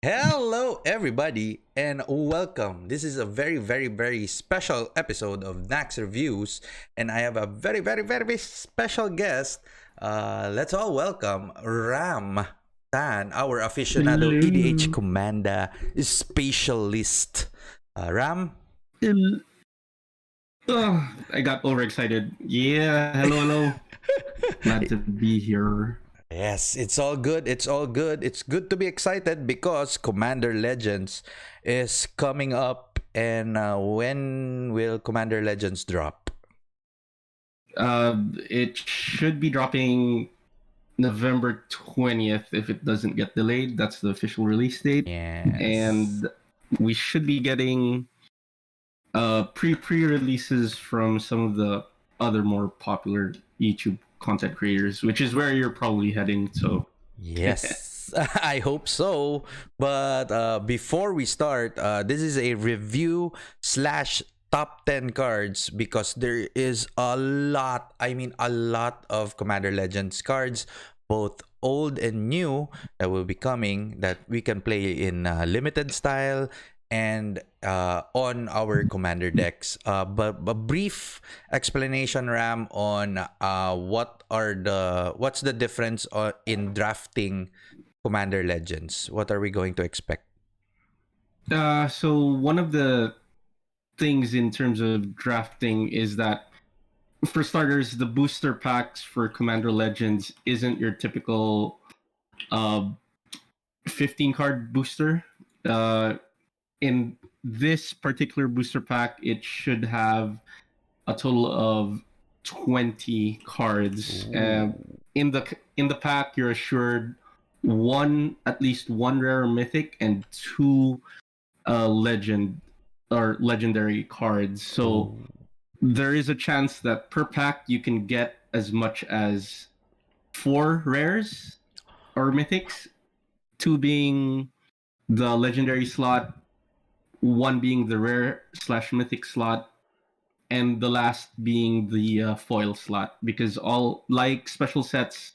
Hello, everybody, and welcome. This is a very special episode of Nax Reviews, and I have a very special guest. Let's all welcome Ram Tan, our aficionado EDH Hello. Commander Specialist. Ram? Hel- I got overexcited. Yeah, hello. Glad to be here. Yes, it's all good. It's all good. It's good to be excited because Commander Legends is coming up. And when will Commander Legends drop? It should be dropping November 20th if it doesn't get delayed. That's the official release date. Yes. And we should be getting pre-releases from some of the other more popular YouTube content creators, which is where you're probably heading. So Yes, I hope so. But before we start, this is a review slash top 10 cards because there is a lot, a lot of Commander Legends cards, both old and new, that will be coming that we can play in limited style and on our commander decks. But a brief explanation, Ram, on what's the difference in drafting Commander Legends. What are we going to expect? so one of the things in terms of drafting is that, for starters, the booster packs for Commander Legends isn't your typical uh, 15 card booster. In this particular booster pack, it should have a total of 20 cards. In the pack, you're assured at least one rare mythic and two legend or legendary cards. So there is a chance that per pack you can get as much as 4 rares or mythics, 2 being the legendary slot, 1 being the rare slash mythic slot, and the last being the foil slot. Because all, like special sets,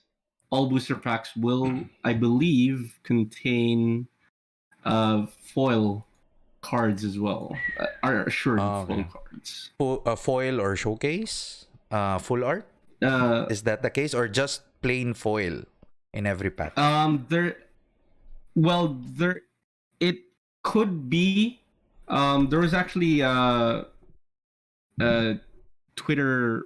all booster packs will, I believe, contain foil cards as well. Are assured foil Okay. cards. Foil or showcase? Full art? Uh, Is that the case, or just plain foil in every pack? there it could be. There was actually Twitter,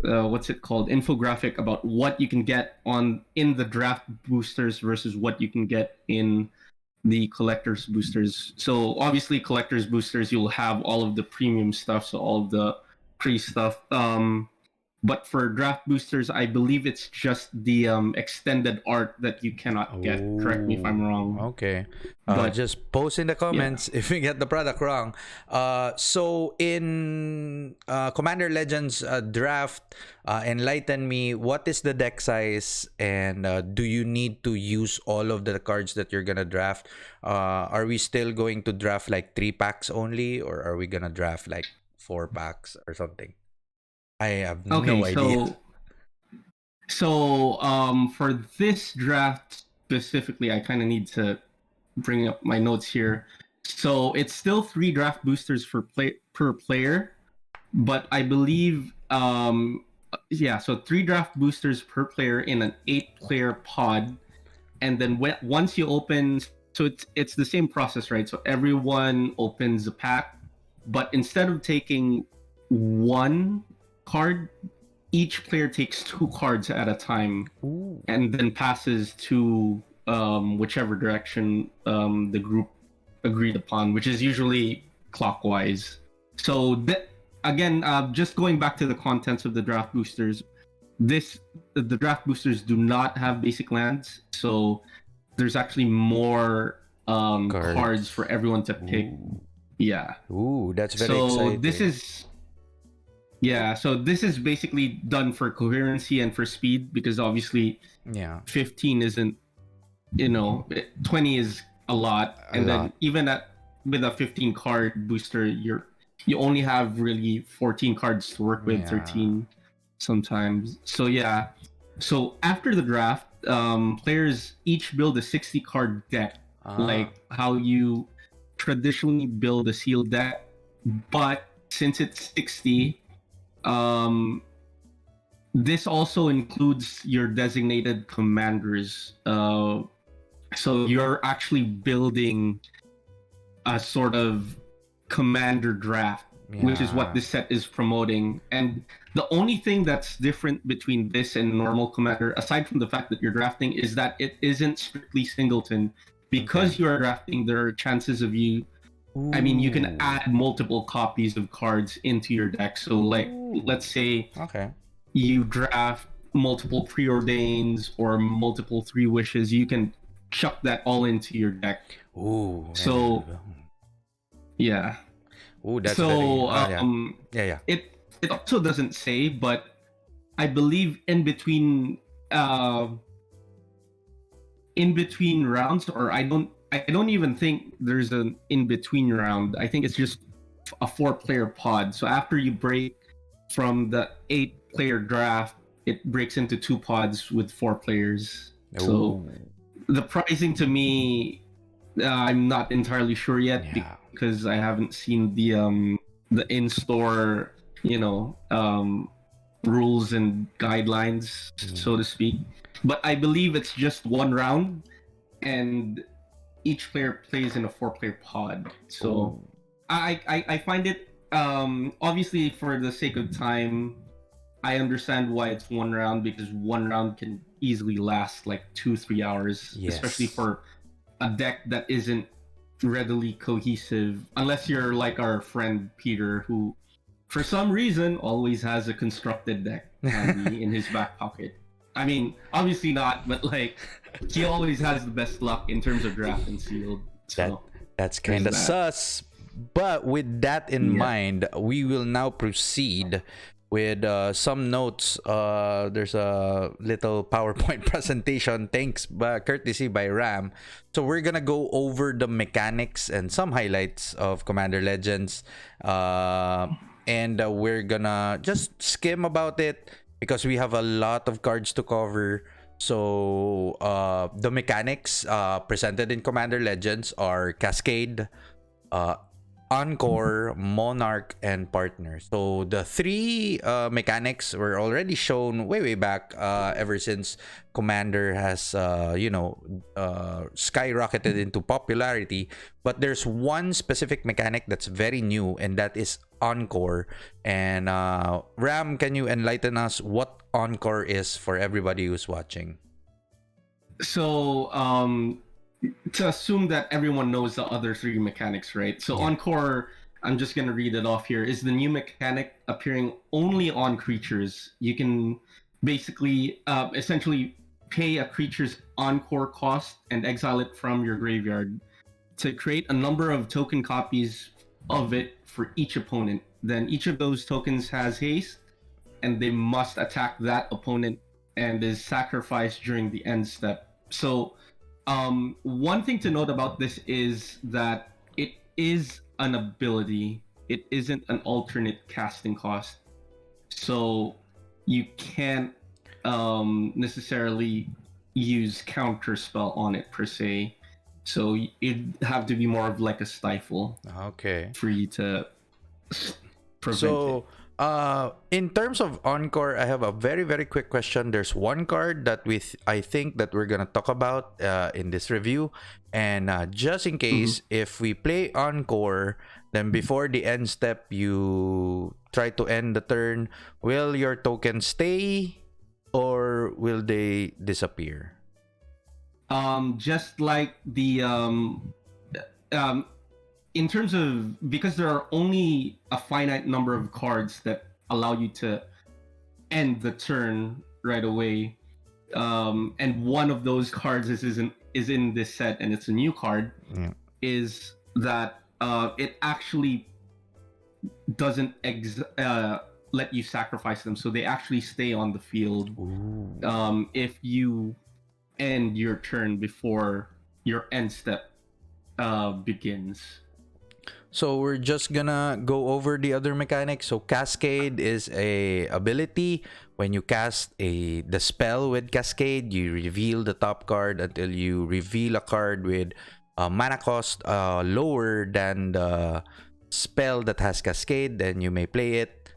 what's it called, infographic about what you can get in the draft boosters versus what you can get in the collector's boosters. So obviously collector's boosters, you'll have all of the premium stuff, so all of the pre stuff. But for draft boosters, I believe it's just the extended art that you cannot get. Correct me if I'm wrong. Okay. But Just post in the yeah. comments if we get the product wrong. So in Commander Legends draft, enlighten me. What is the deck size, and do you need to use all of the cards that you're gonna draft? Are we still going to draft like 3 packs only, or are we gonna draft like 4 packs or something? I have Okay, no idea. for this draft specifically, I kind of need to bring up my notes here. So it's still 3 draft boosters per player, but I believe so 3 draft boosters per player in an 8-player pod, and then once you open, so it's the same process, right? So everyone opens a pack, but instead of taking 1 card, each player takes 2 cards at a time, Ooh. and then passes to whichever direction the group agreed upon, which is usually clockwise. So again, just going back to the contents of the draft boosters, the draft boosters do not have basic lands, so there's actually more cards for everyone to pick. Ooh. Yeah. Ooh, that's very So exciting. this is basically done for coherency and for speed, because obviously Yeah. 15 isn't, 20 is a lot, A and lot. then even with a 15 card booster, you only have really 14 cards to work with, Yeah. 13 sometimes. So after the draft, players each build a 60 card deck, like how you traditionally build a sealed deck. But since it's 60, this also includes your designated commanders. So you're actually building a sort of commander draft, which is what this set is promoting. And the only thing that's different between this and normal commander, aside from the fact that you're drafting, is that it isn't strictly singleton. Because you are drafting, there are chances of you. I mean, you can add multiple copies of cards into your deck. So, like, let's say you draft multiple preordains or multiple 3 wishes, you can chuck that all into your deck. So, yeah. That's so very, it also doesn't say, but I believe in between rounds, or I don't even think there's an in between round. I think it's just a 4-player pod. So after you break from the 8-player draft, it breaks into 2 pods with 4 players. So the pricing, to me, I'm not entirely sure yet because I haven't seen the in-store, rules and guidelines, so to speak. But I believe it's just 1 round, and each player plays in a 4-player pod. So I find it, obviously, for the sake of time, I understand why it's 1 round, because 1 round can easily last like 2-3 hours, especially for a deck that isn't readily cohesive, unless you're like our friend Peter, who for some reason always has a constructed deck handy in his back pocket. I mean, obviously not, but like he always has the best luck in terms of draft and sealed. So that's kind of sus. But with that in mind, we will now proceed with some notes. There's a little PowerPoint presentation, thanks courtesy by Ram. So we're gonna go over the mechanics and some highlights of Commander Legends, and we're gonna just skim about it because we have a lot of cards to cover. So the mechanics presented in Commander Legends are Cascade, Encore, Monarch, and Partner. So the 3 mechanics were already shown way back, ever since Commander has skyrocketed into popularity. But there's one specific mechanic that's very new, and that is Encore. And Ram, can you enlighten us what Encore is for everybody who's watching? So to assume that everyone knows the other 3 mechanics, right? So Encore, I'm just going to read it off here, is the new mechanic appearing only on creatures. You can basically, essentially pay a creature's Encore cost and exile it from your graveyard to create a number of token copies of it for each opponent. Then each of those tokens has haste, and they must attack that opponent and is sacrificed during the end step. So one thing to note about this is that it is an ability. It isn't an alternate casting cost. So you can't necessarily use counter spell on it per se. So it'd have to be more of like a stifle. Okay. For you to prevent it. In terms of Encore, I have a very, very quick question. There's one card that I think that we're gonna talk about in this review, and just in case, if we play Encore, then before the end step, you try to end the turn. Will your tokens stay, or will they disappear? Just like the in terms of, because there are only a finite number of cards that allow you to end the turn right away, and one of those cards is in this set, and it's a new card, is that it actually doesn't let you sacrifice them, so they actually stay on the field. If you end your turn before your end step begins. So we're just gonna go over the other mechanics. So Cascade is a ability. When you cast the spell with Cascade, you reveal the top card until you reveal a card with mana cost lower than the spell that has Cascade, then you may play it.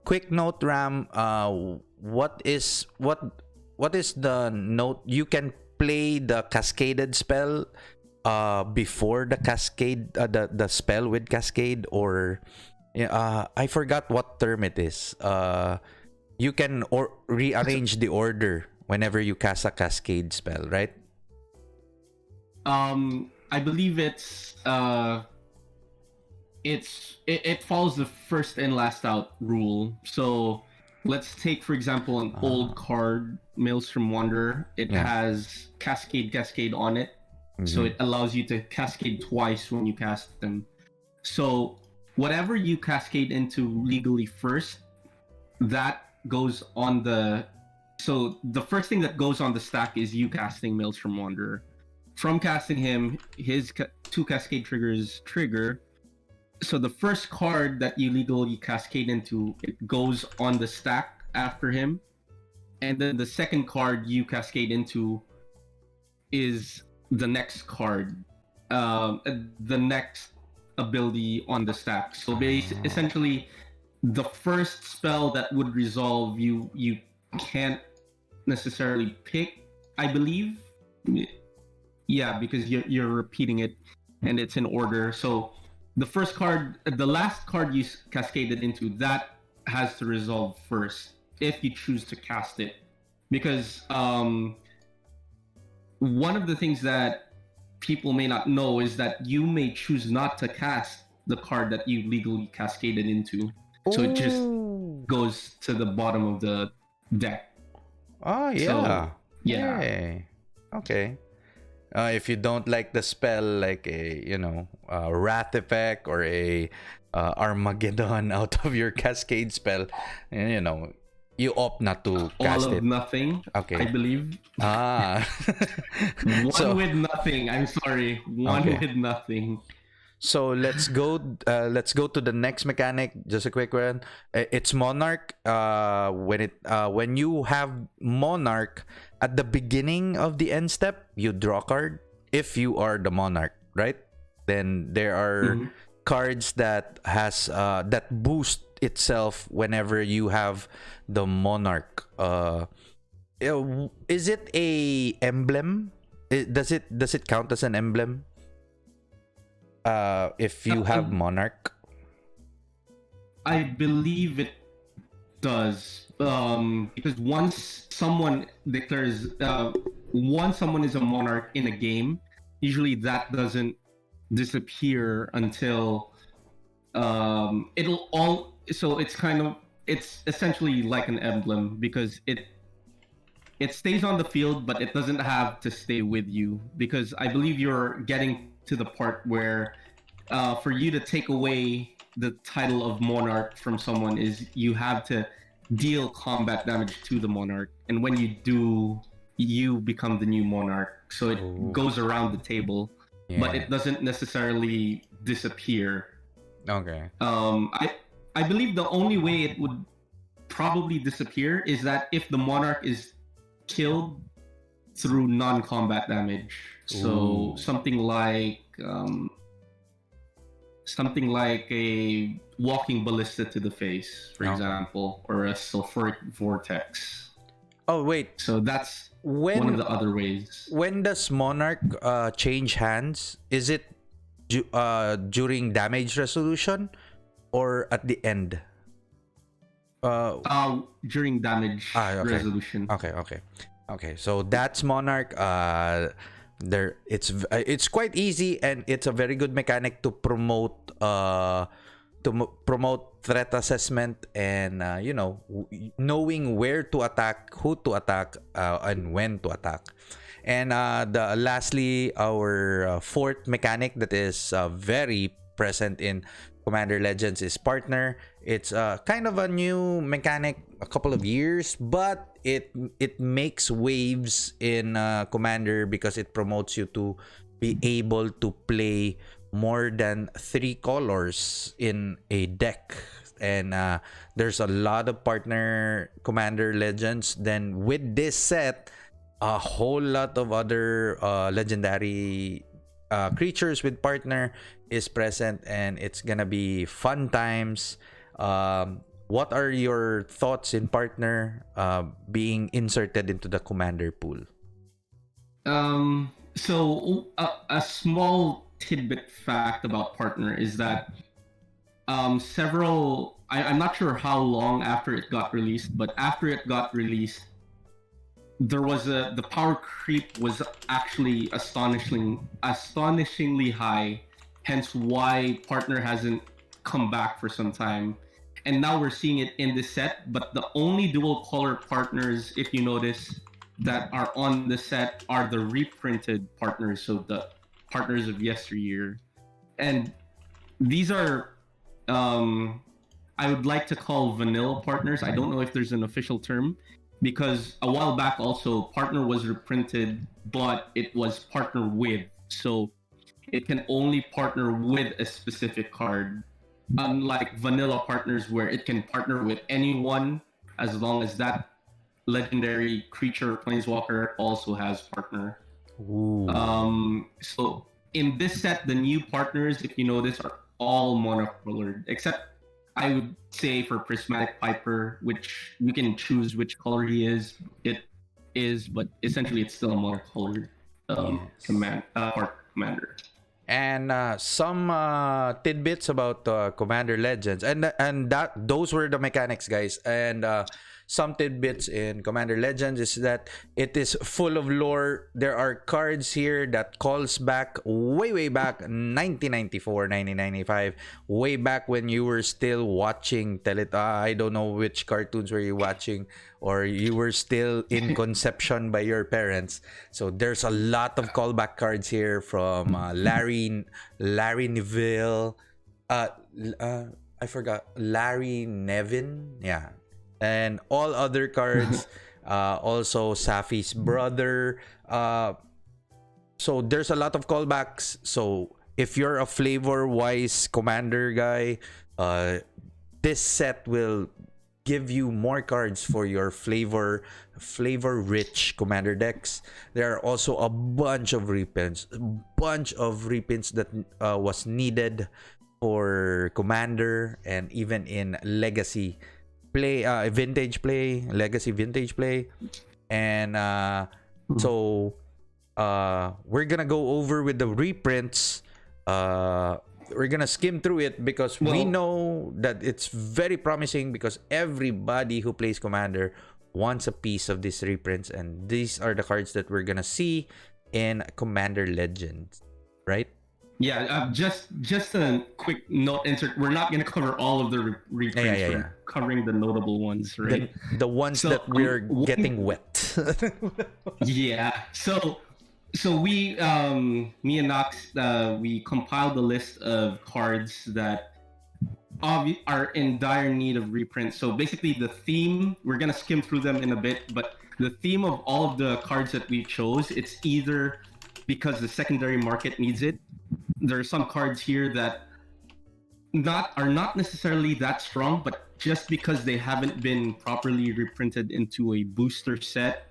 Quick note, Ram. What is the note? You can play the cascaded spell before the cascade, the spell with Cascade, or I forgot what term it is. You can rearrange the order whenever you cast a Cascade spell, right? I believe it follows the first in last out rule. So let's take, for example, an old card, Maelstrom Wanderer. It has Cascade on it. So it allows you to cascade twice when you cast them. So whatever you cascade into legally first, that goes on the... So the first thing that goes on the stack is you casting Maelstrom Wanderer. From casting him, his 2 cascade triggers trigger. So the first card that you legally cascade into, it goes on the stack after him. And then the second card you cascade into is the next card, the next ability on the stack. So essentially, the first spell that would resolve you can't necessarily pick, I believe. Yeah, because you're repeating it, and it's in order. So the first card, the last card you cascaded into, that has to resolve first if you choose to cast it. Because one of the things that people may not know is that you may choose not to cast the card that you legally cascaded into. So it just goes to the bottom of the deck. Oh, yeah. So, yeah. Yay. Okay. If you don't like the spell, like a Wrath effect or a Armageddon out of your Cascade spell, you opt not to cast All of it. nothing, Okay. I believe. So- with nothing. I'm sorry. One Okay. with nothing. So let's go to the next mechanic. Just a quick one. It's Monarch. When you have Monarch at the beginning of the end step, you draw a card. If you are the Monarch, right? Then there are cards that has that boost itself whenever you have the Monarch. Is it a emblem? Does it count as an emblem? If you have Monarch? I believe it does. Because once someone declares, once someone is a Monarch in a game, usually that doesn't disappear until it'll all. So it's essentially like an emblem because it stays on the field, but it doesn't have to stay with you, because I believe you're getting to the part where for you to take away the title of Monarch from someone is you have to deal combat damage to the Monarch, and when you do, you become the new Monarch. So it goes around the table, but it doesn't necessarily disappear. Okay. I believe the only way it would probably disappear is that if the Monarch is killed through non-combat damage. So something like a walking ballista to the face, for example, or a sulfuric vortex. Oh wait. So that's one of the other ways. When does Monarch change hands? Is it during damage resolution or at the end? During damage resolution. Okay. So that's Monarch. It's quite easy, and it's a very good mechanic to promote threat assessment and knowing where to attack, who to attack, and when to attack. And lastly, our fourth mechanic that is very present in Commander Legends is Partner. It's kind of a new mechanic, a couple of years, but it makes waves in Commander because it promotes you to be able to play more than 3 colors in a deck. And there's a lot of Partner Commander Legends. Then with this set, a whole lot of other legendary creatures with partner is present, and it's gonna be fun times. What are your thoughts in partner being inserted into the commander pool? So a small tidbit fact about partner is that I'm not sure how long after it got released, but after it got released, there was the power creep was actually astonishingly high, hence why partner hasn't come back for some time. And now we're seeing it in this set, but the only dual color partners, if you notice, that are on the set are the reprinted partners, so the partners of yesteryear. And these are I would like to call vanilla partners. I don't know if there's an official term, because a while back also partner was reprinted, but it was partner with, so it can only partner with a specific card, unlike vanilla partners where it can partner with anyone as long as that legendary creature or planeswalker also has partner. Ooh. So in this set, the new partners, if you notice, are all monocolored, except I would say for Prismatic Piper, which we can choose which color he is. It is, but essentially it's still a monocolored commander. And some tidbits about Commander Legends, and that those were the mechanics, guys. And some tidbits in Commander Legends is that it is full of lore. There are cards here that calls back way back 1994, 1995, way back when you were still watching I don't know which cartoons were you watching, or you were still in conception by your parents. So there's a lot of callback cards here from Larry Neville, I forgot, Larry Nevin, yeah, and all other cards. Also Safi's brother. So there's a lot of callbacks. So if you're a flavor wise commander guy, this set will give you more cards for your flavor rich commander decks. There are also a bunch of reprints that was needed for commander, and even in legacy play, vintage play, legacy vintage play. And so we're gonna go over with the reprints. We're gonna skim through it because we know that it's very promising, because everybody who plays commander wants a piece of these reprints, and these are the cards that we're gonna see in Commander Legends, right? Yeah, just a quick note insert. We're not going to cover all of the reprints. We're covering the notable ones, right? The ones that we're getting wet. Yeah. So we, me and Nax, we compiled a list of cards that are in dire need of reprint. So basically the theme, we're going to skim through them in a bit, but the theme of all of the cards that we chose, it's either because the secondary market needs it. There are some cards here that are not necessarily that strong, but just because they haven't been properly reprinted into a booster set,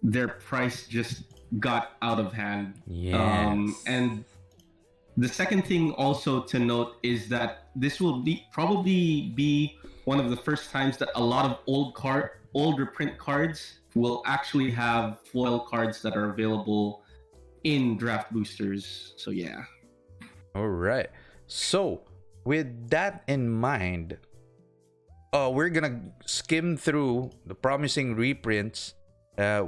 their price just got out of hand. Yes. And the second thing also to note is that this will probably be one of the first times that a lot of old reprint cards will actually have foil cards that are available in draft boosters. So yeah. All right. So with that in mind, we're gonna skim through the promising reprints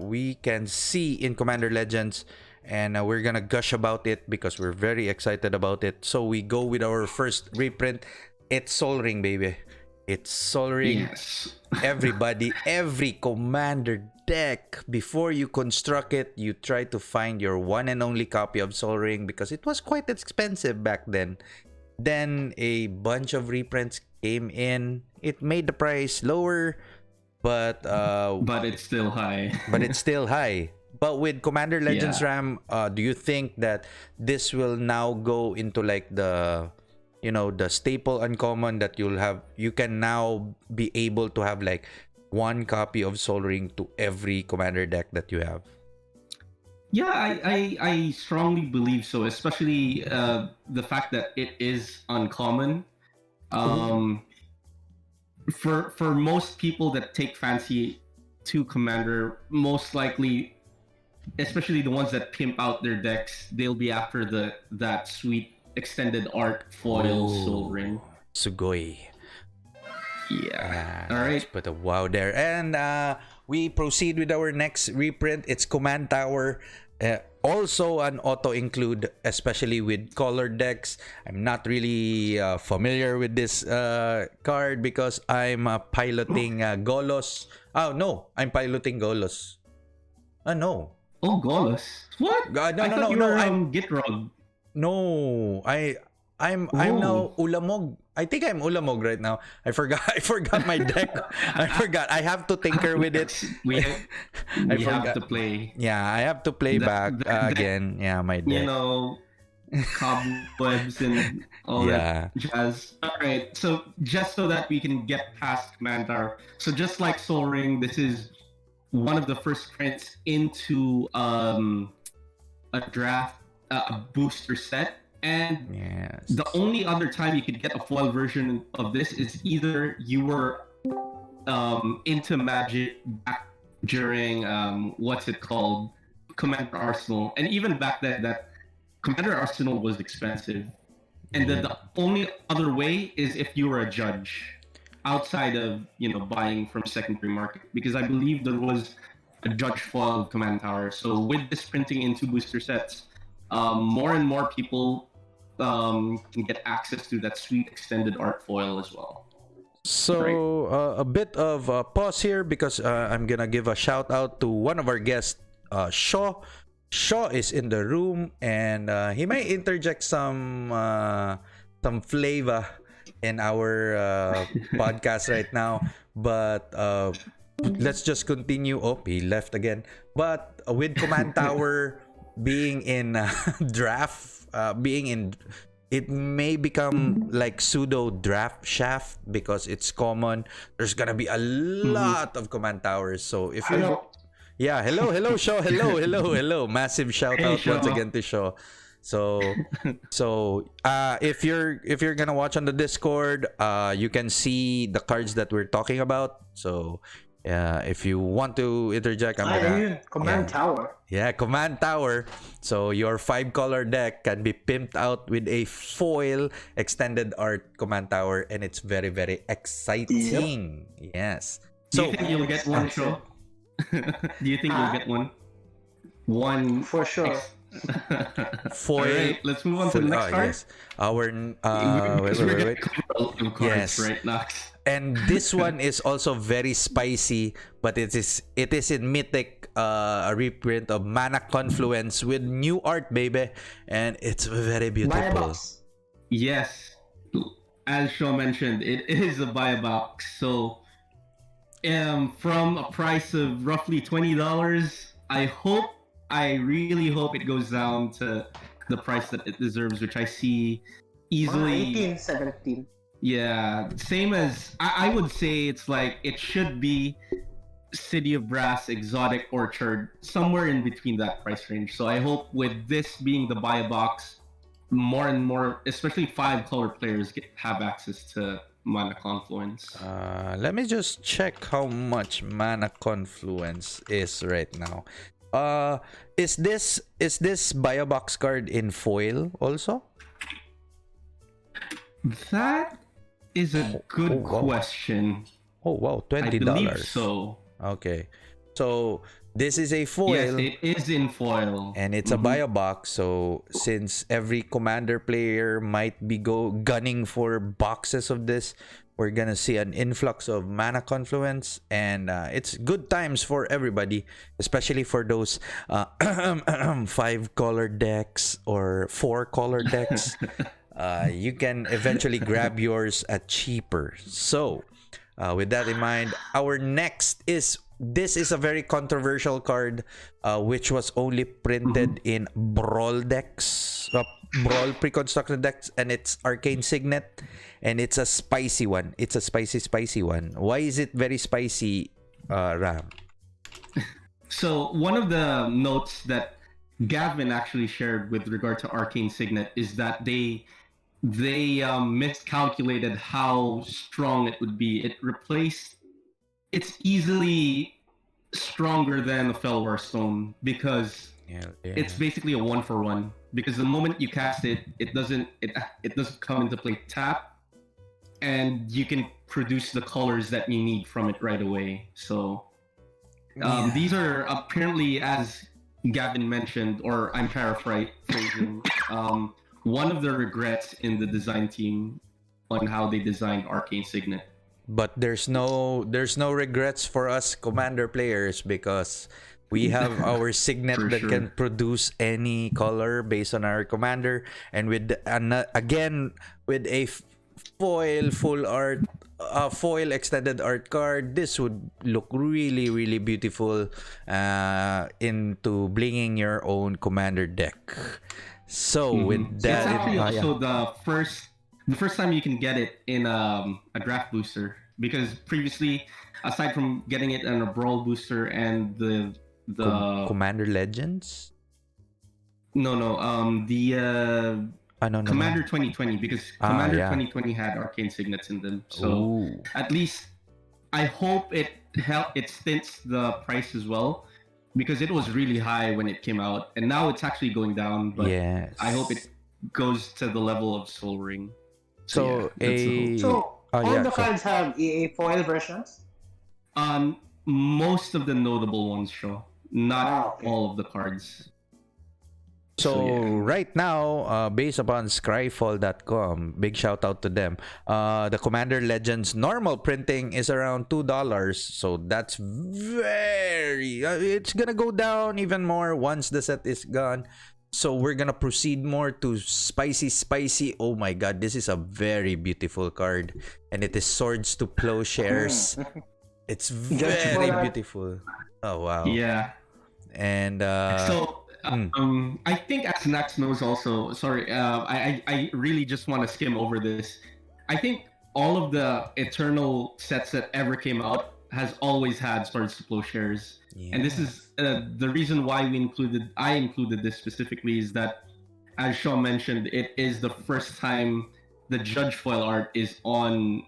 we can see in Commander Legends, and we're gonna gush about it because we're very excited about it. So we go with our first reprint. It's Sol Ring, baby. It's Sol Ring. Yes. Everybody, every commander deck, before you construct it, you try to find your one and only copy of Sol Ring, because it was quite expensive back then. Then a bunch of reprints came in. It made the price lower, but it's still high. But with Commander Legends RAM, do you think that this will now go into like the staple uncommon that you can now be able to have like one copy of Sol Ring to every commander deck that you have? Yeah, I strongly believe so, especially the fact that it is uncommon. Um, for most people that take fancy to Commander, most likely, especially the ones that pimp out their decks, they'll be after that sweet extended art foil Soul Ring. Sugoi. Yeah. All Let's right. put a wow there. And we proceed with our next reprint. It's Command Tower. Also an auto include, especially with color decks. I'm not really familiar with this card because I'm piloting Golos. Oh no, I'm piloting Golos. No. Oh, Golos. What? No, I no, thought no, you no. were I'm Gitrog. No, I'm Oh. now Ulamog. I think I'm Ulamog right now. I forgot I forgot my deck. I forgot. I have to tinker with it. we I we have forgot. to play Yeah, I have to play back that again. Yeah, my you deck. know, cobwebs and all Yeah. that jazz. All right, so just so that we can get past Command Tower, so just like Soul Ring, this is one of the first prints into a draft, a booster set, and Yes. the only other time you could get a foil version of this is either you were into Magic back during what's it called, Commander Arsenal, and even back then that Commander Arsenal was expensive, and then the only other way is if you were a judge outside of buying from secondary market, because I believe there was a judge foil Command Tower. So with this printing into booster sets, more and more people can get access to that sweet extended art foil as well. So a bit of a pause here because I'm gonna give a shout out to one of our guests, Shaw. Shaw is in the room and he might interject some flavor in our podcast right now. But let's just continue. Oh, he left again. But with Command Tower being in draft, being in, it may become like pseudo draft shaft because it's common. There's gonna be a lot of Command Towers. So if you, yeah, hello, Shaw, hello. Massive shout out once again to Shaw. So if you're gonna watch on the Discord, you can see the cards that we're talking about. So if you want to interject, I'm gonna Command Tower. Yeah, Command Tower. So your 5-color deck can be pimped out with a foil extended art Command Tower, and it's very, very exciting. Yep. Yes. Do you think you'll get one, Shaw? Do you think you'll get one? One for sure. Foil. All right, let's move on to the next card. Yes. Our wait. Yes. Right, Nax. And this one is also very spicy, but it is in Mythic, a reprint of Mana Confluence with new art, baby, and it's very beautiful. Yes, as Shaw mentioned, it is a buy a box. So, from a price of roughly $20, I really hope it goes down to the price that it deserves, which I see easily 18, 17. Yeah, same as I would say it's like it should be City of Brass, Exotic Orchard, somewhere in between that price range. So I hope with this being the buy a box, more and more, especially 5-color players, have access to Mana Confluence. Let me just check how much Mana Confluence is right now. Is this buy a box card in foil also? That is a good question. Oh wow, $20. I believe so. Okay, so this is a foil. Yes, it is in foil, and it's a buy a box. So since every commander player might be gunning for boxes of this, we're gonna see an influx of Mana Confluence, and it's good times for everybody, especially for those 5-color decks or 4-color decks. You can eventually grab yours at cheaper. So with that in mind, our next is a very controversial card, which was only printed in Brawl decks, Brawl pre-constructed decks, and it's Arcane Signet, and it's a spicy one. It's a spicy one. Why is it very spicy, Ram? So one of the notes that Gavin actually shared with regard to Arcane Signet is that they miscalculated how strong it would be. It's easily stronger than a Felwar Stone because it's basically a 1-for-1. Because the moment you cast it, it doesn't come into play tap, and you can produce the colors that you need from it right away. So these are apparently, as Gavin mentioned, or I'm paraphrasing, one of the regrets in the design team on how they designed Arcane Signet. But there's no regrets for us commander players because we have our signet that can produce any color based on our commander, and with again with a foil full art foil extended art card, this would look really really beautiful into blinging your own commander deck. So with that, it's actually also the first time you can get it in a draft booster, because previously, aside from getting it in a brawl booster and the Commander Legends, Commander 2020, because Commander 2020 had Arcane Signets in them. So at least I hope it stints the price as well, because it was really high when it came out, and now it's actually going down. But I hope it goes to the level of Soul Ring. All the cards have EA foil versions? Most of the notable ones show, not all of the cards. So right now, based upon scryfall.com, big shout out to them. The Commander Legends normal printing is around $2. So that's very... it's gonna go down even more once the set is gone. So we're gonna proceed more to spicy. Oh my god, this is a very beautiful card, and it is Swords to Plowshares. It's very beautiful. Oh wow. Yeah. And I think, as Nax knows also, sorry, I really just want to skim over this. I think all of the Eternal sets that ever came out has always had Swords to Plowshares. Yeah. And this is the reason why I included this specifically, is that, as Shaw mentioned, it is the first time the Judge foil art is on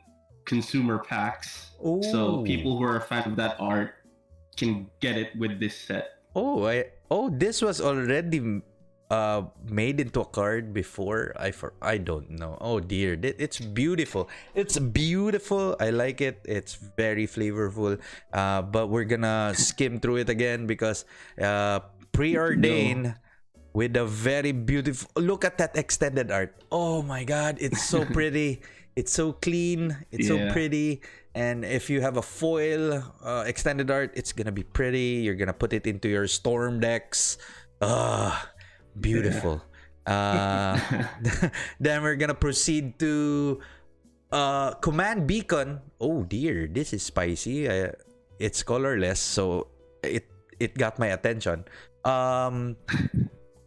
consumer packs. Ooh. So people who are a fan of that art can get it with this set. This was already made into a card before. I don't know. Oh dear, it's beautiful. It's beautiful. I like it. It's very flavorful. But we're gonna skim through it again because preordained with a very beautiful. Look at that extended art. Oh my god, it's so pretty. It's so clean. It's so pretty. And if you have a foil extended art, it's gonna be pretty. You're gonna put it into your storm decks. Beautiful. Then we're gonna proceed to Command Beacon. Oh dear, this is spicy. It's colorless, so it got my attention.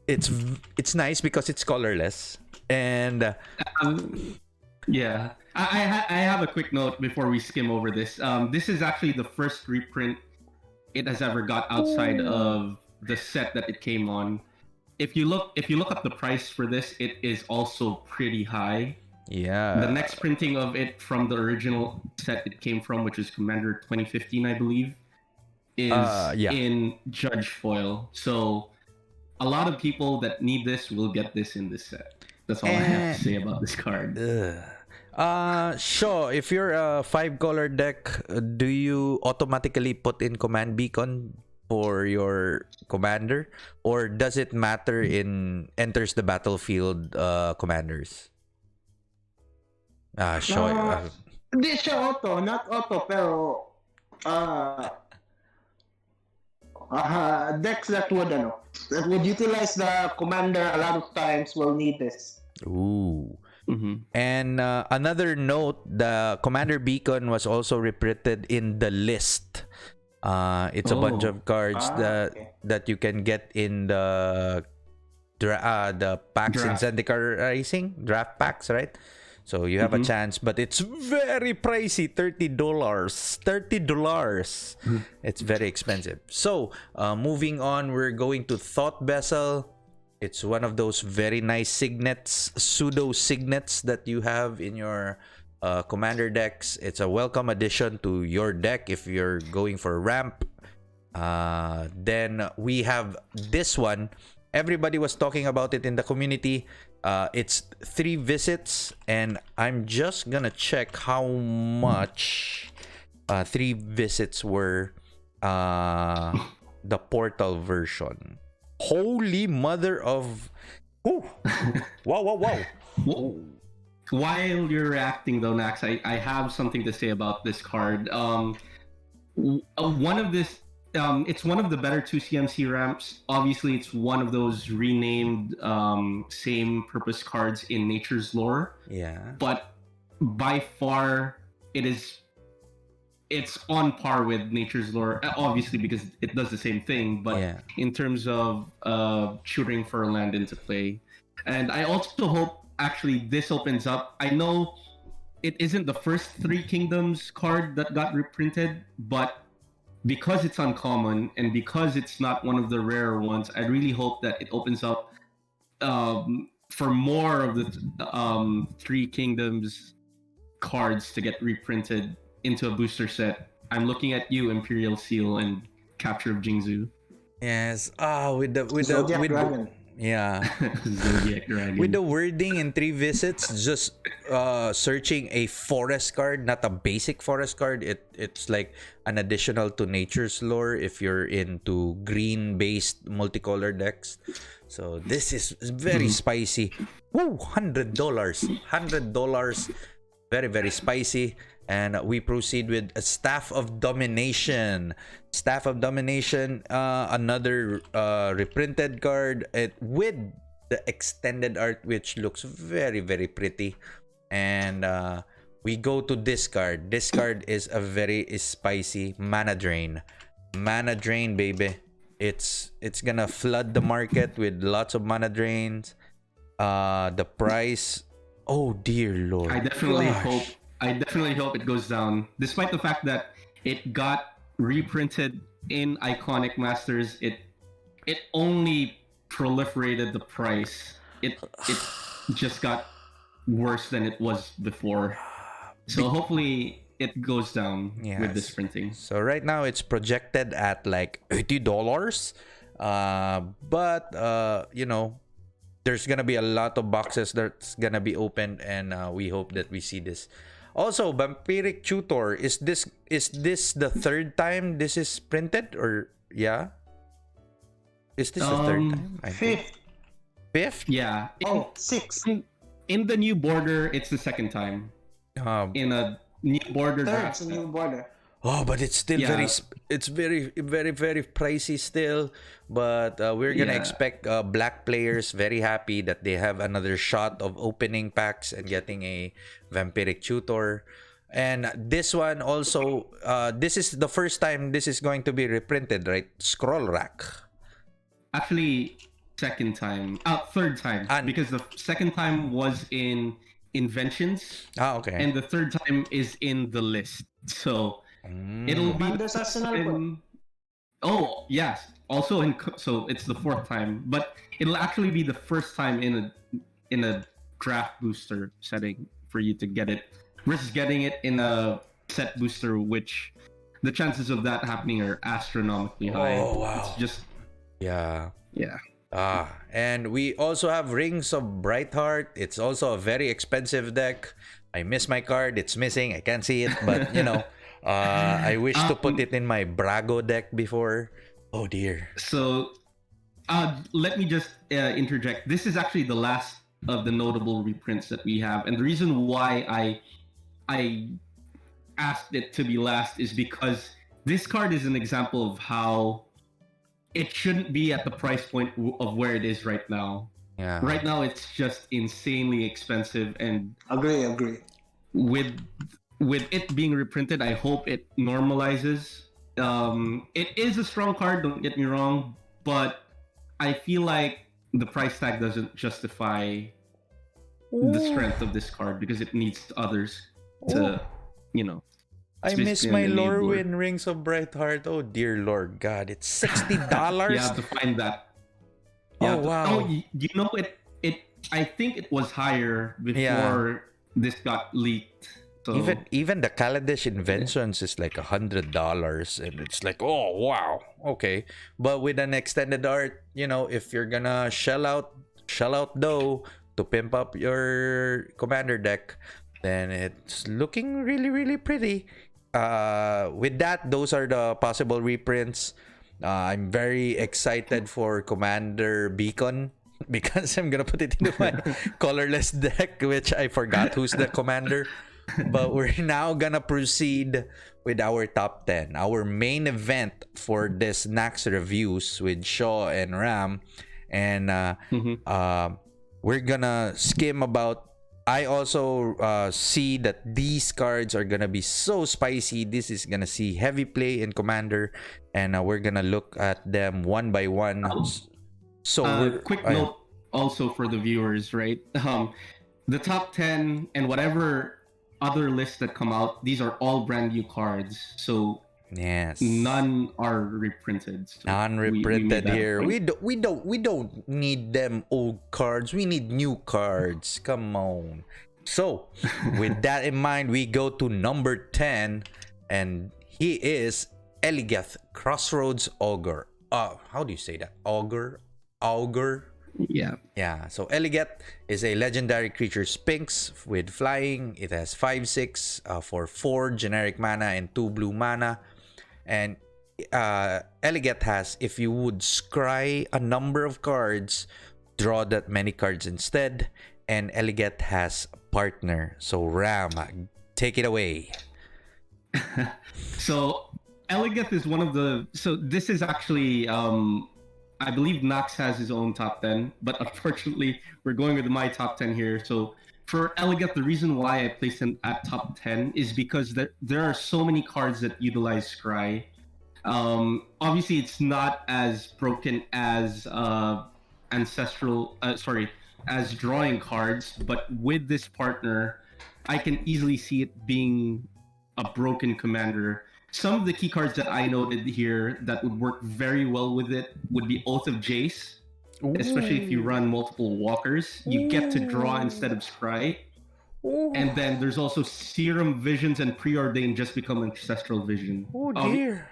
It's nice because it's colorless, and I have a quick note before we skim over this. This is actually the first reprint it has ever got outside of the set that it came on. If you look up the price for this, it is also pretty high. Yeah. The next printing of it from the original set it came from, which is Commander 2015, I believe, is in Judge foil. So a lot of people that need this will get this in this set. That's all I have to say about this card. Sure. If you're a 5-color deck, do you automatically put in Command Beacon for your commander, or does it matter in enters the battlefield commanders? Sure. Hindi siya auto, not auto, pero decks that would utilize the commander a lot of times will need this. Ooh. Mm-hmm. And another note, the Commander Beacon was also reprinted in the list. It's a bunch of cards that you can get in the packs in Zendikar Rising draft packs, right? So you have a chance, but it's very pricey, $30. $30. It's very expensive. So moving on, we're going to Thought Vessel. It's one of those very nice signets, pseudo signets that you have in your commander decks. It's a welcome addition to your deck if you're going for ramp. Then we have this one. Everybody was talking about it in the community. It's 3 visits, and I'm just gonna check how much 3 visits were the portal version. Holy mother of... Ooh. Wow. While you're reacting though, Nax, I have something to say about this card. It's one of the better 2 CMC ramps. Obviously, it's one of those renamed same purpose cards in Nature's Lore. Yeah. But by far, it's on par with Nature's Lore, obviously because it does the same thing, but in terms of shooting for land into play. And I also hope actually this opens up. I know it isn't the first 3 Kingdoms card that got reprinted, but because it's uncommon and because it's not one of the rarer ones, I really hope that it opens up for more of the 3 Kingdoms cards to get reprinted into a booster set. I'm looking at you, Imperial Seal and Capture of Jingzhou. Yes. With Dragon. yeah. Zodiac Dragon. With the wording in 3 visits, just searching a forest card, not a basic forest card. It's like an additional to Nature's Lore if you're into green-based multicolor decks. So this is very spicy. Woo! $100. $100. Very, very spicy. And we proceed with a Staff of Domination. Staff of Domination, another reprinted card with the extended art, which looks very, very pretty. And we go to this card. This card is a very spicy Mana Drain. Mana Drain, baby. It's gonna flood the market with lots of Mana Drains. The price, oh dear Lord. I definitely hope it goes down, despite the fact that it got reprinted in Iconic Masters. It only proliferated the price. It just got worse than it was before. So hopefully it goes down with this printing. So right now it's projected at like $80. But you know, there's gonna be a lot of boxes that's gonna be opened, and we hope that we see this. Also, Vampiric Tutor, is this the 3rd time this is printed, or is this the 3rd time? I think. 5th? Yeah. 6. In the new border, it's the 2nd time. In a new border. It's a new border. Oh, but it's still very pricey still. But we're gonna expect black players very happy that they have another shot of opening packs and getting a Vampiric Tutor. And this one also, this is the first time this is going to be reprinted, right? Scroll Rack. Actually, 2nd time. 3rd time. Because the 2nd time was in Inventions. Okay. And the 3rd time is in the list. So it'll be oh yes, also so it's the 4th time, but it'll actually be the first time in a draft booster setting for you to get it versus getting it in a set booster, which the chances of that happening are astronomically high. Oh wow. It's just yeah. And we also have Rings of Breithart. It's also a very expensive deck. I miss my card. It's missing. I can't see it, but you know, I wish to put it in my Brago deck before. Oh dear. So, let me just interject. This is actually the last of the notable reprints that we have, and the reason why I asked it to be last is because this card is an example of how it shouldn't be at the price point of where it is right now. Yeah. Right now, it's just insanely expensive, and Agree. With it being reprinted, I hope it normalizes. It is a strong card, don't get me wrong, but I feel like the price tag doesn't justify the Ooh. strength of this card because it needs others to, you know. I It's miss basically my an enabler. Lorwyn Rings of Breithart. Oh dear Lord God, it's $60. You have to find that. Oh wow. You know it. I think it was higher Yeah. before this got leaked. So Even the Kaladesh Inventions is like $100, and it's like, oh wow, okay. But with an extended art, if you're gonna shell out dough to pimp up your commander deck, then it's looking really really pretty. With that, those are the possible reprints. I'm very excited for Commander Beacon because I'm gonna put it into my colorless deck, which I forgot who's the commander. But we're now gonna proceed with our top 10, our main event for this Nax Reviews with Shaw and Ram. And we're gonna skim about. I also see that these cards are gonna be so spicy. This is gonna see heavy play in Commander, and we're gonna look at them one by one. So quick note also for the viewers, right? The top 10 and whatever other lists that come out, these are all brand new cards. So yes, none are reprinted. So non-reprinted here. point. We don't need them old cards. We need new cards. Come on. So with that in mind, we go to number 10, and he is Eligeth Crossroads Augur. How do you say that? Augur. Yeah, so Eligeth is a legendary creature Sphinx with flying. It has 5/6 for 4 generic mana and 2 blue mana. And Eligeth has, if you would scry a number of cards, draw that many cards instead. And Eligeth has partner. So Ram, take it away. So Eligeth is one of the. So this is actually. I believe Nax has his own top 10, but unfortunately, we're going with my top 10 here. So for Eligeth, the reason why I placed him at top 10 is because there are so many cards that utilize Scry. Obviously, it's not as broken as as drawing cards, but with this partner, I can easily see it being a broken commander. Some of the key cards that I noted here that would work very well with it would be Oath of Jace, especially if you run multiple walkers. You get to draw instead of scry. And then there's also Serum Visions and Preordained just become Ancestral Vision. Oh dear.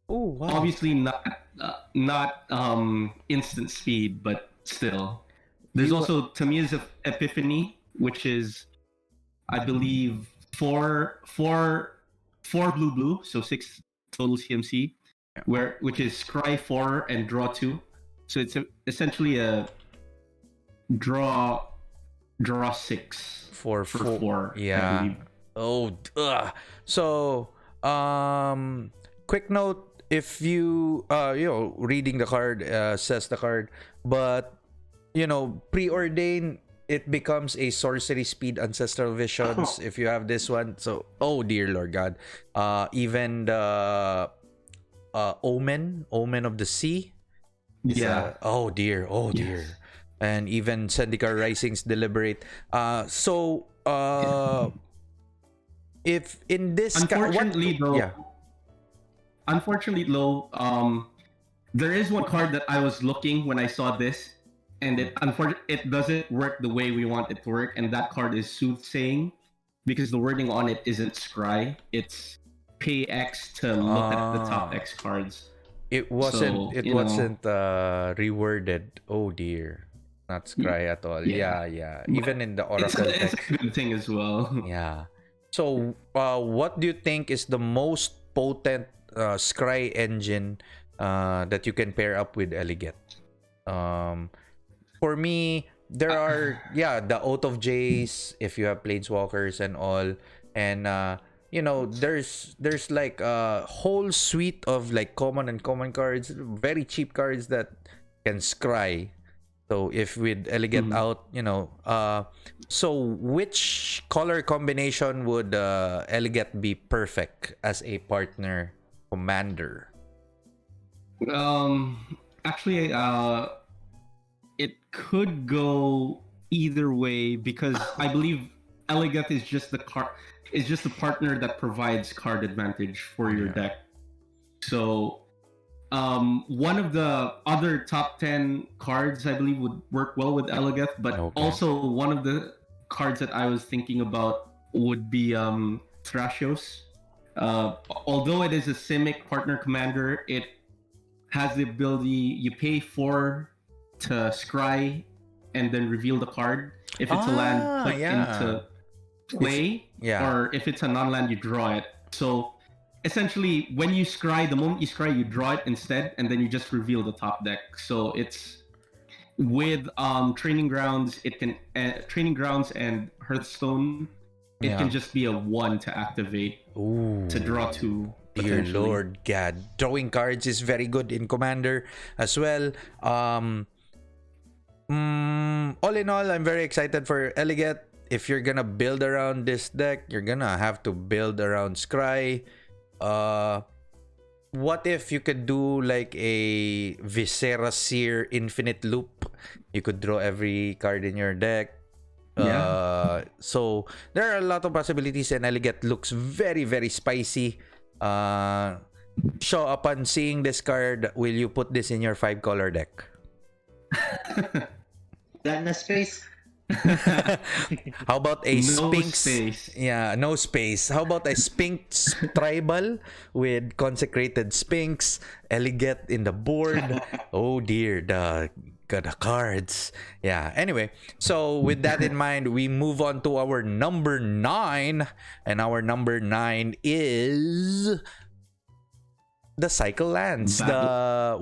Oh wow. Obviously not instant speed, but still. There's also Tamiya's Epiphany, which is, I believe, four blue, so 6 total CMC, which is scry 4 and draw 2. So it's essentially a draw 6 for 4. Yeah. So quick note, if you reading the card, says the card, but preordain, it becomes a sorcery speed ancestral visions if you have this one. So oh dear Lord God, even the omen of the sea, oh dear, and even Zendikar Rising's Deliberate. If in this unfortunately there is one card that I was looking when I saw this, and it doesn't work the way we want it to work, and that card is Soothsaying, because the wording on it isn't scry, it's pay X to look at the top X cards. It wasn't reworded. Oh dear. Not scry at all. Yeah. Even in the Oracle it's a good thing as well. Yeah. So what do you think is the most potent scry engine that you can pair up with Eligeth? For me, there are the Oath of Jace if you have Planeswalkers and all, and there's like a whole suite of like common and common cards, very cheap cards that can scry. So if with Eligeth out, so which color combination would Eligeth be perfect as a partner commander? Actually, it could go either way because I believe Elegeth is just the partner that provides card advantage for your deck. So one of the other top 10 cards I believe would work well with Elegeth, but also one of the cards that I was thinking about would be Thrasios. Although it is a Simic partner commander, it has the ability you pay 4 to scry and then reveal the card. If it's a land, put into play, or if it's a non-land, you draw it. So essentially, when you scry, the moment you scry, you draw it instead, and then you just reveal the top deck. So it's with Training Grounds, it can Training Grounds and Hearthstone. It can just be a 1 to activate to draw 2. Dear Lord God, drawing cards is very good in Commander as well. All in all, I'm very excited for Elegeth. If you're gonna build around this deck, you're gonna have to build around Scry. What if you could do like a Viscera Seer Infinite Loop? You could draw every card in your deck. So there are a lot of possibilities, and Elegeth looks very, very spicy. So upon seeing this card, will you put this in your 5-color deck? That space. How about a Sphinx? Space. Yeah, no space. How about a Sphinx tribal with Consecrated Sphinx, Elegeth in the board? Oh dear, the cards. Yeah, anyway, so with that in mind, we move on to our number 9, and our number 9 is the Cycle Lands. The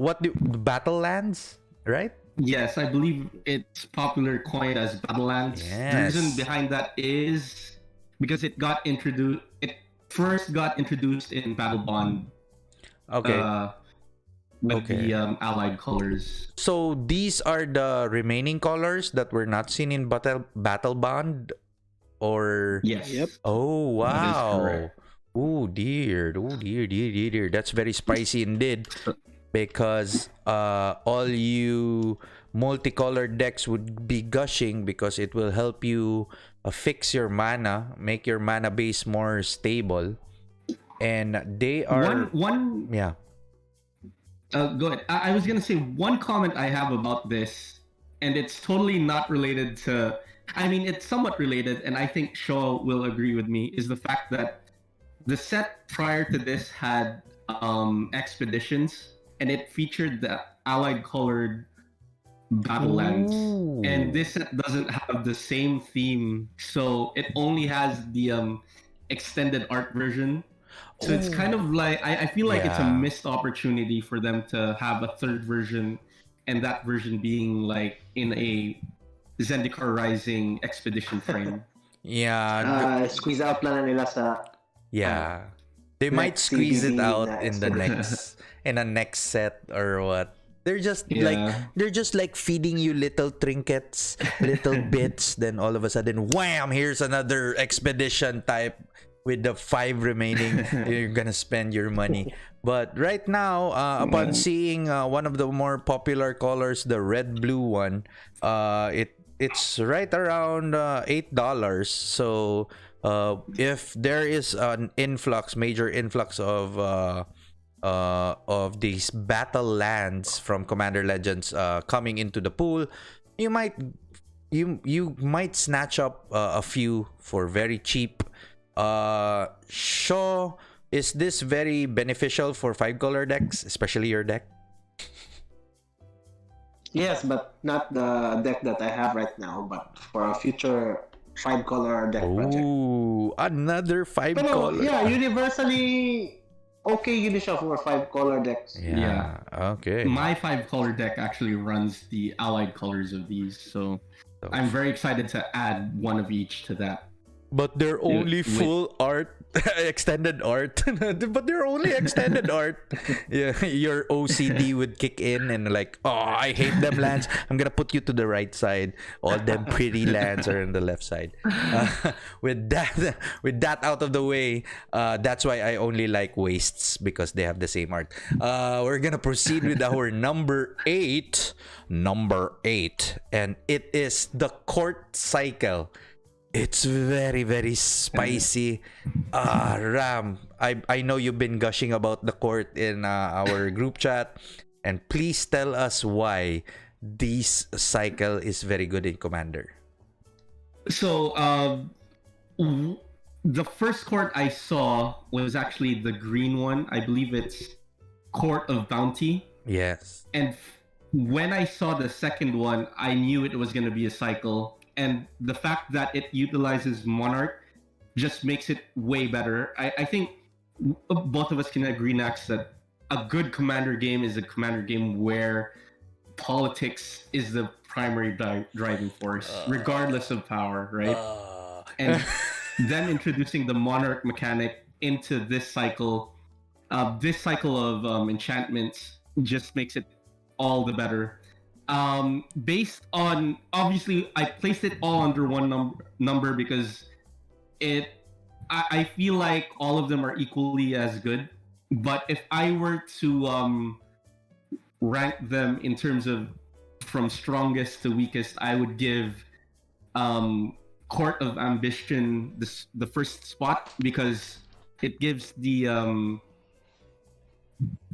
Battle Lands, right? Yes, I believe it's popular coined as Battlelands. Yes. The reason behind that is because it first got introduced in Battle Bond. With the allied colors. So these are the remaining colors that were not seen in Battle Bond, or yes. Yep. Oh wow. Oh dear. That's very spicy indeed. Because all you multicolored decks would be gushing, because it will help you fix your mana, make your mana base more stable, and they are go ahead. I was gonna say one comment I have about this, and it's totally not related to. I mean, it's somewhat related, and I think Shaw will agree with me. Is the fact that the set prior to this had expeditions, and it featured the allied colored Battlelands. And this set doesn't have the same theme, so it only has the extended art version. So it's kind of like, I feel like it's a missed opportunity for them to have a third version, and that version being like in a Zendikar Rising expedition frame. Squeeze out lang nila sa... Yeah. They might squeeze it out in the next set or what. They're just like feeding you little trinkets, little bits, then all of a sudden, wham, here's another expedition type with the 5 remaining. You're gonna spend your money. But right now, upon seeing one of the more popular colors, the red-blue one, it's right around $8. So if there is an major influx of these battle lands from Commander Legends coming into the pool, you might snatch up a few for very cheap. Shaw, is this very beneficial for 5-color decks, especially your deck? Yes, but not the deck that I have right now, but for a future 5-color deck project. Ooh, another 5-color. Yeah, universally okay yun siya for 5-color decks. Yeah. Okay. My 5-color deck actually runs the allied colors of these, so I'm very excited to add one of each to that. But they're only full art, extended art. But they're only extended art. Yeah, your OCD would kick in and like, oh, I hate them lands. I'm gonna put you to the right side. All them pretty lands are on the left side. With that out of the way, that's why I only like wastes because they have the same art. We're gonna proceed with our number eight, and it is the court cycle. It's very, very spicy. Ram, I know you've been gushing about the court in our group chat. And please tell us why this cycle is very good in Commander. So, the first court I saw was actually the green one. I believe it's Court of Bounty. Yes. And when I saw the second one, I knew it was going to be a cycle. And the fact that it utilizes Monarch just makes it way better. I think both of us can agree, Nax, that a good Commander game is a Commander game where politics is the primary driving force, regardless of power, right? And them introducing the Monarch mechanic into this cycle of enchantments just makes it all the better. Based on, obviously I placed it all under one number because I feel like all of them are equally as good. But if I were to rank them in terms of from strongest to weakest, I would give Court of Ambition the first spot because it gives the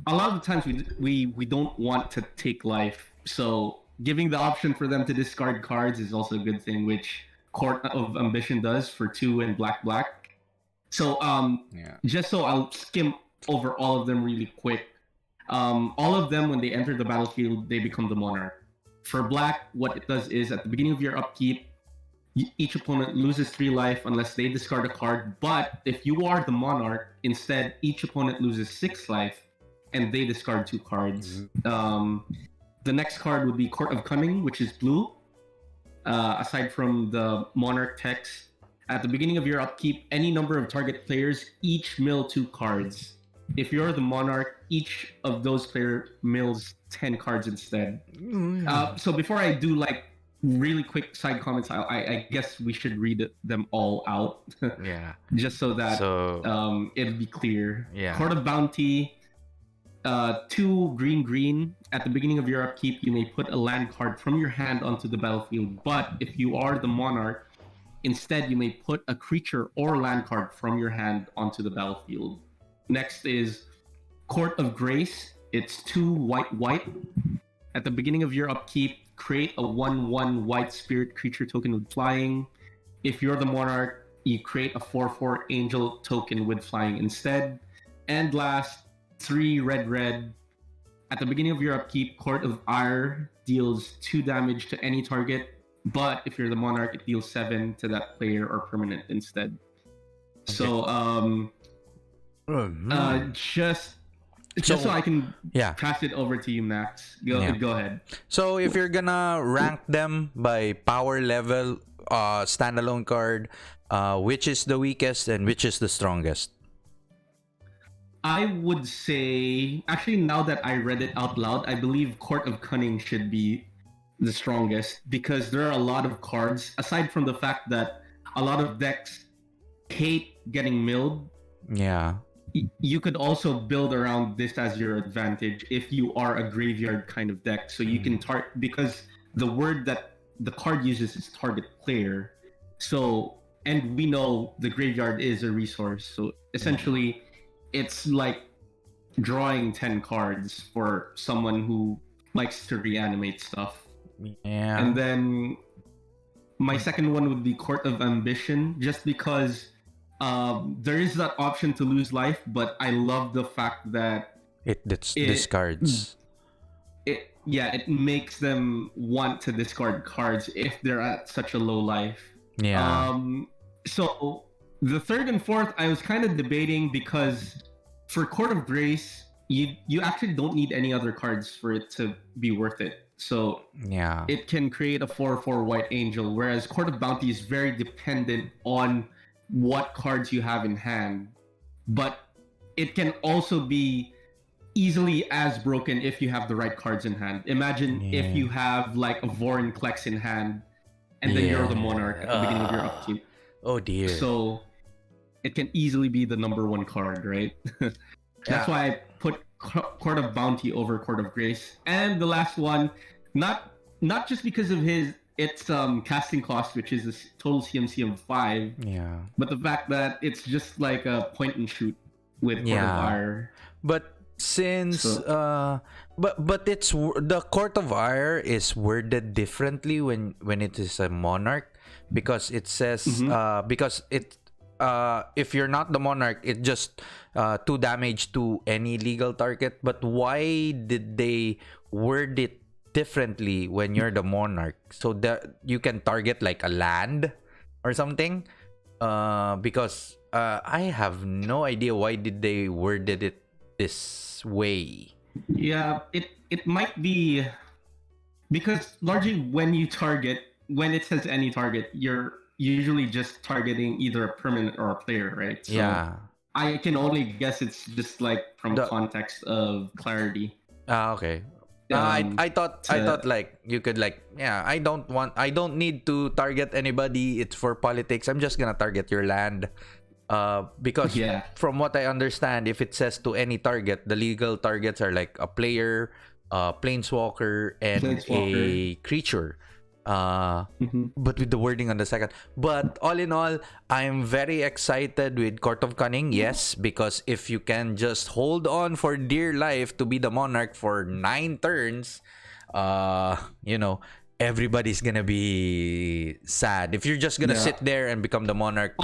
a lot of the times we don't want to take life. So giving the option for them to discard cards is also a good thing, which Court of Ambition does for 2 and black. So just so I'll skim over all of them really quick. All of them, when they enter the battlefield, they become the Monarch. For black, what it does is at the beginning of your upkeep, each opponent loses 3 life unless they discard a card. But if you are the Monarch, instead each opponent loses 6 life and they discard 2 cards. The next card would be Court of Cunning, which is blue. Aside from the Monarch text, at the beginning of your upkeep, any number of target players each mill 2 cards. If you're the Monarch, each of those players mills 10 cards instead. So before I do like really quick side comments, I guess we should read them all out. Yeah. Just so that it'll be clear. Yeah. Court of Bounty. 2 green. At the beginning of your upkeep, you may put a land card from your hand onto the battlefield. But if you are the Monarch, instead you may put a creature or land card from your hand onto the battlefield. Next is Court of Grace. It's 2 white. At the beginning of your upkeep, create a 1/1 white spirit creature token with flying. If you're the Monarch, you create a 4/4 angel token with flying instead. And last, 3 red. At the beginning of your upkeep, Court of Ire deals 2 damage to any target, but if you're the Monarch, it deals 7 to that player or permanent instead. Okay. So just so I can pass it over to you, Max. Go ahead. So if you're gonna rank them by power level, standalone card, which is the weakest and which is the strongest? I would say, actually, now that I read it out loud, I believe Court of Cunning should be the strongest because there are a lot of cards, aside from the fact that a lot of decks hate getting milled. Yeah. You could also build around this as your advantage if you are a graveyard kind of deck. So you can because the word that the card uses is target player. So, and we know the graveyard is a resource. So essentially, it's like drawing 10 cards for someone who likes to reanimate stuff. Yeah. And then my second one would be Court of Ambition, just because there is that option to lose life, but I love the fact that it discards. It makes them want to discard cards if they're at such a low life. Yeah. So the third and fourth, I was kind of debating because for Court of Grace, you actually don't need any other cards for it to be worth it. So yeah, it can create a 4/4 white angel, whereas Court of Bounty is very dependent on what cards you have in hand, but it can also be easily as broken if you have the right cards in hand. Imagine if you have like a Vorin Klex in hand, and then you're the Monarch at the beginning of your upkeep. Oh dear. So it can easily be the number one card, right? That's why I put Court of Bounty over Court of Grace. And the last one, not just because of its casting cost, which is a total CMC of 5. Yeah. But the fact that it's just like a point and shoot with Court of Ire. But since but it's the Court of Ire is worded differently when it is a Monarch, because it says because it if you're not the Monarch, it just 2 damage to any legal target. But why did they word it differently when you're the Monarch, so that you can target like a land or something? Because I have no idea why did they worded it this way. Yeah, it might be because largely when it says any target, you're usually just targeting either a permanent or a player, right? So Yeah. I can only guess it's just like from context of clarity. Okay. I thought like you could like, I don't need to target anybody. It's for politics. I'm just gonna target your land. Because from what I understand, if it says to any target, the legal targets are like a player, planeswalker, and a creature. But with the wording on the second. But all in all, I'm very excited with Court of Cunning. Yes, because if you can just hold on for dear life to be the Monarch for 9 turns, everybody's gonna be sad if you're just gonna sit there and become the Monarch.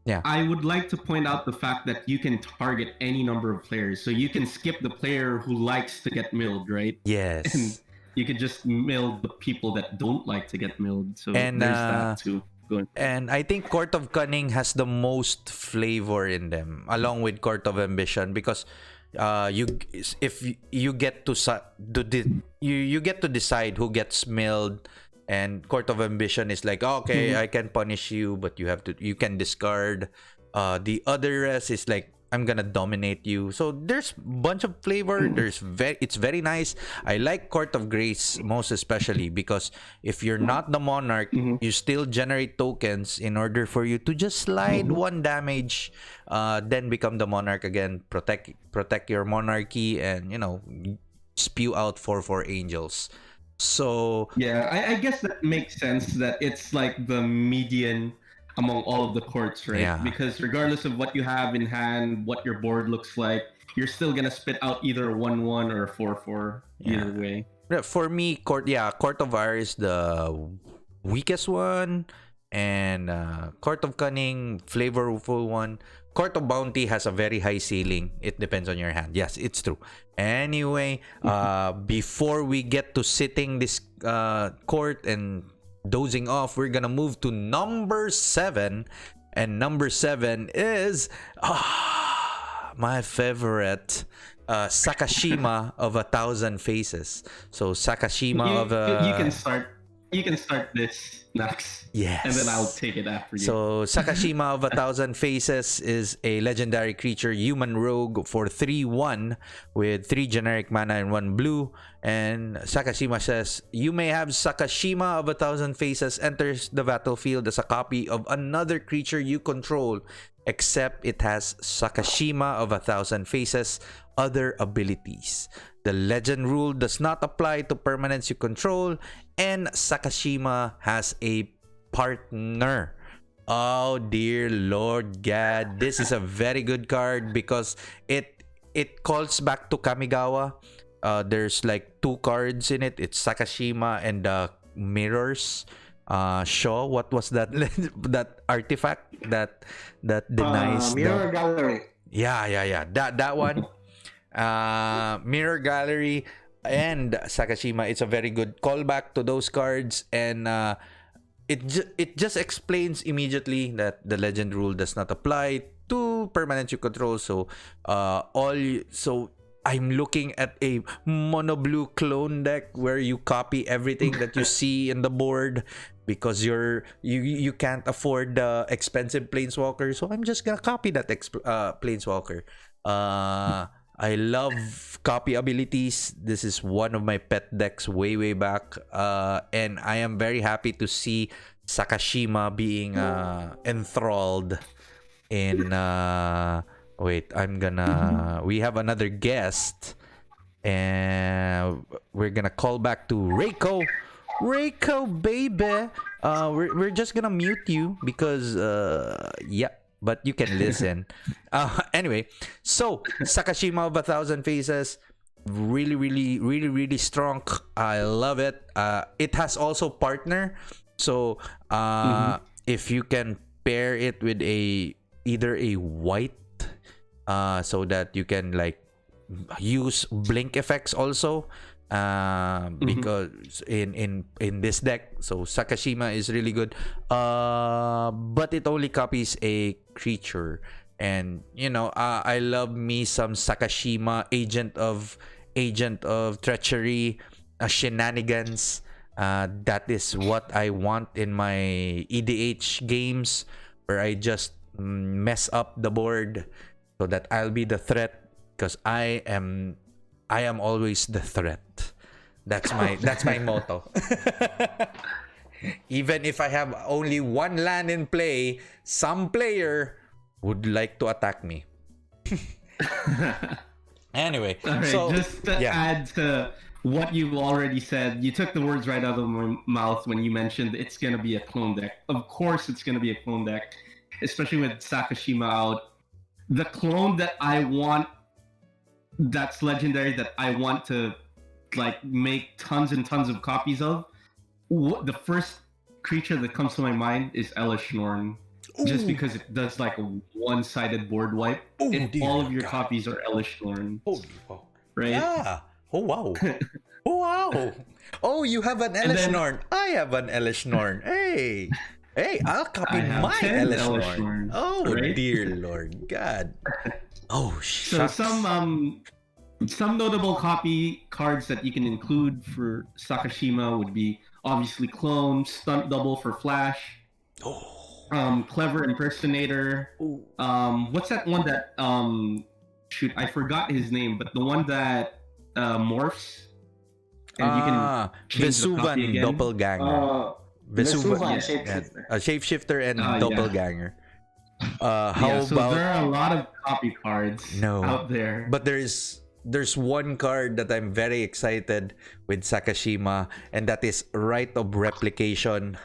I would like to point out the fact that you can target any number of players. So you can skip the player who likes to get milled, right? Yes. And you can just mill the people that don't like to get milled. So there's that too. And I think Court of Cunning has the most flavor in them, along with Court of Ambition, because you get to decide who gets milled. And Court of Ambition is like, okay, I can punish you, but you can discard. The other rest is like, I'm gonna dominate you. So there's a bunch of flavor. It's very nice. I like Court of Grace most especially because if you're not the Monarch, you still generate tokens in order for you to just slide 1 damage, then become the Monarch again, protect your monarchy, and spew out 4/4 angels. So I guess that makes sense that it's like the median among all of the courts, right? Yeah. Because regardless of what you have in hand, what your board looks like, you're still gonna spit out either a 1/1 or a 4/4 either way. For me, Court of Ire is the weakest one, and Court of Cunning, flavorful one. Court of Bounty has a very high ceiling. It depends on your hand. Yes, it's true. Anyway, before we get to sitting this court and dozing off, we're gonna move to number 7. And number 7 is my favorite, Sakashima of 1,000 Faces. So Sakashima you can start this, Nax. Yes. And then I'll take it after you. So Sakashima of 1,000 Faces is a legendary creature, human rogue for 3/1 with 3 generic mana and 1 blue. And Sakashima says, you may have Sakashima of 1,000 Faces enters the battlefield as a copy of another creature you control, except it has Sakashima of 1,000 Faces other abilities. The legend rule does not apply to permanents you control, and Sakashima has a partner. Oh dear Lord God, this is a very good card because it calls back to Kamigawa. There's like 2 cards in it. It's Sakashima and the mirrors. Shaw, what was that that artifact that denies Mirror Gallery? Yeah. That one. Mirror Gallery and Sakashima. It's a very good callback to those cards, and it just explains immediately that the legend rule does not apply to permanents you control. So I'm looking at a mono blue clone deck where you copy everything that you see in the board, because you can't afford the expensive planeswalker, so I'm just gonna copy that planeswalker. I love copy abilities. This is one of my pet decks way back, and I am very happy to see Sakashima being enthralled in wait, we have another guest, and we're gonna call back to Reiko baby. We're just gonna mute you because yeah, but you can listen. Anyway, so Sakashima of 1,000 Faces, really strong. I love it. It has also partner, so if you can pair it with either a white, so that you can like use blink effects also, because in this deck, so Sakashima is really good, but it only copies a creature, and I love me some Sakashima, agent of treachery, shenanigans. That is what I want in my EDH games, where I just mess up the board so that I'll be the threat, because I am always the threat. That's my motto. Even if I have only one land in play, some player would like to attack me. Anyway, all right, so just to add to what you've already said, you took the words right out of my mouth when you mentioned it's going to be a clone deck. Of course it's going to be a clone deck, especially with Sakashima out. The clone that I want, that's legendary, that I want to like make tons and tons of copies of, the first creature that comes to my mind is Elishnorn. Just because it does like a one-sided board wipe. If all of your copies are Elishnorn. Holy wow. Right? Yeah. Oh wow. Oh wow. Oh, you have an Elishnorn. I have an Elishnorn. Hey, I'll copy my Elishnorn. Oh, right? Dear Lord God. Oh, shucks. So some notable copy cards that you can include for Sakashima would be obviously Clone, Stunt Double for Flash, Clever Impersonator. What's that one that shoot, I forgot his name, but the one that morphs and you can change the copy again. Doppelganger. Vesuvan, Shapeshifter and Doppelganger. How so about there are a lot of copy cards out there. But there's one card that I'm very excited with Sakashima, and that is Right of Replication.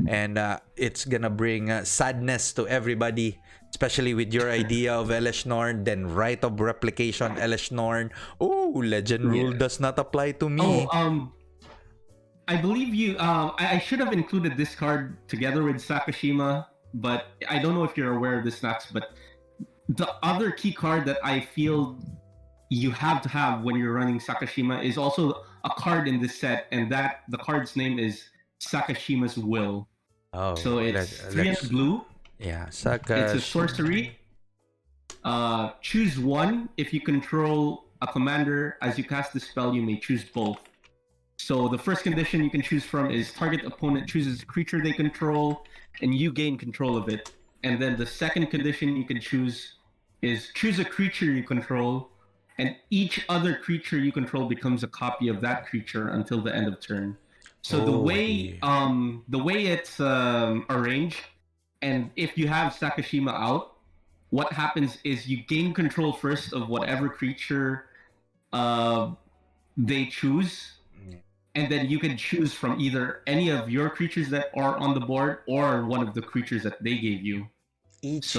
And it's gonna bring sadness to everybody, especially with your idea of Elishnorn. Then Right of Replication Elishnorn. Oh, Legend Rule does not apply to me. I believe you. I should have included this card together with Sakashima, but I don't know if you're aware of this, Nax. But the other key card that I feel you have to have when you're running Sakashima is also a card in this set, and that the card's name is Sakashima's Will. Oh, so it's 3 and blue. Yeah, It's a sorcery. Choose one. If you control a commander, as you cast the spell, you may choose both. So the first condition you can choose from is target opponent chooses a creature they control, and you gain control of it. And then the second condition you can choose is choose a creature you control, and each other creature you control becomes a copy of that creature until the end of turn. So the way it's arranged, and if you have Sakashima out, what happens is you gain control first of whatever creature they choose, and then you can choose from either any of your creatures that are on the board or one of the creatures that they gave you. Each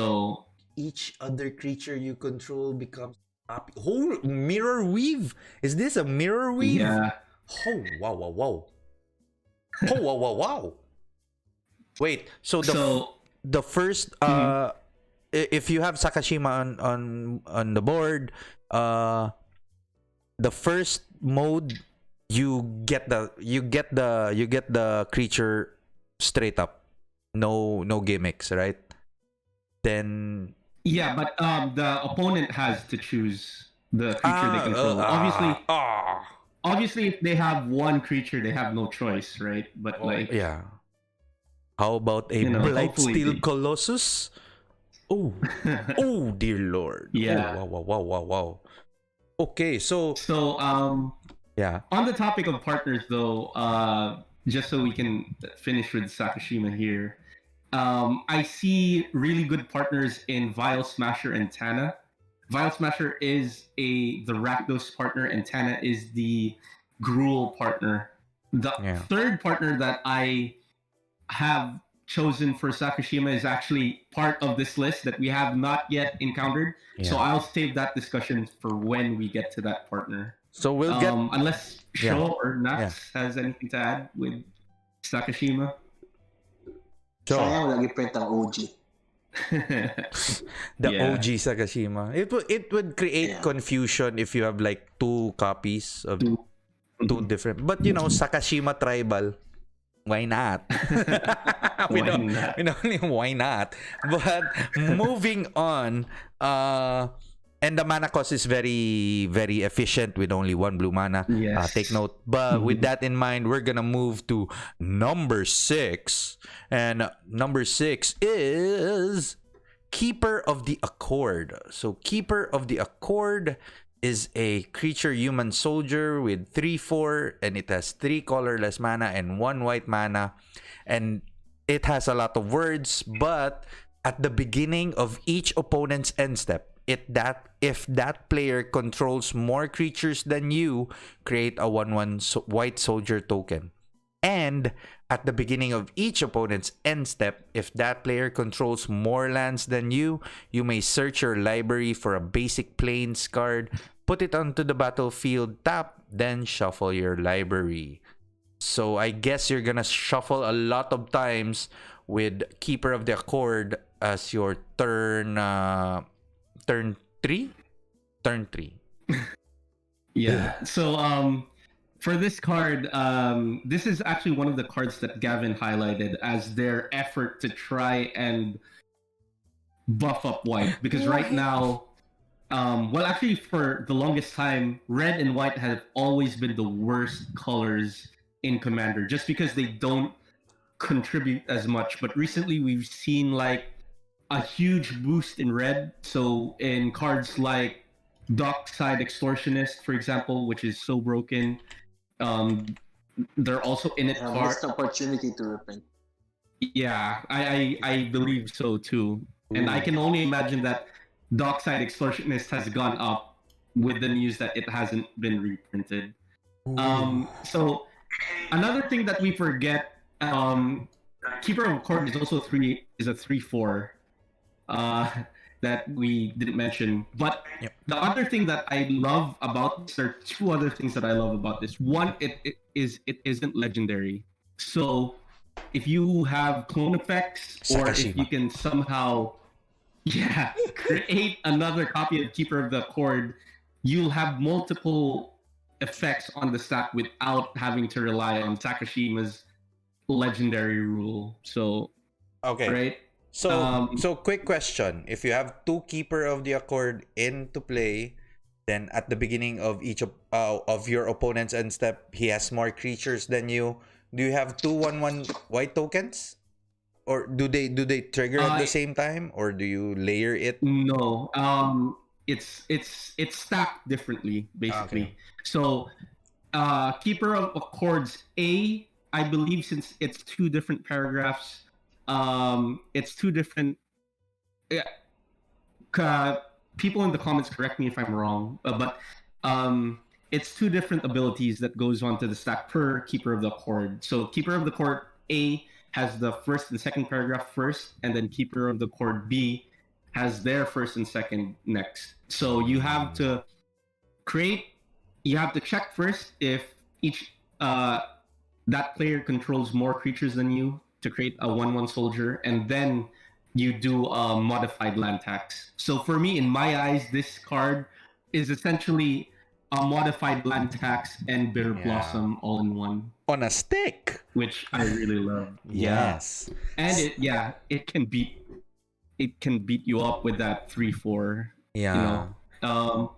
other creature you control becomes oh, mirror weave. Is this a mirror weave? Yeah. Oh wow. Oh wow. Wait, so the first if you have Sakashima on the board, the first mode you get the creature straight up, no gimmicks, right? Then but the opponent has to choose the creature they control. Obviously if they have one creature they have no choice, right? But How about a hopefully Blightsteel Colossus? Oh, oh dear lord. Yeah. Oh, wow. Okay, so So yeah. on the topic of partners, though, just so we can finish with Sakashima here, I see really good partners in Vile Smasher and Tana. Vile Smasher is the Rakdos partner, and Tana is the Gruul partner. The Yeah. third partner that I have chosen for Sakashima is actually part of this list that we have not yet encountered. So Yeah. I'll save that discussion for when we get to that partner. So we'll get Unless Yeah. Sho or Nax has anything to add with Sakashima. so Sayang lagi print ang OG. the Yeah. OG Sakashima. It would create Yeah. confusion if you have like two copies of two different. But you know, Sakashima tribal. Why not? we Why don't, not? we don't why not? But moving on, and the mana cost is very, very efficient with only one blue mana. Yes. Take note. But with that in mind, we're gonna move to number 6, and number 6 is Keeper of the Accord. So Keeper of the Accord is a creature human soldier with 3/4, and it has 3 colorless mana and 1 white mana, and it has a lot of words. But at the beginning of each opponent's end step, if that player controls more creatures than you, create a 1/1 white soldier token. And at the beginning of each opponent's end step, if that player controls more lands than you may search your library for a basic plains card, put it onto the battlefield, tap, then shuffle your library. So I guess you're gonna shuffle a lot of times with Keeper of the Accord as your turn 3. Yeah. So for this card, this is actually one of the cards that Gavin highlighted as their effort to try and buff up white, because right now, well, actually for the longest time, red and white have always been the worst colors in Commander, just because they don't contribute as much. But recently we've seen like a huge boost in red. So in cards like Dockside Extortionist, for example, which is so broken, they're also in it card. Missed opportunity to reprint. Yeah, I believe so too. And I can only imagine that Dockside Extortionist has gone up with the news that it hasn't been reprinted. So another thing that we forget, Keeper of Accord is also a 3/4 that we didn't mention. But the other thing that I love about this, there are two other things that I love about this. One, it isn't legendary. So if you have clone effects, or if you can somehow create another copy of Keeper of the Accord, you'll have multiple effects on the stack without having to rely on Sakashima's legendary rule. So Okay. right? So quick question. If you have 2 Keeper of the Accord into play, then at the beginning of each of your opponent's end step, he has more creatures than you. Do you have 2/1/1 white tokens? Or do they trigger at the same time, or do you layer it? No. It's stacked differently, basically. Okay. So Keeper of Accords A, I believe, since it's 2 different paragraphs, it's 2 different people in the comments correct me if I'm wrong, but it's 2 different abilities that goes onto the stack per Keeper of the Accord. So Keeper of the Accord A has the first and second paragraph first, and then Keeper of the Accord B has their first and second next. So you have to check first if each that player controls more creatures than you to create a 1/1 soldier, and then you do a modified land tax. So for me, in my eyes, this card is essentially a modified land tax and Bitter Blossom all in one. On a stick. Which I really love. Yes. And it can beat you up with that 3/4. Yeah. You know,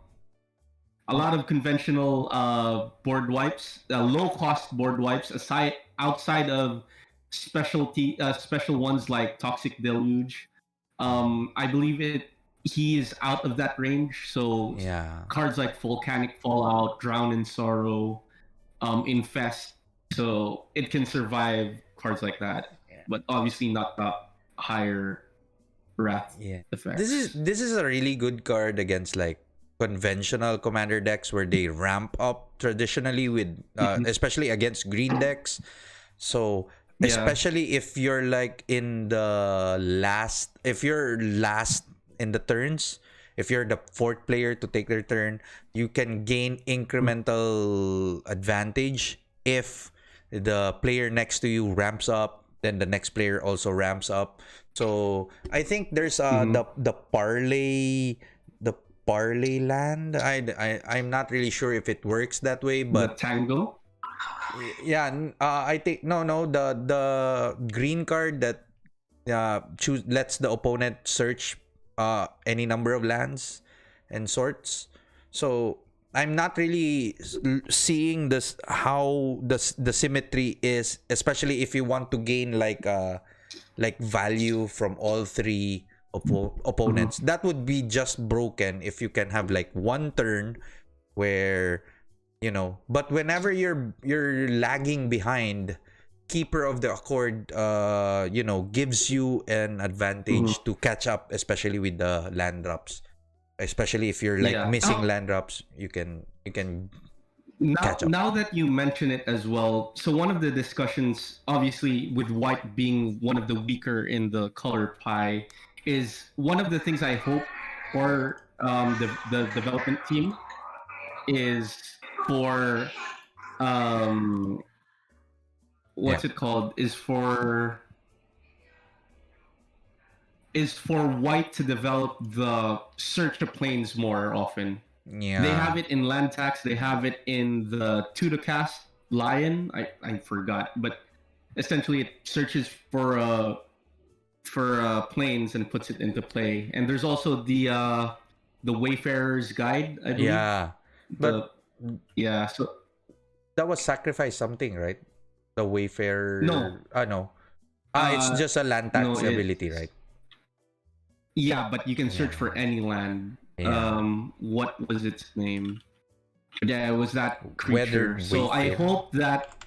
a lot of conventional board wipes, low cost board wipes outside of special ones like Toxic Deluge. I believe he is out of that range. So Yeah. cards like Volcanic Fallout, Drown in Sorrow, Infest. So it can survive cards like that, but obviously not the higher wrath Yeah. effects. This is a really good card against like conventional commander decks where they ramp up traditionally with especially against green decks. So especially if you're like if you're last in the turns, if you're the fourth player to take their turn, you can gain incremental advantage if the player next to you ramps up, then the next player also ramps up. So I think there's the parlay land. I'm not really sure if it works that way, but the Tango. yeah, I think no the green card that lets the opponent search any number of lands and sorts. So I'm not really seeing this how the symmetry is, especially if you want to gain like value from all three opponents. That would be just broken if you can have like one turn where but whenever you're lagging behind, Keeper of the Accord gives you an advantage to catch up, especially with the land drops. Especially if you're like missing land drops, you can catch up. Now that you mention it as well, so one of the discussions, obviously with white being one of the weaker in the color pie, is one of the things I hope for the development team is for what's it called? Is for white to develop the search of planes more often. Yeah. They have it in land tax. They have it in the to cast lion. I forgot, but essentially it searches for planes and puts it into play. And there's also the Wayfarer's Guide, I believe. Yeah. But so that was sacrifice something, right? The Wayfarer. No. No. It's just a land tax ability, right? Yeah, but you can search for any land. Yeah. What was its name? Yeah, it was that creature. Weathered so Wayfarer. I hope that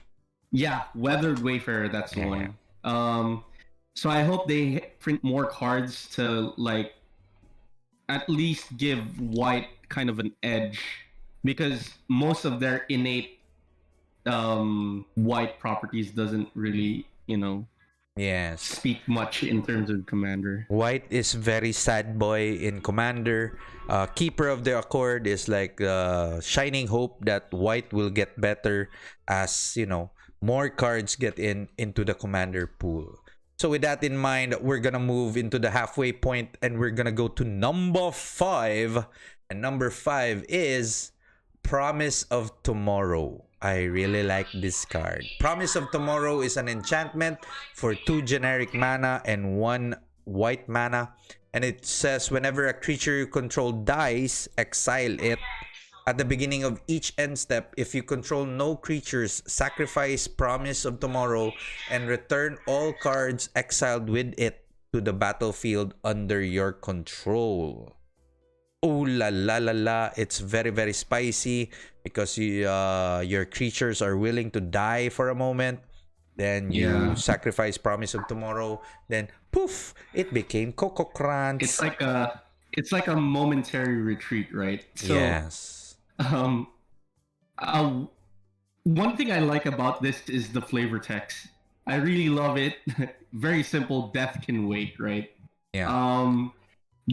Weathered Wayfarer, that's the one. So I hope they print more cards to like at least give white kind of an edge, because most of their innate white properties doesn't really, Yes. speak much in terms of commander. White is very sad boy in commander. Keeper of the Accord is like shining hope that white will get better as more cards get into the commander pool. So with that in mind, we're gonna move into the halfway point and we're gonna go to number 5. And number 5 is Promise of Tomorrow. I really like this card. Promise of Tomorrow is an enchantment for 2 generic mana and 1 white mana. And it says whenever a creature you control dies, exile it. At the beginning of each end step, if you control no creatures, sacrifice Promise of Tomorrow and return all cards exiled with it to the battlefield under your control. Oh la la la la, it's very very spicy because your creatures are willing to die for a moment. Then you sacrifice Promise of Tomorrow. Then poof, it became Coco Crunch. It's like a momentary retreat, right? So, yes. One thing I like about this is the flavor text. I really love it. Very simple. Death can wait, right? Yeah.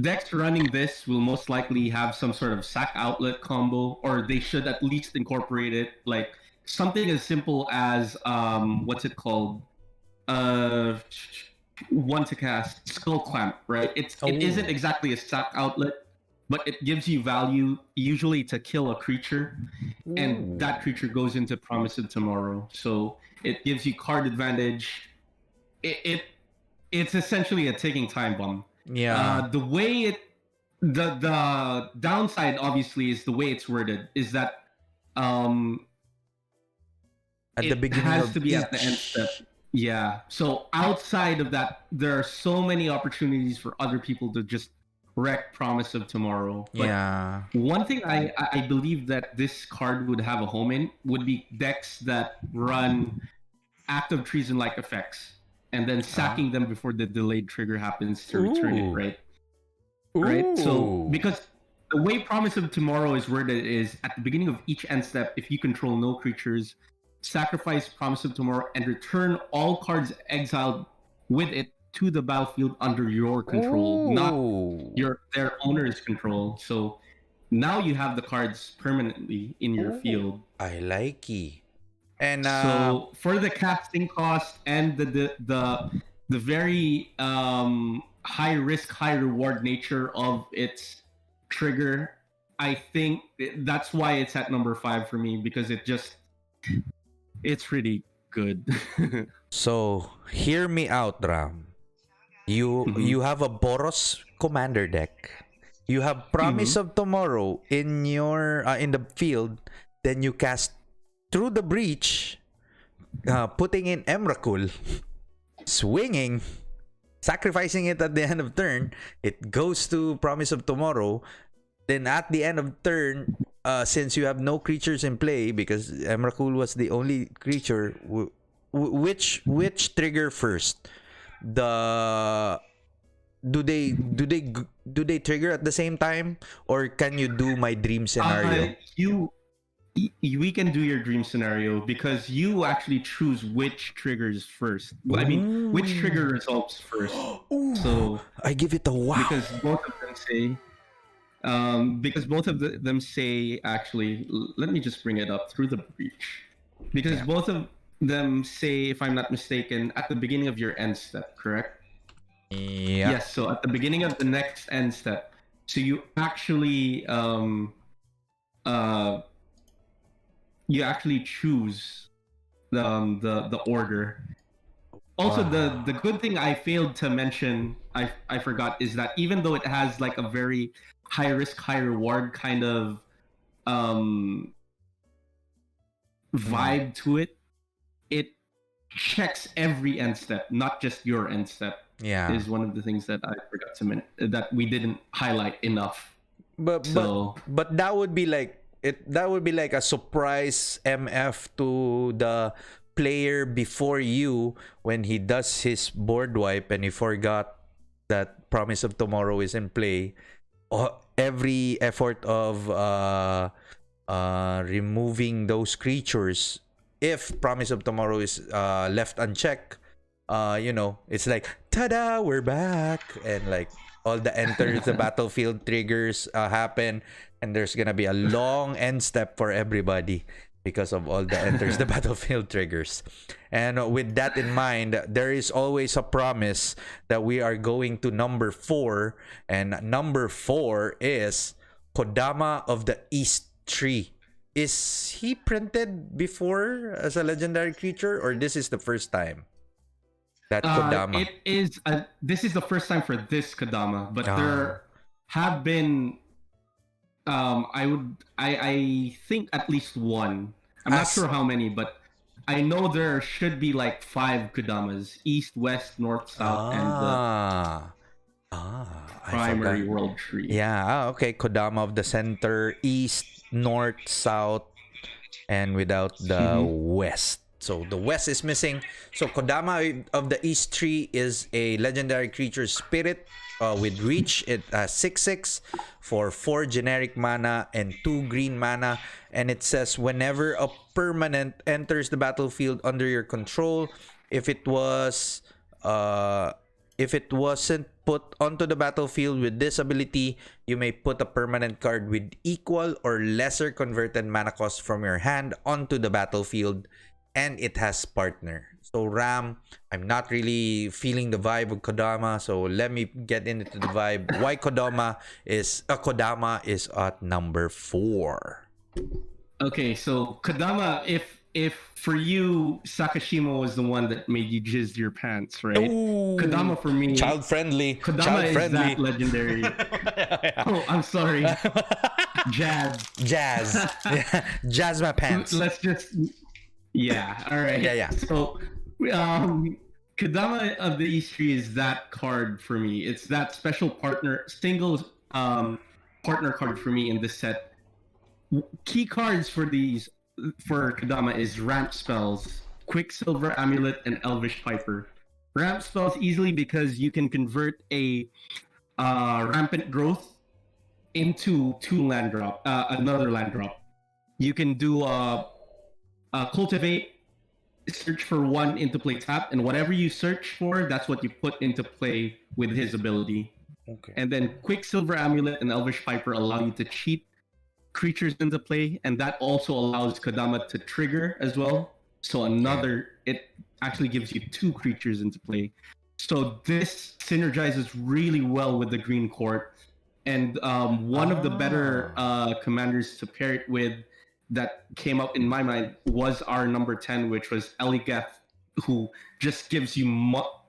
Decks running this will most likely have some sort of sack outlet combo, or they should at least incorporate it. Like something as simple as what's it called? One to cast Skull Clamp, right? It isn't exactly a sack outlet, but it gives you value usually to kill a creature, and that creature goes into Promise of Tomorrow. So it gives you card advantage. It's essentially a ticking time bomb. Yeah. The downside obviously is the way it's worded is that at the beginning has of to be each... at the end step. Yeah. So outside of that, there are so many opportunities for other people to just wreck Promise of Tomorrow. But Yeah. one thing I believe that this card would have a home in would be decks that run Act of Treason-like effects, and then sacking them before the delayed trigger happens to return it, Ooh. right? Right? So, Ooh. because the way Promise of Tomorrow is worded is, at the beginning of each end step, if you control no creatures, sacrifice Promise of Tomorrow and return all cards exiled with it to the battlefield under your control, not their owner's control. So now you have the cards permanently in your field. I like it. And So for the casting cost and the very high risk, high reward nature of its trigger, I think that's why it's at number 5 for me, because it's really good. so hear me out, Ram. You have a Boros commander deck. You have Promise of Tomorrow in your in the field. Then you cast Through the Breach, putting in Emrakul, swinging, sacrificing it at the end of turn. It goes to Promise of Tomorrow. Then at the end of turn, since you have no creatures in play, because Emrakul was the only creature, which trigger first? Do they trigger at the same time, or can you do my dream scenario? We can do your dream scenario, because you actually choose which triggers first. I mean, which trigger results first. So I give it a wow. Because both of them say, actually, let me just bring it up, Through the Breach. Because both of them say, if I'm not mistaken, at the beginning of your end step, correct? Yeah. Yes, so at the beginning of the next end step. So you actually choose the order. Also, the good thing I failed to mention, I forgot, is that even though it has like a very high risk, high reward kind of vibe to it, it checks every end step, not just your end step. Yeah, is one of the things that I forgot to mention, that we didn't highlight enough. But that would be like a surprise MF to the player before you when he does his board wipe and he forgot that Promise of Tomorrow is in play. Every effort of removing those creatures, if Promise of Tomorrow is left unchecked, it's like, ta-da, we're back, and like all the enters the battlefield triggers happen, and there's gonna be a long end step for everybody because of all the enters the battlefield triggers. And with that in mind, there is always a promise that we are going to number 4, and number 4 is Kodama of the East Tree. Is he printed before as a legendary creature, or this is the first time that Kodama? This is the first time for this Kodama, but there have been I think at least one. I'm not sure how many, but I know there should be like 5 Kodamas: East, West, North, South, and the primary world tree. Yeah, okay. Kodama of the center, East, North, South, and without the West. So the West is missing. So Kodama of the East Tree is a legendary creature spirit with reach. It has 6/6 for 4 generic mana and 2 green mana. And it says whenever a permanent enters the battlefield under your control, if it wasn't put onto the battlefield with this ability, you may put a permanent card with equal or lesser converted mana cost from your hand onto the battlefield. And it has partner. So Ram, I'm not really feeling the vibe of Kodama, so let me get into the vibe. Why Kodama is at number 4. Okay, so Kodama, if for you Sakashima was the one that made you jizz your pants, right? Ooh, Kodama for me, child friendly. Kodama is that legendary. Oh, I'm sorry. Jazz. Jazz my pants. Let's just. Yeah. All right. Yeah. So Um, Kodama of the E3 is that card for me. It's that special partner, single partner card for me in this set. Key cards for Kodama is ramp spells, Quicksilver Amulet, and Elvish Piper. Ramp spells easily because you can convert a rampant growth into another land drop. You can do cultivate, search for one into play tap, and whatever you search for, that's what you put into play with his ability. Okay. And then Quicksilver Amulet and Elvish Piper allow you to cheat creatures into play, and that also allows Kodama to trigger as well. So it actually gives you 2 creatures into play. So this synergizes really well with the green court. And one of the better commanders to pair it with that came up in my mind was our number 10, which was Eligeth, who just gives you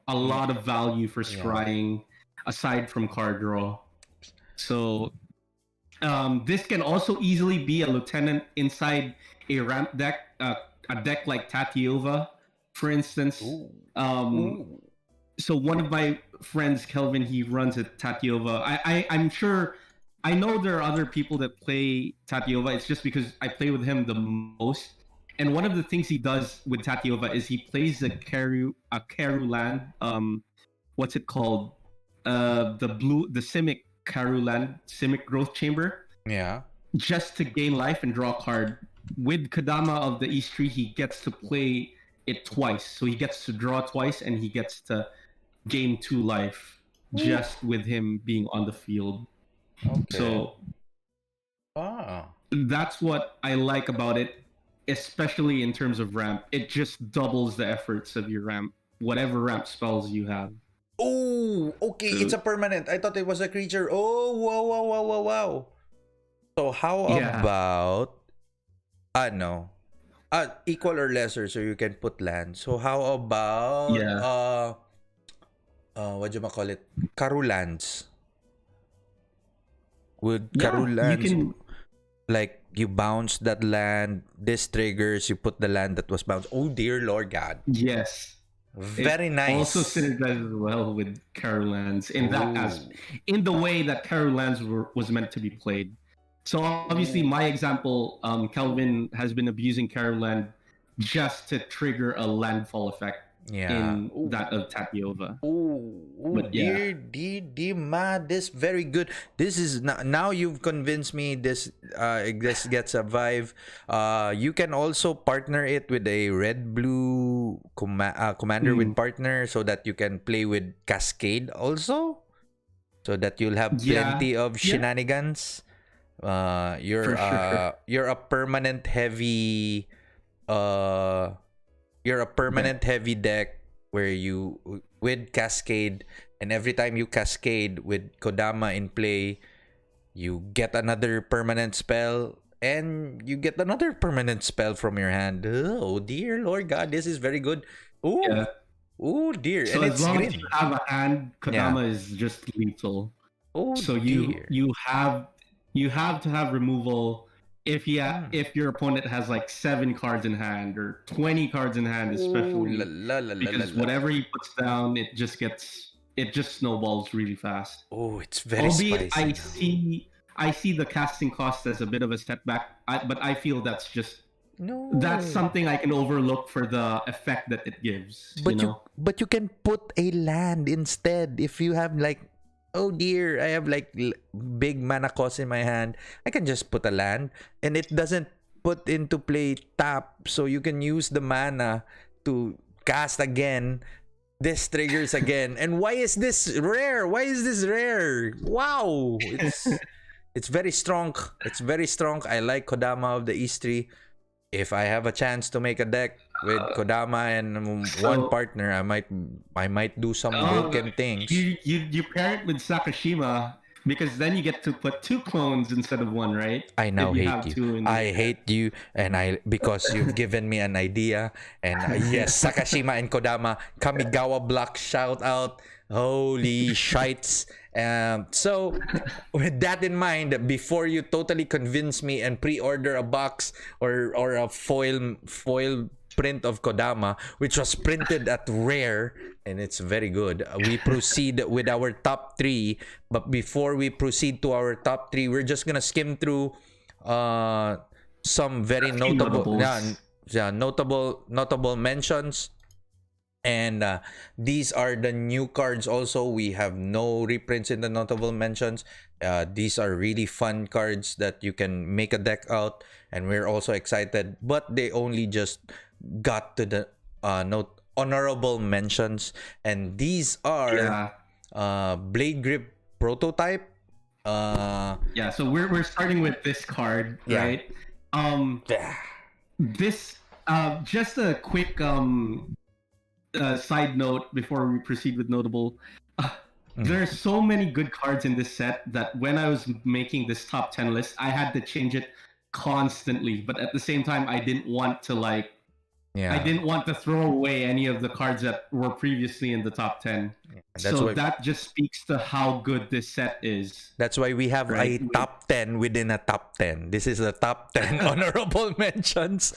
a lot of value for scrying aside from card draw. So this can also easily be a lieutenant inside a ramp deck, a deck like Tatiova, for instance. So one of my friends, Kelvin, he runs a Tatiova. I'm sure, I know there are other people that play Tatiova. It's just because I play with him the most. And one of the things he does with Tatiova is he plays a Karu land. What's it called? The Simic Karu land, Simic Growth Chamber. Yeah. Just to gain life and draw a card. With Kodama of the East Tree, he gets to play it twice. So he gets to draw twice and he gets to gain 2 life just with him being on the field. Okay. So that's what I like about it, especially in terms of ramp. It just doubles the efforts of your ramp, whatever ramp spells you have. Oh, okay. It's a permanent. I thought it was a creature. Oh, wow. So how about no. Equal or lesser, so you can put land. So how about what do you call it? Karu lands. Would Karu lands like you bounce that land, this triggers, you put the land that was bounced. Oh dear Lord God. Yes. Very nice. Also synergizes well with Karu lands in in the way that Karu lands was meant to be played. So obviously, my example, Kelvin has been abusing Karu land just to trigger a landfall effect in that of Tatiova. Dear ma, this very good. This is now you've convinced me. This gets a vibe. You can also partner it with a red-blue commander with partner, so that you can play with Cascade also, so that you'll have plenty of shenanigans. You're a permanent heavy heavy deck where you with Cascade, and every time you Cascade with Kodama in play, you get another permanent spell and you get another permanent spell from your hand. Oh dear Lord God, this is very good. Oh dear. So and as long as you have a hand, Kodama is just lethal. So you have to have removal if your opponent has like 7 cards in hand or 20 cards in hand, especially because whatever he puts down, it just snowballs really fast. Oh, it's very spicy. I see the casting cost as a bit of a setback, but I feel that's something I can overlook for the effect that it gives. But you can put a land instead if you have like, oh dear, I have like big mana cost in my hand. I can just put a land and it doesn't put into play tap, so you can use the mana to cast again. This triggers again. And why is this rare? Wow, it's very strong. I like Kodama of the East Tree. If I have a chance to make a deck with Kodama and one partner, I might do some broken things. You pair it with Sakashima, because then you get to put 2 clones instead of 1, right? I now hate you. I hate you, and because you've given me an idea. And yes, Sakashima and Kodama, Kamigawa block, shout out. Holy shites. So with that in mind, before you totally convince me and pre-order a box or a foil print of Kodama, which was printed at rare, and it's very good. We proceed with our top 3, but before we proceed to our top 3, we're just gonna skim through some very notable notable mentions. And these are the new cards also. We have no reprints in the notable mentions. These are really fun cards that you can make a deck out, and we're also excited, but they only just got to the honorable mentions, and these are Blade Grip Prototype. So we're starting with this card, right? This just a quick side note before we proceed with notable. There are so many good cards in this set that when I was making this top 10 list, I had to change it constantly. But at the same time, I didn't want to I didn't want to throw away any of the cards that were previously in the top 10. So that just speaks to how good this set is. That's why we have a top 10 within a top 10. This is the top 10 honorable mentions.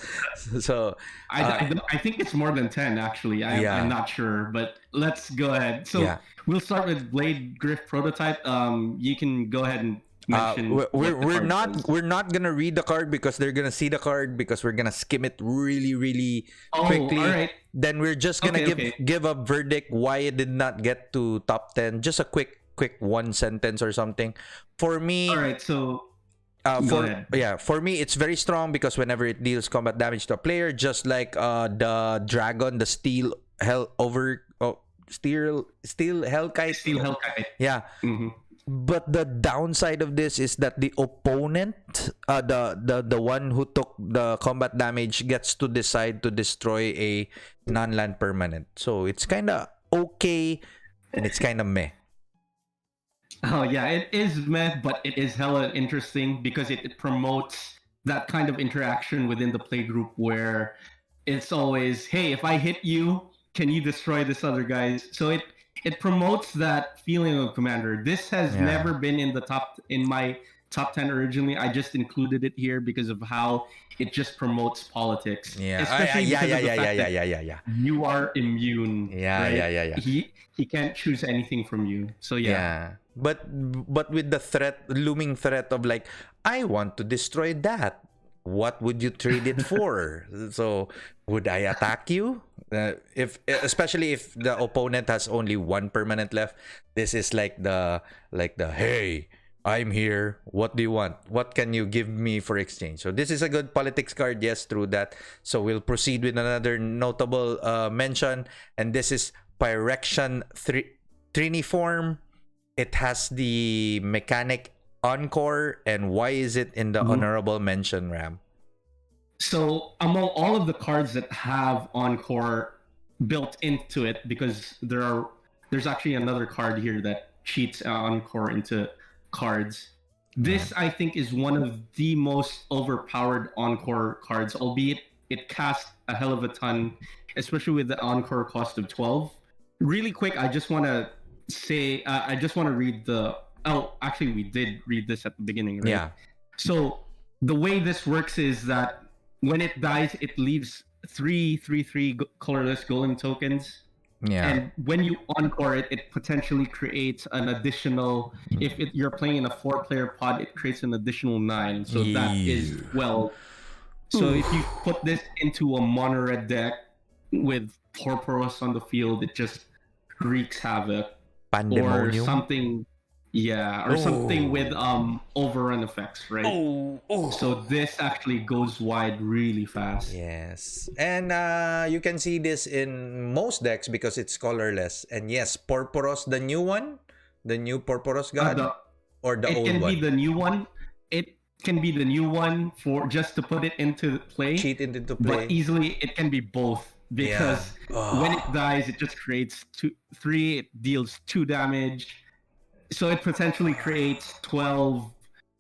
So I think it's more than 10 actually. I'm not sure, but let's go ahead. So we'll start with Blade Grip Prototype. You can go ahead and we're not gonna read the card because they're gonna see the card, because we're gonna skim it really quickly. All right. Then we're just gonna give a verdict why it did not get to top 10. Just a quick one sentence or something. For me, all right. So for me it's very strong because whenever it deals combat damage to a player, just like the dragon, the steel Hellkite. Yeah. Mm-hmm. But the downside of this is that the opponent, the one who took the combat damage, gets to decide to destroy a non-land permanent. So it's kind of okay, and it's kind of meh. Oh yeah, it is meh, but it is hella interesting because it promotes that kind of interaction within the play group where it's always, hey, if I hit you, can you destroy this other guy? So it promotes that feeling of Commander. This has never been in my top 10 originally. I just included it here because of how it just promotes politics. Especially because of the fact that you are immune. He can't choose anything from you. So But with the looming threat of like, I want to destroy that. What would you trade it for? So would I attack you? Especially if the opponent has only one permanent left, this is like the hey, I'm here. What do you want? What can you give me for exchange? So this is a good politics card. Yes, through that. So we'll proceed with another notable mention, and this is Pyrexian Triniform. It has the mechanic Encore, and why is it in the honorable mention, Ram? So among all of the cards that have Encore built into it, because there's actually another card here that cheats Encore into cards. This I think is one of the most overpowered Encore cards, albeit it casts a hell of a ton, especially with the Encore cost of 12. Really quick, I just want to say, I just want to read actually we did read this at the beginning, right? Yeah. So the way this works is that when it dies, it leaves 3/3/3 colorless golem tokens. Yeah. And when you encore it, it potentially creates an additional. If you're playing in a 4-player pod, it creates an additional 9. So that is 12. So if you put this into a mono red deck with Porporos on the field, it just wreaks havoc. Pandemonium. Or something. Yeah, or something with overrun effects, right? So this actually goes wide really fast. Yes. And you can see this in most decks because it's colorless. And yes, Porporos, the new one, the new Porporos god, or the old one. It can be the new one. It can be the new one for just to put it into play. Cheat it into play. But easily it can be both. Because when it dies, it just creates 3, it deals 2 damage. So it potentially creates 12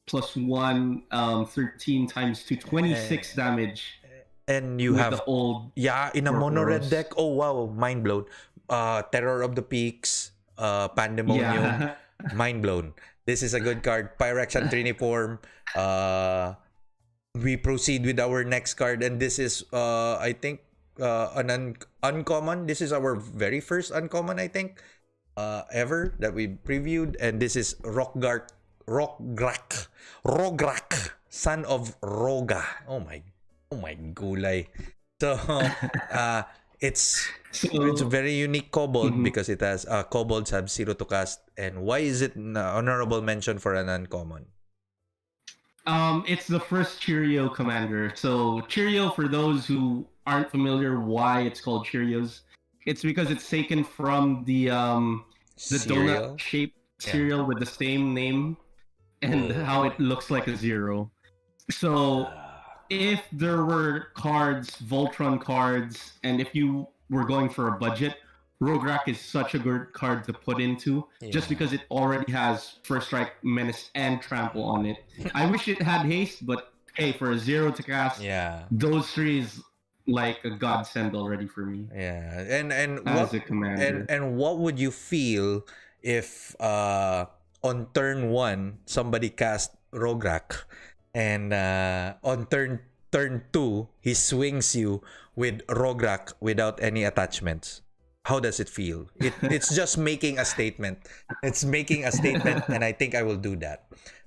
plus 1, 13 times 2, 26 damage. And you have the old in a mono red deck. Oh wow, mind blown. Terror of the Peaks, Pandemonium, mind blown. This is a good card. Pyrexian Triniform. We proceed with our next card, and this is I think uncommon. This is our very first uncommon, I think, ever that we previewed, and this is Rograk, son of Roga. Oh my gulay. So it's it's a very unique kobold because it has kobolds have 0 to cast. And why is it an honorable mention for an uncommon? It's the first Cheerio commander. So Cheerio, for those who aren't familiar, why it's called Cheerios, it's because it's taken from the Cereal? donut-shaped cereal with the same name and how it looks like a 0. So if there were cards, Voltron cards, and if you were going for a budget, Rograk is such a good card to put into, just because it already has First Strike, Menace, and Trample on it. I wish it had haste, but hey, for a 0 to cast, those 3 is like a godsend already for me. Yeah, and As what a commander. and what would you feel if on turn 1 somebody cast Rograk, and on turn 2 he swings you with Rograk without any attachments? How does it feel? It's just making a statement. It's making a statement, and I think I will do that.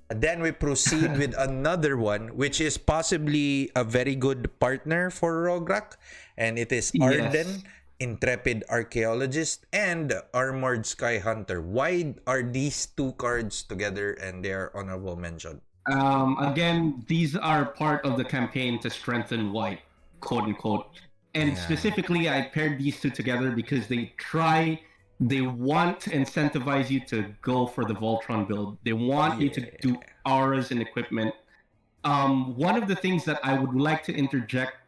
Then we proceed with another one, which is possibly a very good partner for Rograk, and it is Arden, Intrepid Archaeologist, and Armored Sky Hunter. Why are these 2 cards together and they are honorable mention? Again, these are part of the campaign to strengthen white, quote unquote. And specifically, I paired these 2 together because they want to incentivize you to go for the Voltron build. They want you to do auras and equipment. One of the things that I would like to interject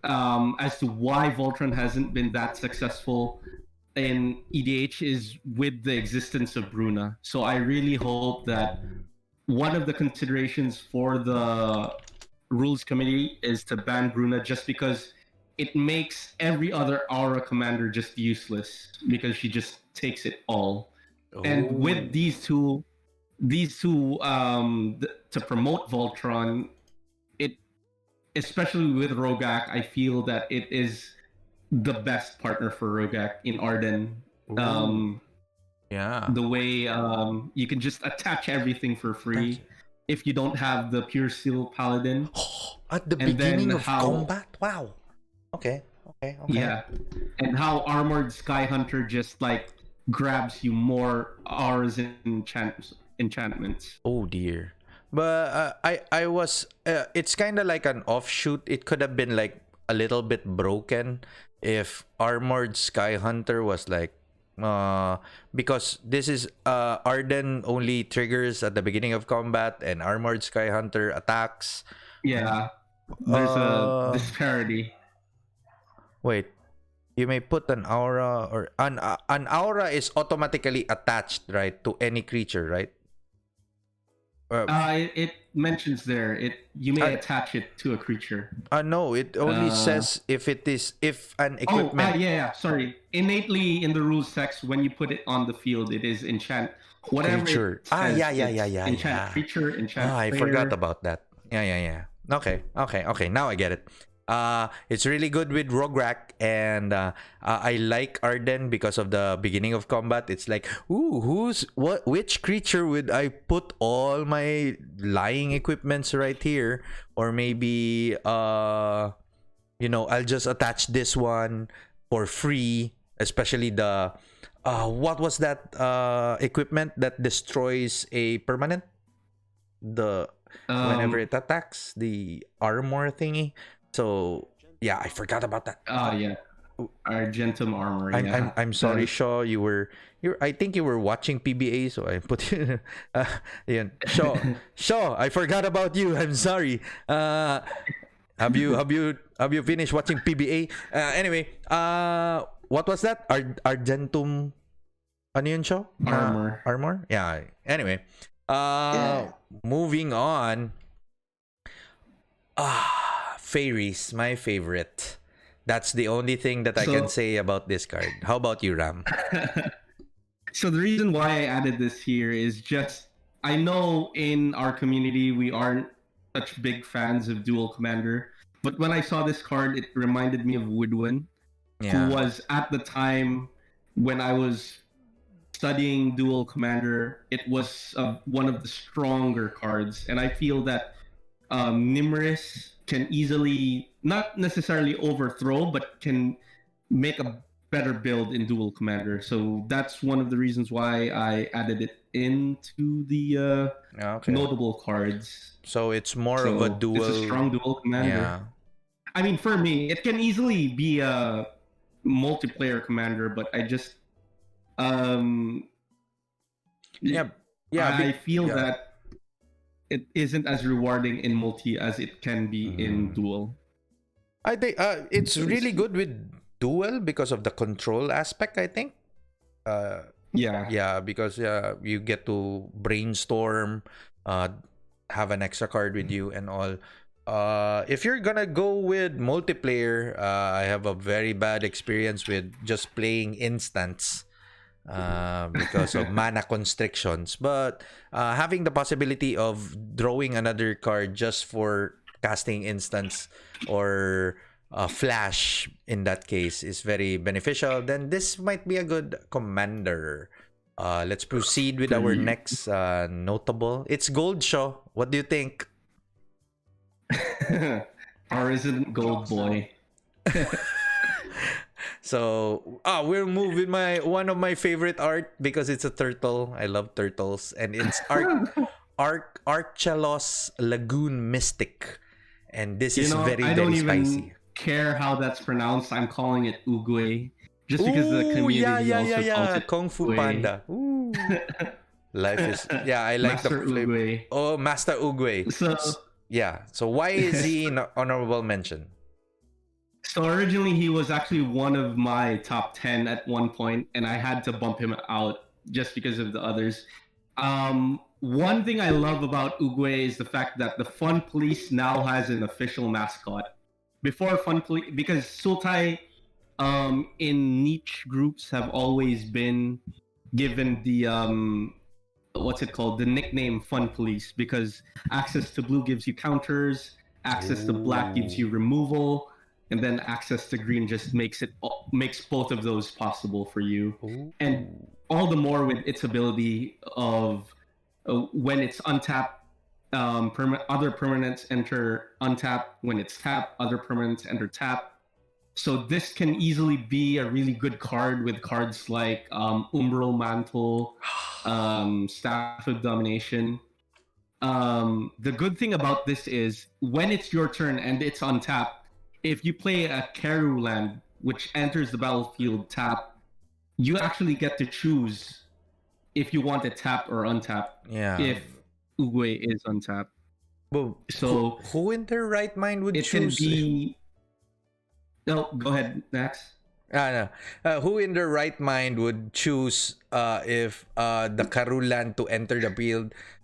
as to why Voltron hasn't been that successful in EDH is with the existence of Bruna. So I really hope that one of the considerations for the rules committee is to ban Bruna, just because it makes every other aura commander just useless because she just takes it all. And with these two to promote Voltron, especially with Rogak, I feel that it is the best partner for Rogak in Arden. The way you can just attach everything for free if you don't have the Pure Steel Paladin. At the beginning of combat? Wow. Okay. Yeah. And how Armored Sky Hunter just like grabs you more auras and enchantments. Oh dear. But I was it's kind of like an offshoot. It could have been like a little bit broken if Armored Sky Hunter was like because this is Arden only triggers at the beginning of combat and Armored Sky Hunter attacks. Yeah. There's a disparity. Wait. You may put an aura or an aura is automatically attached, right, to any creature, right? It mentions there you may attach it to a creature. No, it only says if an equipment. Sorry. Innately in the rules text, when you put it on the field, it is enchant whatever creature. It says, Yeah. Enchant creature, enchant I player. forgot about that. Yeah. Okay. Now I get it. It's really good with Rograk, and I like Arden because of the beginning of combat. It's like, which creature would I put all my lying equipments right here? Or maybe I'll just attach this one for free, especially the what was that equipment that destroys a permanent? Whenever it attacks, the armor thingy. So yeah, I forgot about that. Argentum armor. I'm sorry, Shaw. I think you were watching PBA, so I put Shaw. I forgot about you. I'm sorry. Have you finished watching PBA? Anyway, what was that? Argentum. Ano yun, Shaw? Armor. Yeah. Anyway, moving on. Fairies, my favorite. That's the only thing that I can say about this card. How about you, Ram? So the reason why I added this here is just, I know in our community we aren't such big fans of Dual Commander. But when I saw this card, it reminded me of Woodwin, who was at the time when I was studying Dual Commander, it was one of the stronger cards. And I feel that Nimris can easily, not necessarily overthrow, but can make a better build in Dual Commander. So that's one of the reasons why I added it into the notable cards. So it's more of a dual. It's a strong Dual Commander. Yeah. I mean, for me, it can easily be a multiplayer commander, but I just I feel that it isn't as rewarding in multi as it can be in dual. I think it's really good with dual because of the control aspect, I think. Because you get to brainstorm, have an extra card with you and all. If you're gonna go with multiplayer, I have a very bad experience with just playing instants because of mana constrictions. But having the possibility of drawing another card just for casting instants or flash in that case is very beneficial, then this might be a good commander. Let's proceed with our next notable. It's Gold Show. What do you think? Our resident gold boy. So we'll move with one of my favorite art because it's a turtle. I love turtles, and it's Archelos Lagoon Mystic, and this is very I don't very even spicy. Care how that's pronounced. I'm calling it Uguay just because the community calls it Kung Fu Uguay. Panda. Ooh. Life is I like Master the flavor. Uguay. Oh, Master Uguay. So why is he an honorable mention? So originally he was actually one of my top 10 at one point, and I had to bump him out just because of the others. One thing I love about Uguay is the fact that the Fun Police now has an official mascot. Before Fun Police, because Sultai in niche groups have always been given the what's it called? The nickname Fun Police, because access to blue gives you counters, access to black gives you removal, and then access to green just makes both of those possible for you. And all the more with its ability of when it's untapped, other permanents enter untap. When it's tapped, other permanents enter tap. So this can easily be a really good card with cards like Umbral Mantle, Staff of Domination. The good thing about this is when it's your turn and it's untapped, if you play a Karu land which enters the battlefield tap, you actually get to choose if you want it tapped or untapped. Yeah. If Uguay is untapped. Well, so who in their right mind would it choose? Can be... No, go ahead, Nax. Who in their right mind would choose if the Karulan to enter the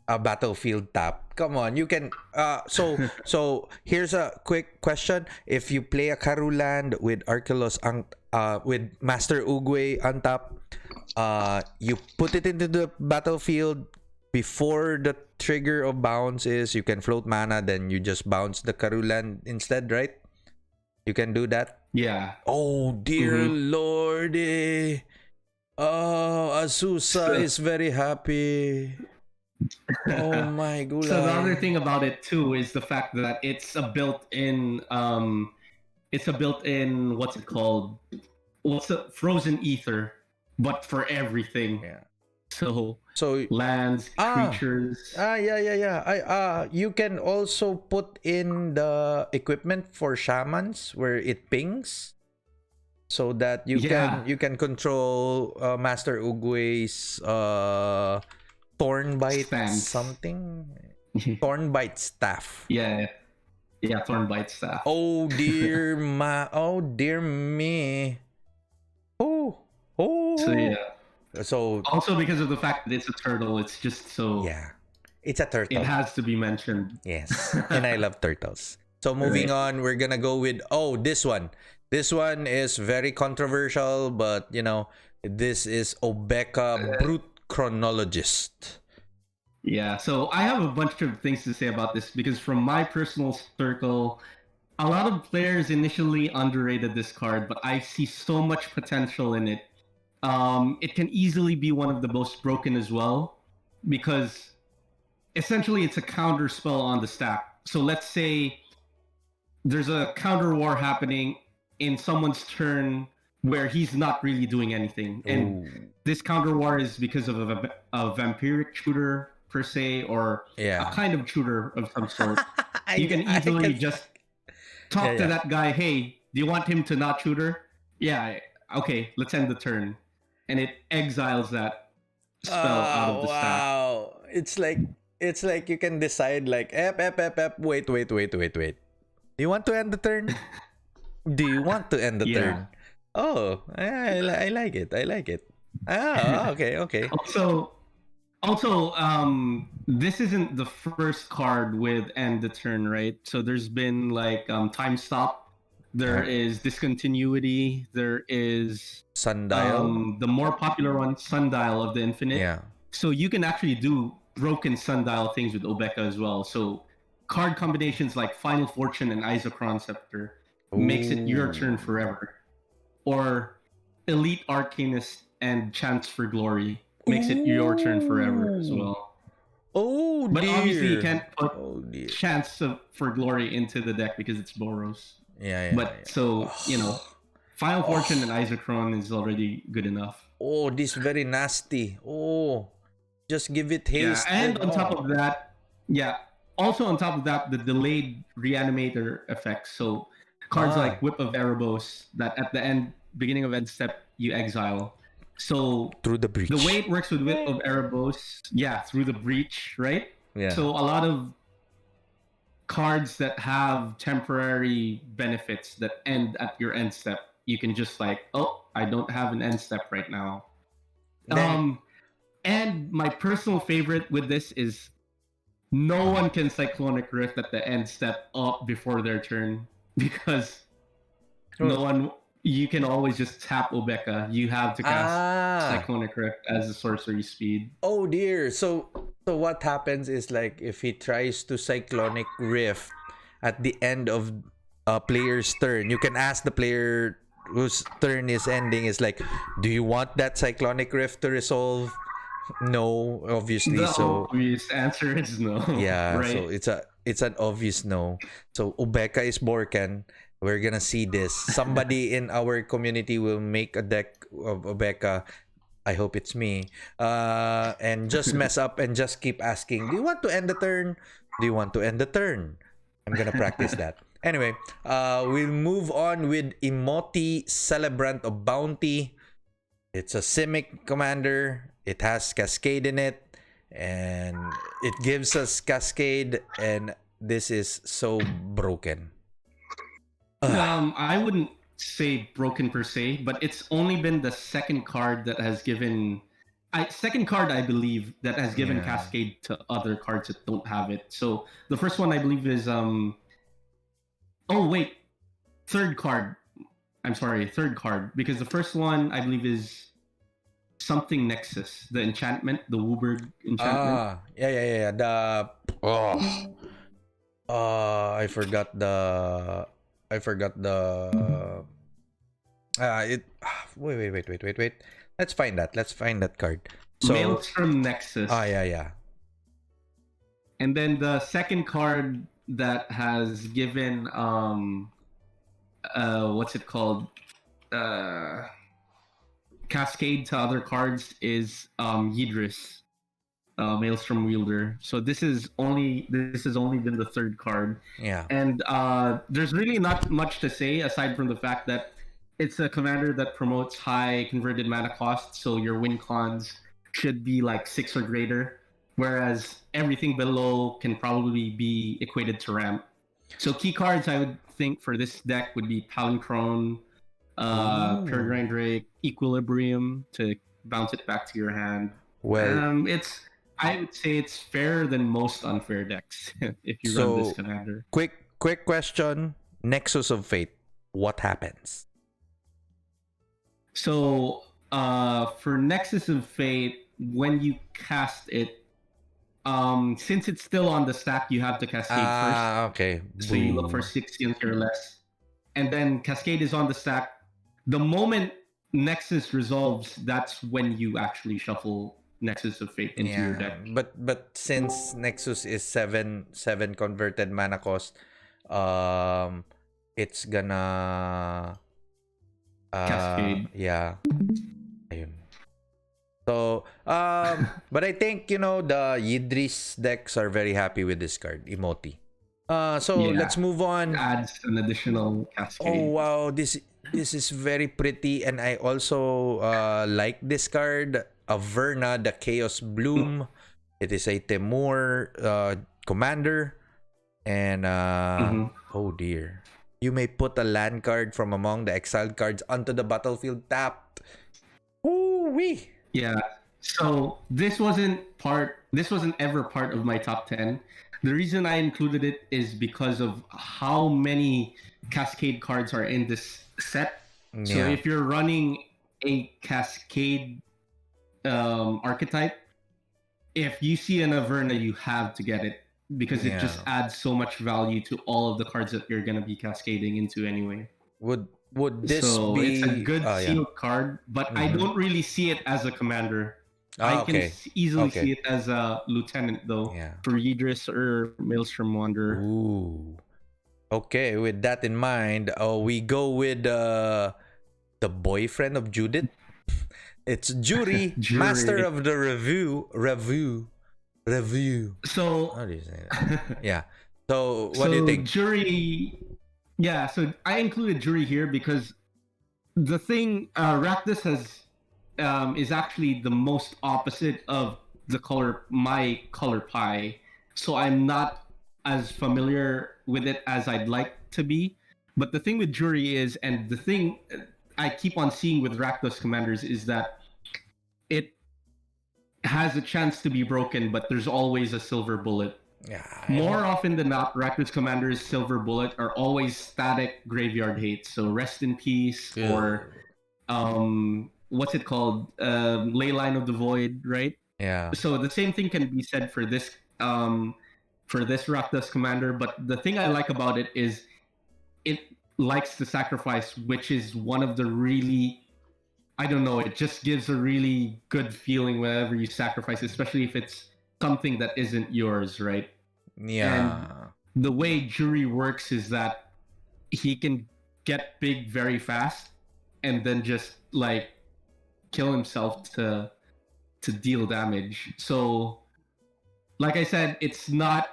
battlefield tap? Come on, you can. So here's a quick question: if you play a Karuland with Archelos, with Master Uguay untap, you put it into the battlefield before the trigger of bounce is. You can float mana, then you just bounce the Karuland instead, right? You can do that? Yeah. Oh, dear lordy. Oh, Azusa is very happy. Oh my god. So the other thing about it too is the fact that it's a built-in what's it called? What's the frozen ether, but for everything. Yeah. So lands, creatures. You can also put in the equipment for shamans where it pings, so that you can control Master Uguay's Thornbite something. Thornbite staff. Yeah, Thornbite staff. Oh dear oh dear me. Oh. So also because of the fact that it's a turtle, it's just so it's a turtle. It has to be mentioned. Yes, and I love turtles. So moving on, we're gonna go with this one. This one is very controversial, but this is Obeca Chronologist. Yeah, so I have a bunch of things to say about this because from my personal circle, a lot of players initially underrated this card, but I see so much potential in it. It can easily be one of the most broken as well, because essentially it's a counter spell on the stack. So let's say there's a counter war happening in someone's turn where he's not really doing anything, and Ooh. this counter war is because of a vampiric shooter per se, or a Yeah. kind of shooter of some sort. I, You can I easily can- just talk Yeah, to yeah. that guy. Hey, do you want him to not shoot her? Yeah. Okay, let's end the turn, and it exiles that spell out of the stack. Wow. It's like you can decide like wait. Do you want to end the turn? Do you want to end the Yeah. turn? Oh, I like it. I like it. Ah, okay. Also, this isn't the first card with end the turn, right? So there's been like time stop. There Uh-huh. is discontinuity. There is Sundial. the more popular one, Sundial of the Infinite. Yeah. So you can actually do broken Sundial things with Obeca as well. So card combinations like Final Fortune and Isochron Scepter makes it your turn Ooh. forever. Or Elite Arcanist and Chance for Glory makes it your turn forever as Ooh. well. Oh But dear. obviously you can't put Oh dear. for Glory into the deck because it's Boros. Yeah. But so, you know, Final Fortune and Isochron is already good enough. Oh, this very nasty. Oh, just give it haste. Yeah, and on top Oh. of that, also on top of that, the delayed reanimator effects. So cards Ah. like Whip of Erebos that at the beginning of end step, you exile. So Through the breach. the way it works with Whip of Erebos, through the breach, right? Yeah. So a lot of cards that have temporary benefits that end at your end step, you can just like, oh, I don't have an end step right now. Then- And my personal favorite with this is no one can Cyclonic Rift at the end step up before their turn because no one. You can always just tap Obeca. You have to cast Cyclonic Rift as a sorcery speed. Oh dear. So what happens is like if he tries to Cyclonic Rift at the end of a player's turn, you can ask the player whose turn is ending is like, do you want that Cyclonic Rift to resolve? No, obviously. The So obvious answer is no. yeah, right? so it's an obvious no. So Obeca is Borkan. We're gonna see this. Somebody in our community will make a deck of Obeca. I hope it's me. And just mess up and just keep asking, do you want to end the turn? Do you want to end the turn? I'm gonna practice that. Anyway, we'll move on with Emoti, Celebrant of Bounty. It's a Simic commander. It has Cascade in it. And it gives us Cascade. And this is so broken. I wouldn't say broken per se, but it's only been the second card that has given. Second card, I believe, that has given Yeah. Cascade to other cards that don't have it. So the first one, I believe, is Oh wait, third card. I'm sorry, third card, because the first one I believe is something Nexus, the enchantment, the Wooburg enchantment. Yeah. I forgot the. Wait. Let's find that card. So Maelstrom Nexus. yeah. And then the second card that has given what's it called? Cascade to other cards is Yidris, Maelstrom Wielder. So this has only been the third card. Yeah. And there's really not much to say aside from the fact that it's a commander that promotes high converted mana cost, so your win cons should be like 6 or greater, whereas everything below can probably be equated to ramp. So key cards I would think for this deck would be Palinchron, Peregrine Drake, Equilibrium to bounce it back to your hand. Well, I would say it's fairer than most unfair decks if you run this commander. quick question. Nexus of Fate. What happens? So for Nexus of Fate, when you cast it, Since it's still on the stack, you have to Cascade first. Okay. So you look for Boo. 60 or less. And then Cascade is on the stack. The moment Nexus resolves, that's when you actually shuffle Nexus of Fate into your deck. But since Nexus is 7 converted mana cost, it's gonna Cascade. Yeah. Ayun. So, but I think, the Yidris decks are very happy with this card, Emoti. So Yeah. let's move on. Adds an additional Cascade. Oh wow, this is very pretty, and I also like this card, Averna, the Chaos Bloom. It is a Temur commander, and oh dear, you may put a land card from among the exiled cards onto the battlefield tapped. Ooh wee. Yeah. So this wasn't ever part of my top 10. The reason I included it is because of how many Cascade cards are in this set. So Yeah. if you're running a Cascade archetype, if you see an Averna, you have to get it because it just adds so much value to all of the cards that you're gonna be cascading into anyway. Would this So be it's a good yeah. sealed card, but I don't really see it as a commander. I Okay. can easily Okay. see it as a lieutenant though, Yeah. for Yidris or Maelstrom Wanderer. Ooh. Okay, with that in mind, we go with the boyfriend of Judith. It's Jury, Jury. master of the review. So, How do you say that? Yeah. So, what do you think? Jury, yeah. So I included Jury here because the thing Rakdos has is actually the most opposite of my color pie. So I'm not as familiar with it as I'd like to be. But the thing with Jury is, and the thing I keep on seeing with Rakdos commanders is that it has a chance to be broken, but there's always a silver bullet. Yeah. More often than not, Rakdos commanders' silver bullet are always static graveyard hate. So Rest in Peace or what's it called? Leyline of the Void, right? Yeah. So the same thing can be said for this Rakdos commander, but the thing I like about it is it likes to sacrifice, which is one of the really, I don't know, it just gives a really good feeling whenever you sacrifice, especially if it's something that isn't yours, right? Yeah. The way Jury works is that he can get big very fast and then just like kill himself to deal damage. So like I said, it's not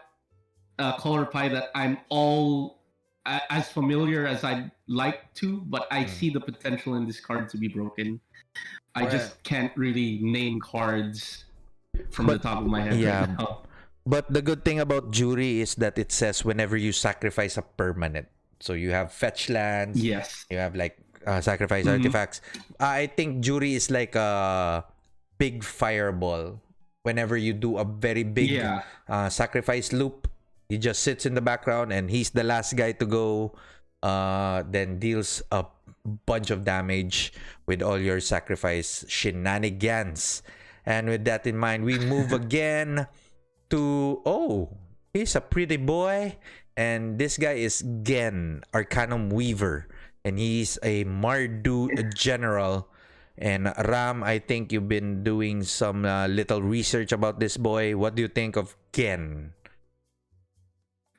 a color pie that I'm all as familiar as I'd like to, but I see the potential in this card to be broken. I just can't really name cards from the top of my head right now. But the good thing about Jury is that it says whenever you sacrifice a permanent. So you have fetch lands. Yes. You have like sacrifice artifacts. I think Jury is like a big fireball. Whenever you do a very big sacrifice loop, he just sits in the background and he's the last guy to go. Then deals a bunch of damage with all your sacrifice shenanigans. And with that in mind, we move again to he's a pretty boy, and this guy is Genn, Arcanum Weaver, and he's a Mardu general. And Ram, I think you've been doing some little research about this boy. What do you think of Genn?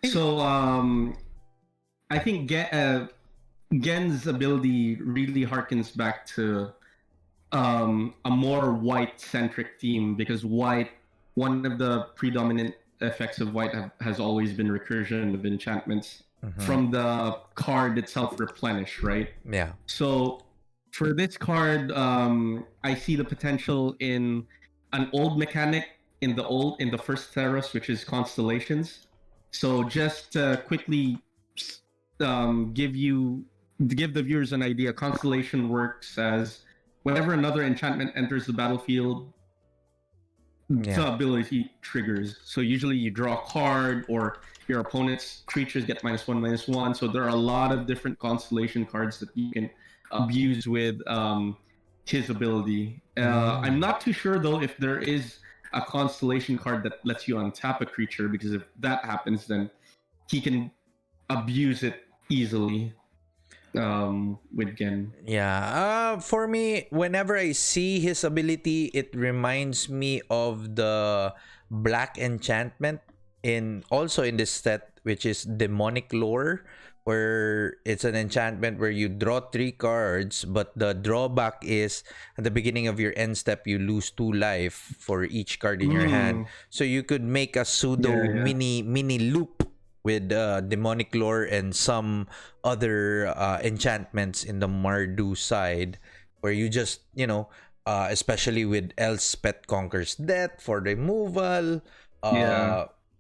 So I think Gen's ability really harkens back to a more white-centric theme, because white, one of the predominant effects of white has always been recursion of enchantments from the card itself, Replenish, right? Yeah. So for this card, I see the potential in an old mechanic in the first Theros, which is Constellations. So just to quickly give the viewers an idea, Constellation works as whenever another enchantment enters the battlefield, the ability triggers. So usually you draw a card, or your opponent's creatures get -1/-1. So there are a lot of different Constellation cards that you can abuse with his ability. I'm not too sure though if there is a constellation card that lets you untap a creature, because if that happens, then he can abuse it easily with Genn. Yeah. For me, whenever I see his ability, it reminds me of the black enchantment in this set, which is demonic lore, where it's an enchantment where you draw 3 cards, but the drawback is at the beginning of your end step you lose 2 life for each card in your hand. So you could make a pseudo mini loop with demonic lore and some other enchantments in the Mardu side, where you just, especially with Elspeth Conquers Death for removal,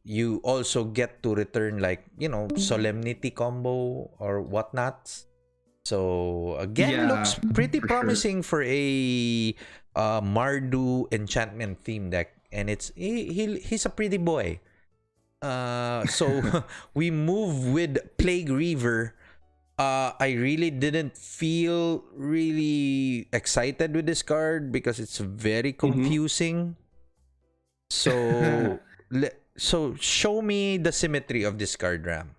you also get to return, like, Solemnity combo or whatnot. So again, looks pretty promising for a Mardu enchantment theme deck, and he's a pretty boy. So we move with Plague Reaver. I really didn't feel really excited with this card because it's very confusing. So so show me the symmetry of this card, Ram.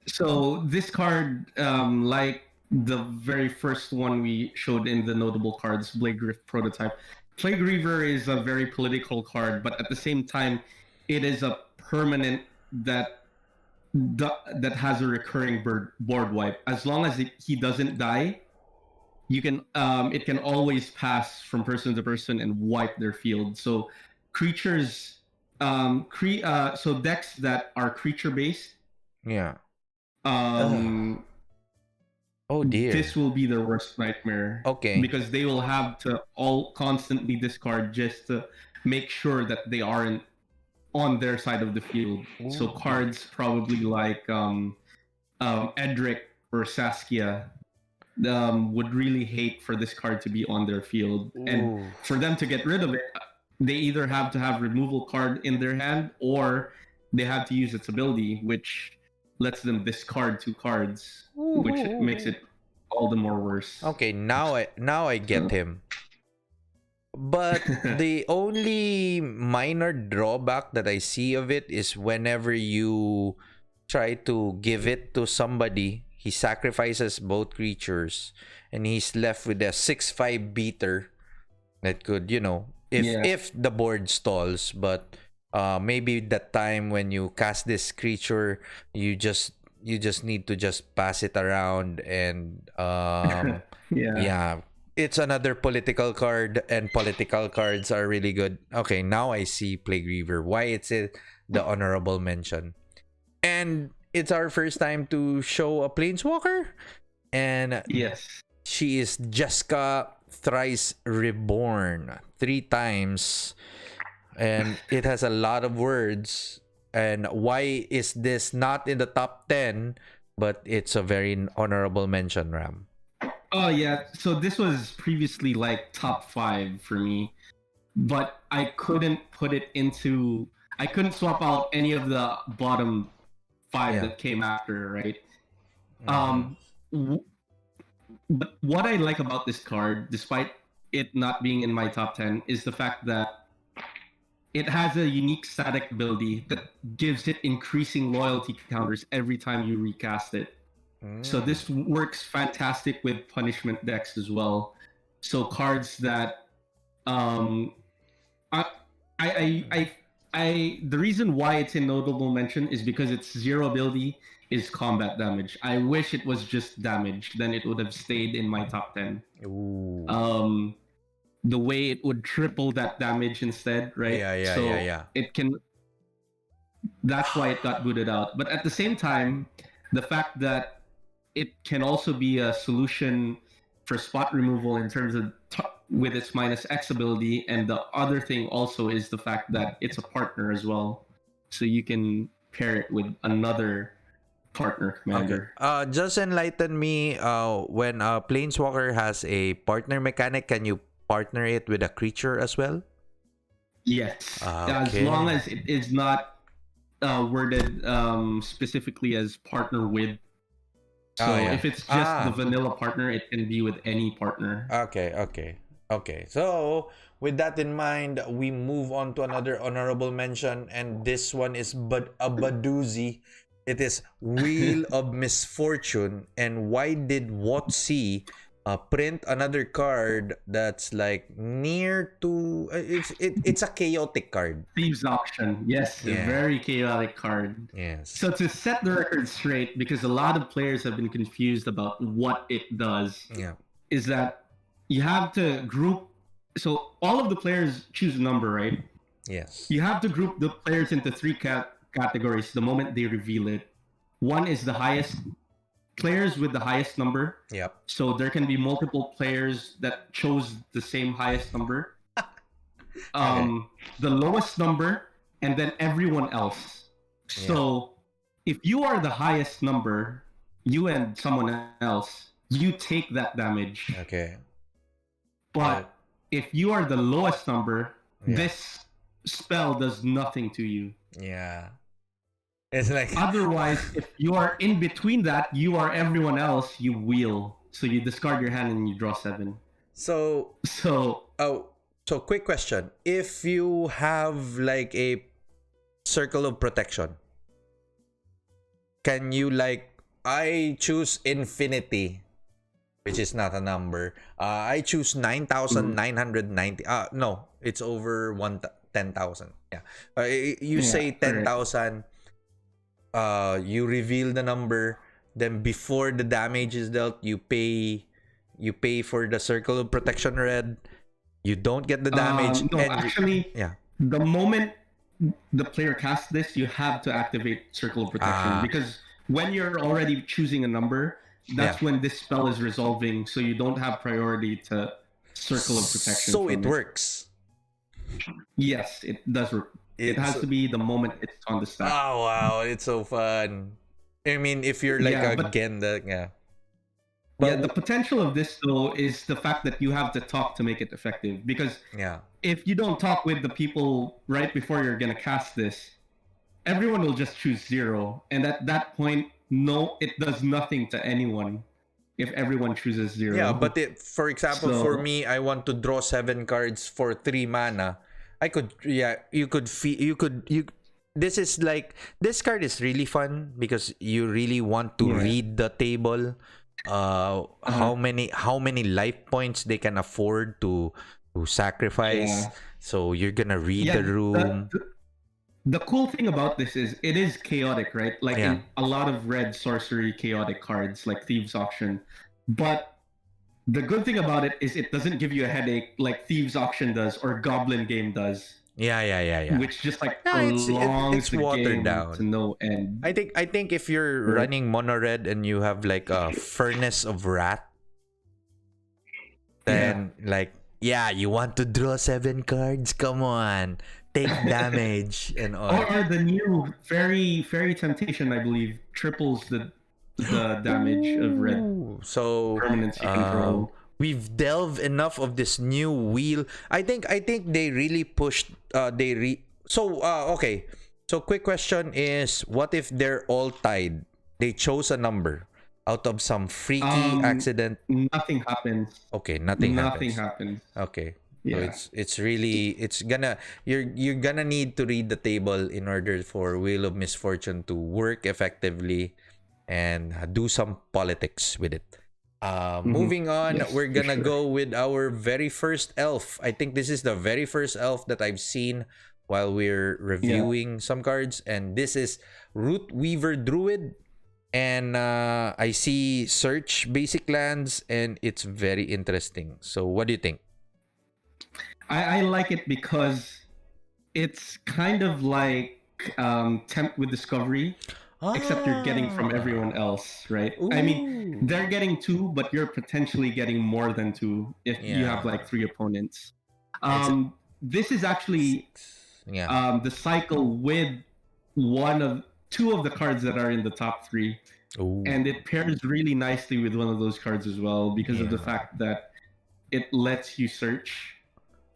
So this card, like the very first one we showed in the notable cards, Plague Rift prototype, Plague Reaver is a very political card, but at the same time, it is a permanent that has a recurring board wipe. As long as he doesn't die, you can it can always pass from person to person and wipe their field. So creatures, so decks that are creature based, oh dear, this will be their worst nightmare. Okay, because they will have to all constantly discard just to make sure that they aren't on their side of the field. So cards probably like Edric or Saskia would really hate for this card to be on their field. And for them to get rid of it, they either have to have removal card in their hand, or they have to use its ability, which lets them discard 2 cards, which makes it all the more worse. Okay, now I get him. But the only minor drawback that I see of it is whenever you try to give it to somebody, he sacrifices both creatures and he's left with a 6/5 beater that could, if the board stalls, but maybe that time when you cast this creature, you just need to just pass it around and it's another political card, and political cards are really good. Okay, now I see Plague Reaver, why it's the honorable mention. And it's our first time to show a Planeswalker, and yes, she is Jeska Thrice Reborn 3 times, and it has a lot of words. And why is this not in the top 10, but it's a very honorable mention, Ram? Oh yeah, so this was previously like top 5 for me, but I couldn't I couldn't swap out any of the bottom 5 that came after, right? But what I like about this card, despite it not being in my top 10, is the fact that it has a unique static ability that gives it increasing loyalty counters every time you recast it. So this works fantastic with punishment decks as well. So cards that the reason why it's in notable mention is because its 0 ability is combat damage. I wish it was just damage, then it would have stayed in my top 10. The way it would triple that damage instead, right? It can. That's why it got booted out. But at the same time, the fact that it can also be a solution for spot removal in terms of with its -X ability, and the other thing also is the fact that it's a partner as well, so you can pair it with another partner commander. Okay. Just enlighten me. When a Planeswalker has a partner mechanic, can you partner it with a creature as well? Yes, as long as it is not worded specifically as partner with. So if it's just the vanilla partner, it can be with any partner. Okay. Okay, so with that in mind, we move on to another honorable mention, and this one is but a badoozy. It is Wheel of Misfortune. And why did Wotzi print another card that's like near to it's a chaotic card. Thieves Auction. Yes, a Yeah. very chaotic card. Yes. So to set the record straight, because a lot of players have been confused about what it does, Yeah. is that you have to group. So all of the players choose a number, right? Yes. You have to group the players into three categories the moment they reveal it. One is the highest players with the highest number. Yep. So there can be multiple players that chose the same highest number. The lowest number, and then everyone else. So if you are the highest number, you and someone else, you take that damage. Okay. But if you are the lowest number, Yeah. this spell does nothing to you. Yeah. It's like Otherwise, if you are in between that, you are everyone else, you wheel. So you discard your hand and you draw 7. so so quick question. If you have like a circle of protection, can you like I choose infinity, which is not a number. I choose 9,990. No, it's over 10,000. Yeah. You say 10,000. You reveal the number. Then before the damage is dealt, you pay for the circle of protection red. You don't get the damage. No, actually, yeah. the moment the player casts this, you have to activate Circle of Protection because when you're already choosing a number, that's when this spell is resolving, so you don't have priority to Circle of Protection. So it works. Yes, it does work. It has to be the moment it's on the stack. Oh wow, it's so fun. I mean, if you're like again the But the potential of this though is the fact that you have to talk to make it effective. Because if you don't talk with the people right before you're gonna cast this, everyone will just choose 0, and at that point, it does nothing to anyone if everyone chooses 0. Yeah, but for example, for me, I want to draw 7 cards for 3 mana. I could, this is like, this card is really fun because you really want to read the table. How many life points they can afford to sacrifice. So you're gonna read the room. The cool thing about this is it is chaotic, right? Like in a lot of red sorcery chaotic cards like Thieves Auction. But the good thing about it is it doesn't give you a headache like Thieves Auction does or Goblin Game does. Yeah. Which just like prolongs it's the watered game down to no end. I think if you're running mono red and you have like a Furnace of Wrath, then you want to draw 7 cards. Come on, take damage and all. Or the new Fairy Temptation, I believe, triples the damage of red. So permanents you control. We've delved enough of this new wheel. I think they really pushed. Okay. So quick question is, what if they're all tied? They chose a number out of some freaky accident. Nothing happens. Okay, nothing happens. Okay. Yeah. So you're gonna need to read the table in order for Wheel of Misfortune to work effectively and do some politics with it. Moving on, we're gonna go with our very first elf. I think this is the very first elf that I've seen while we're reviewing some cards, and this is Root Weaver Druid. And I see search basic lands, and it's very interesting. So what do you think? I like it because it's kind of like Tempt with Discovery. Except you're getting from everyone else, right? Ooh. I mean, they're getting 2, but you're potentially getting more than 2 if you have like 3 opponents. This is actually the cycle with 2 of the cards that are in the top 3. Ooh. And it pairs really nicely with one of those cards as well because of the fact that it lets you search.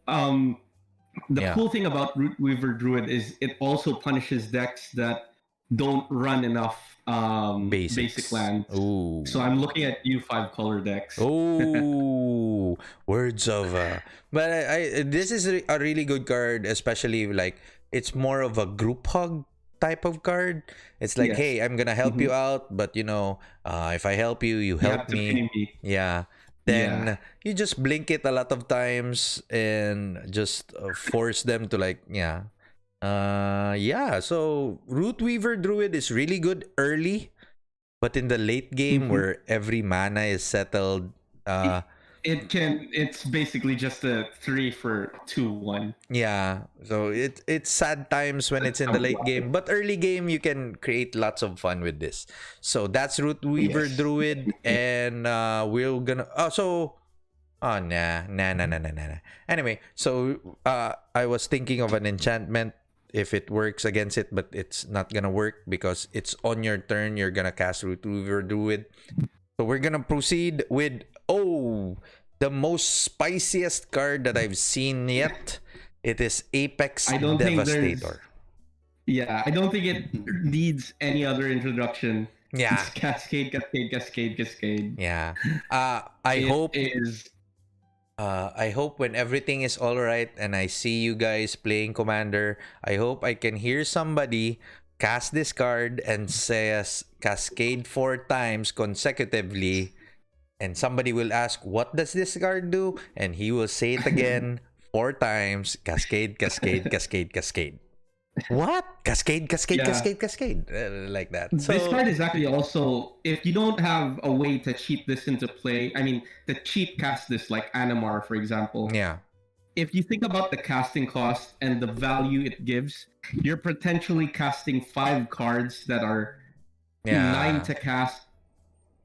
The cool thing about Root Weaver Druid is it also punishes decks that don't run enough Basics. basic lands. Ooh. So I'm looking at U5 color decks. Oh, words of. But this is a really good card, especially like it's more of a group hug type of card. It's like, Yes. hey, I'm gonna help you out, but if I help you, you help have to me. pay me. Yeah. Then you just blink it a lot of times and just force them to like, yeah. So Root Weaver Druid is really good early, but in the late game where every mana is settled, it's basically just a 3 for 2/1. yeah. So it's sad times when it's in the late game, but early game you can create lots of fun with this. So that's Root Weaver Druid, and we're gonna nah. Anyway, so I was thinking of an enchantment if it works against it, but it's not gonna work because it's on your turn. You're gonna cast Root Weaver Druid. So we're gonna proceed with the most spiciest card that I've seen yet. It is Apex Devastator. I don't think it needs any other introduction. Yeah. It's cascade. Yeah. I hope when everything is all right and I see you guys playing Commander, I hope I can hear somebody cast this card and says Cascade 4 times consecutively, and somebody will ask, what does this card do? And he will say it again 4 times, Cascade. What? Cascade. Like that. So, this card is actually also, if you don't have a way to cheat this into play, I mean, to cheat cast this like Animar, for example. Yeah. If you think about the casting cost and the value it gives, you're potentially casting 5 cards that are 9 to cast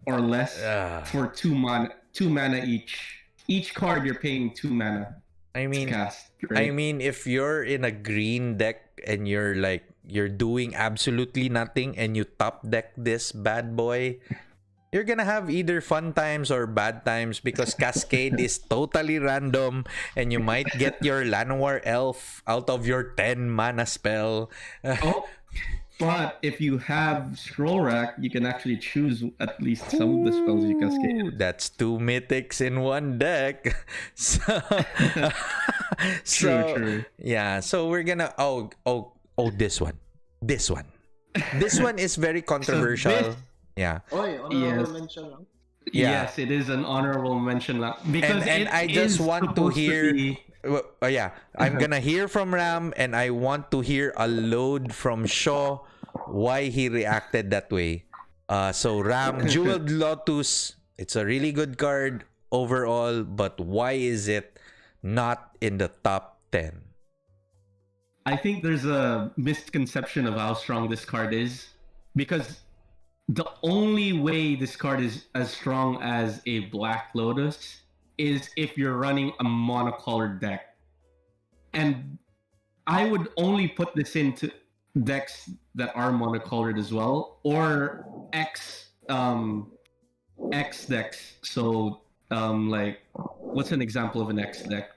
or less for 2 mana each. Each card you're paying 2 mana. I mean, cast, right? I mean, if you're in a green deck and you're doing absolutely nothing and you top deck this bad boy, you're gonna have either fun times or bad times because Cascade is totally random and you might get your Llanowar Elf out of your 10 mana spell. But if you have Scroll Rack, you can actually choose at least some of the spells you cascade. That's 2 mythics in one deck. True. Yeah, so we're gonna this one. This one is very controversial. Yeah. Honorable mention lang. Yes, it is an honorable mention lang. Because and I just want to hear I'm gonna hear from Ram, and I want to hear a load from Shaw why he reacted that way. So Ram, Jeweled Lotus, it's a really good card overall, but why is it not in the top 10? I think there's a misconception of how strong this card is, because the only way this card is as strong as a Black Lotus is if you're running a monocolored deck. And I would only put this into decks that are monocolored as well, or X decks. So like, what's an example of an X deck?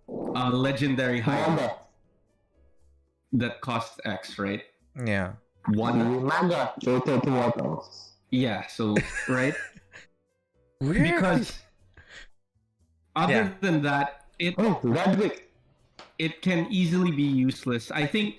Legendary Hydra that costs X, right? Yeah. One. Yeah, so right? Because other than that, it can easily be useless. I think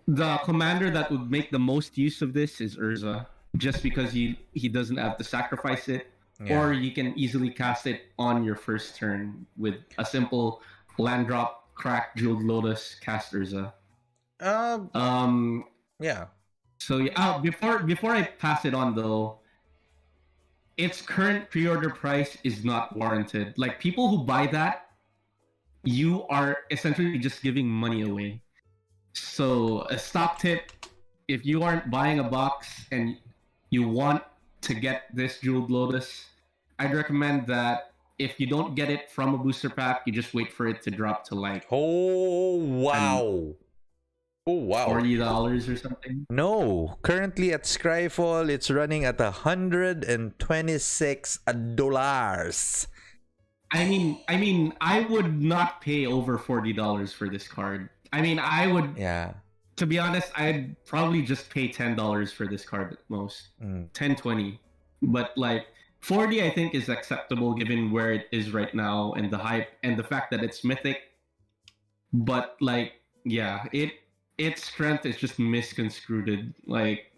the commander that would make the most use of this is Urza, just because he doesn't have to sacrifice it, or you can easily cast it on your first turn with a simple land drop, crack Jeweled Lotus, cast Urza. Yeah. So before I pass it on though, its current pre-order price is not warranted. Like, people who buy that, you are essentially just giving money away. So a stock tip, if you aren't buying a box and you want to get this Jeweled Lotus, I'd recommend that if you don't get it from a booster pack, you just wait for it to drop to like $40 or something. No, currently at Scryfall, it's running at $126. I mean, I would not pay over $40 for this card. I mean, I would. Yeah. To be honest, I'd probably just pay $10 for this card at most. 10, 20. But like 40 I think is acceptable given where it is right now and the hype and the fact that it's mythic. But like, yeah, its strength is just misconstrued. Like,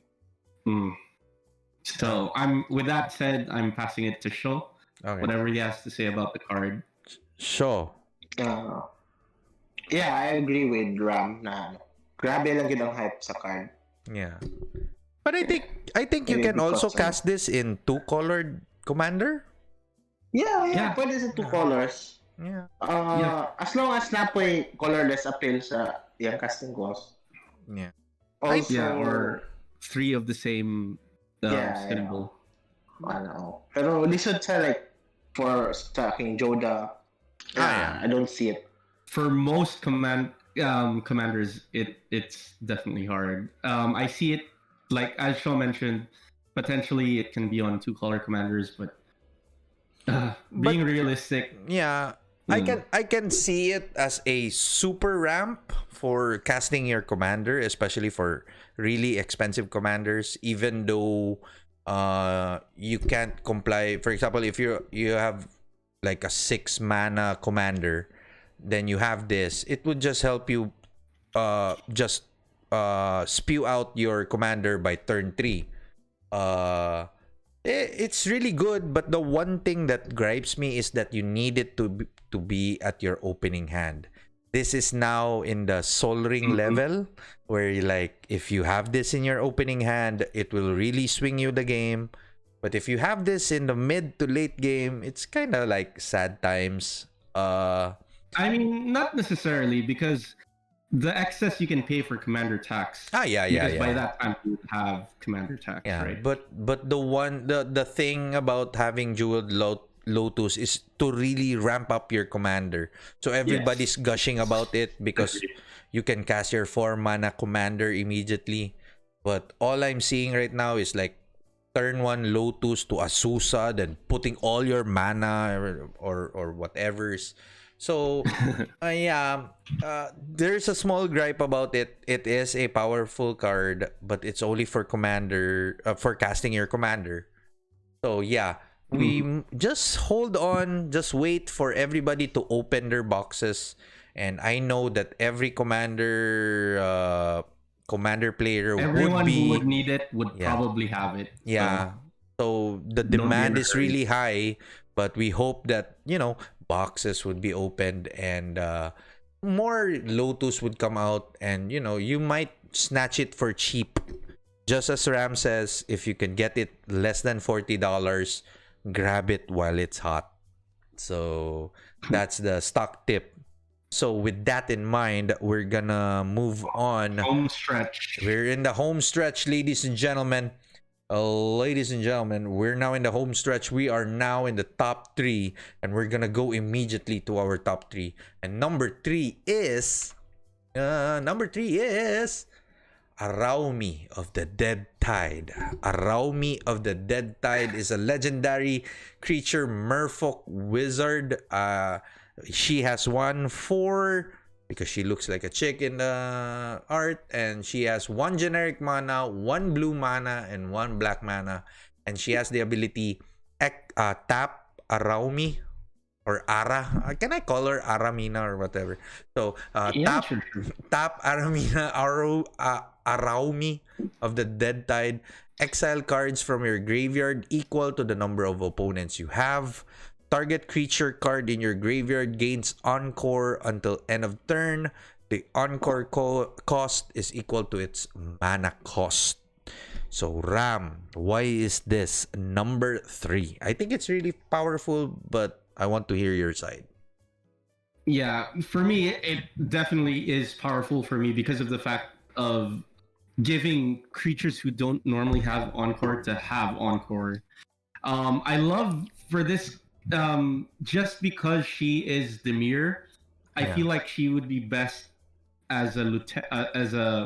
so with that said, I'm passing it to Sho. Okay. Whatever he has to say about the card. Sure. Yeah, I agree with Ram na grabe lang yun ang hype sa card. Yeah. But I think you can also cast this in 2-colored commander. Yeah. Pwede sa 2 colors. Yeah. As long as napoy colorless appeal sa yung casting cost. Yeah. Also, or 3 of the same symbol. Ano. Pero lisod sa like for sa aking Joda, I don't see it. For most commanders, it's definitely hard. I see it, like as Shaw mentioned, potentially it can be on 2-color commanders, but being realistic, I can see it as a super ramp for casting your commander, especially for really expensive commanders, even though you can't comply. For example, if you have like a 6 mana commander, then you have this, it would just help you just spew out your commander by turn 3. It's really good, but the one thing that gripes me is that you need it to be at your opening hand. This is now in the Sol Ring level, where like if you have this in your opening hand, it will really swing you the game. But if you have this in the mid to late game, it's kind of like sad times. I mean, not necessarily, because the excess you can pay for commander tax. Because by that time you would have commander tax, right? But the thing about having Jeweled Lotus is to really ramp up your commander. So everybody's gushing about it because you can cast your 4 mana commander immediately. But all I'm seeing right now is like turn 1 Lotus to Azusa, then putting all your mana or whatever's. So, there's a small gripe about it. It is a powerful card, but it's only for commander, for casting your commander. So, we just hold on, just wait for everybody to open their boxes. And I know that every commander player everyone who would need it would probably have it. So the demand is really high, but we hope that, boxes would be opened and more Lotus would come out, and you might snatch it for cheap. Just as Ram says, if you can get it less than $40, grab it while it's hot. So that's the stock tip. So with that in mind, we're gonna move on. Home stretch. We're in the home stretch, ladies and gentlemen. We're now in the home stretch. We are now in the top 3, and we're gonna go immediately to our top 3. And number 3 is Araumi of the Dead Tide. Araumi of the Dead Tide is a legendary creature merfolk wizard. She has 1/4 because she looks like a chick in the art, and she has 1 generic mana, 1 blue mana, and 1 black mana, and she has the ability tap Araumi or Ara. Can I call her Aramina or whatever? So tap Aramina Araumi of the Dead Tide. Exile cards from your graveyard equal to the number of opponents you have. Target creature card in your graveyard gains Encore until end of turn. The Encore cost is equal to its mana cost. So Ram, why is this number 3? I think it's really powerful, but I want to hear your side. Yeah, for me, it definitely is powerful for me because of the fact of giving creatures who don't normally have Encore to have Encore. I love for this, just because she is Demir, I feel like she would be best as a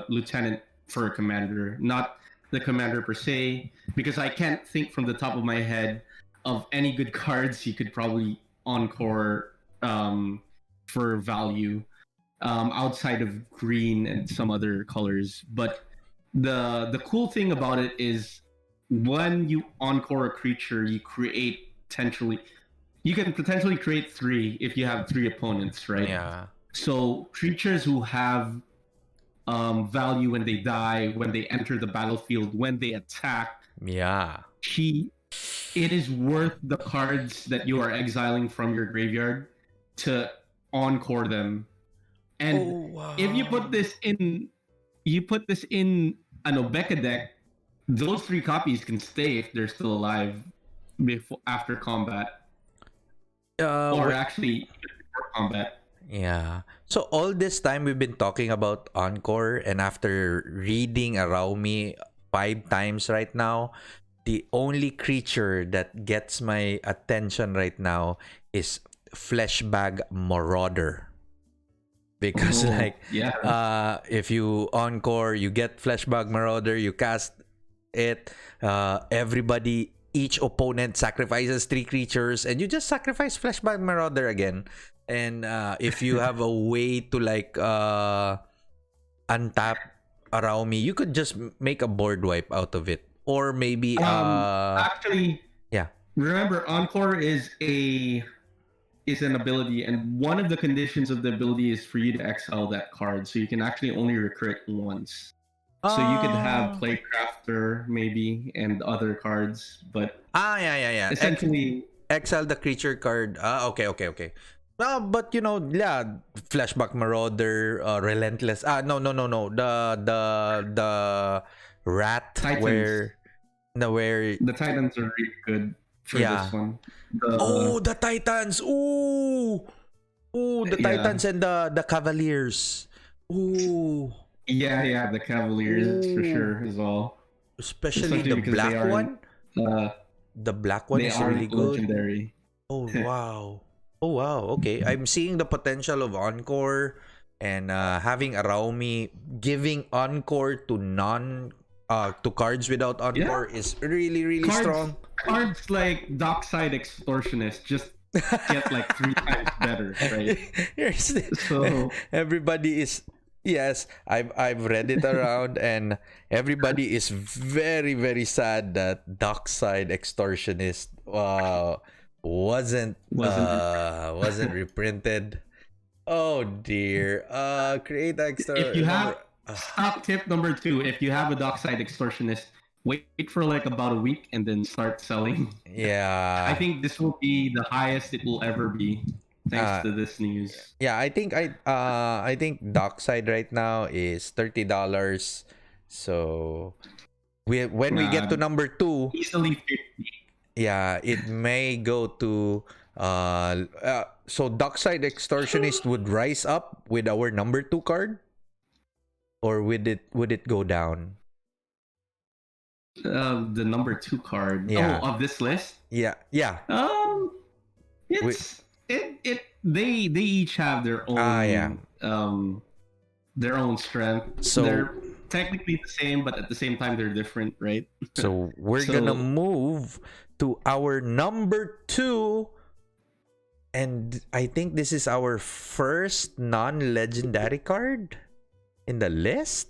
lieutenant for a commander, not the commander per se, because I can't think from the top of my head of any good cards you could probably Encore for value. outside of green and some other colors. But the cool thing about it is when you encore a creature, you can potentially create 3 if you have 3 opponents, right? Yeah. So creatures who have value when they die, when they enter the battlefield, when they attack, Yeah. it is worth the cards that you are exiling from your graveyard to encore them. And if you put this in an Obeca deck, those 3 copies can stay if they're still alive after combat, or actually before combat. Yeah. So all this time we've been talking about Encore, and after reading Araumi 5 times right now, the only creature that gets my attention right now is Flashback Marauder. Because if you Encore, you get Flashback Marauder, you cast it, each opponent sacrifices 3 creatures, and you just sacrifice Flashback Marauder again. And if you have a way to like untap Araumi, you could just make a board wipe out of it, or maybe actually, yeah. Remember, Encore is an ability, and one of the conditions of the ability is for you to exile that card, so you can actually only recur it once. So you could have Playcrafter maybe and other cards, but yeah. essentially Exile the creature card. Okay. But Flashback Marauder, Relentless. No. The Rat Titans. where the Titans are really good for this one. The Titans. The Titans and the Cavaliers. Yeah, the Cavaliers for sure as well. Especially the black one. The black one is really good. Legendary. Oh wow. Okay, I'm seeing the potential of Encore, and having Araumi giving Encore to cards without Encore is really strong. Cards like Dockside Extortionist just get like 3 times better, right? So everybody is. Yes, I've read it around, and everybody is very sad that Dockside Extortionist wasn't reprinted. Oh dear. Create extra. If you have top tip number 2, if you have a Dockside Extortionist, wait for like about a week and then start selling. Yeah. I think this will be the highest it will ever be. Thanks to this news. Yeah, I think Dockside right now is $30. So when we get to number 2, easily 50. Yeah, it may go to so Dockside Extortionist would rise up with our number 2 card, or would it go down? The number 2 card. Yeah. Of this list. Yeah. They each have their own their own strength. So they're technically the same, but at the same time they're different, right? So we're gonna move to our number 2, and I think this is our first non-legendary card in the list.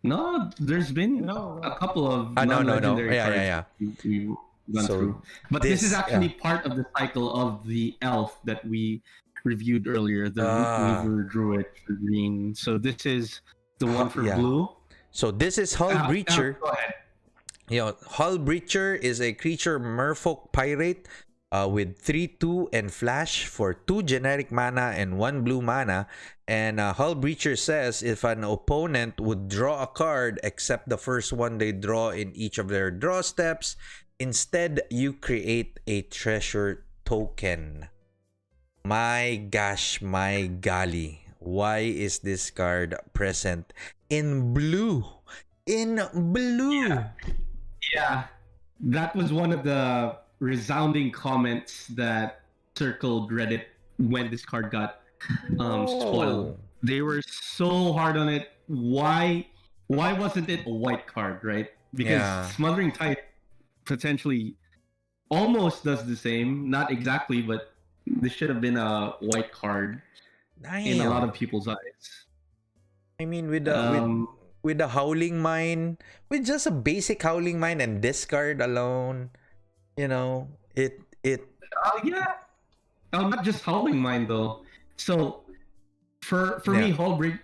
No, there's been a couple of non-legendary cards we've gone through. But this is actually part of the cycle of the elf that we reviewed earlier, the Reaver Druid for green. So this is the one for blue. So this is Hull Breacher. Go ahead. Hull Breacher is a creature merfolk pirate with 3/2 and flash for 2 generic mana and 1 blue mana. And Hull Breacher says if an opponent would draw a card except the first one they draw in each of their draw steps, instead you create a treasure token. My gosh, my golly. Why is this card present in blue? Yeah, that was one of the resounding comments that circled Reddit when this card got spoiled. They were so hard on it. Why wasn't it a white card, right? Because Smothering Tide potentially almost does the same. Not exactly, but this should have been a white card. in a lot Damn. of people's eyes. I mean, with the Um, with the Howling Mine, with just a basic Howling Mine and discard alone, it yeah. Not just Howling Mine though. So for yeah. me,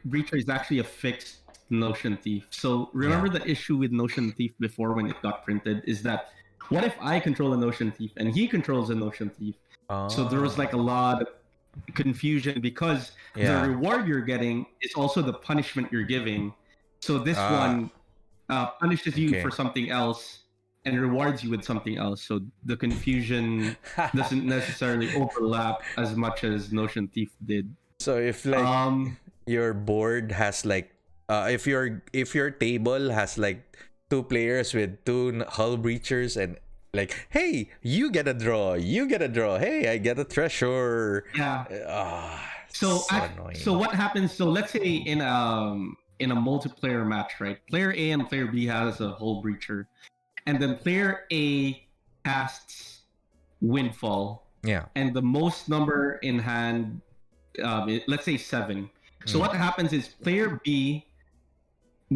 Breacher is actually a fixed Notion Thief. So remember Yeah. the issue with Notion Thief before when it got printed is that what if I control a Notion Thief and he controls a Notion Thief? So there was like a lot of confusion because the Yeah. reward you're getting is also the punishment you're giving. So this Ah, one punishes you okay. for something else and rewards you with something else. So the confusion doesn't necessarily overlap as much as Notion Thief did. So if like Um, your board has like if your table has like two players with two hull breachers and like, hey, you get a draw, hey, I get a treasure. yeah. Ah, So so annoying. so what happens? So let's say in a multiplayer match, right? Player A and player B has a hull breacher, and then player A casts Windfall, Yeah. and the most number in hand, let's say 7. So what happens is player B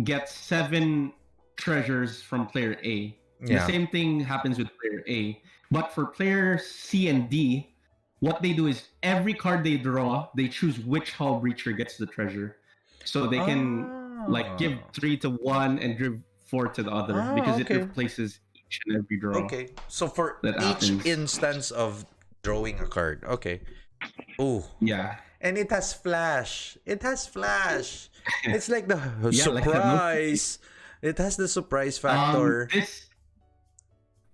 gets 7 treasures from player A. Yeah. The same thing happens with player A. But for players C and D, what they do is every card they draw, they choose which Hull Breacher gets the treasure. So they can like give 3 to one and give 4 to the other because okay. it replaces each and every draw. Okay. So for That each happens. instance of drawing a card. Okay. Oh. Yeah. And it has flash. It's like the Yeah, like the surprise. It has the surprise factor.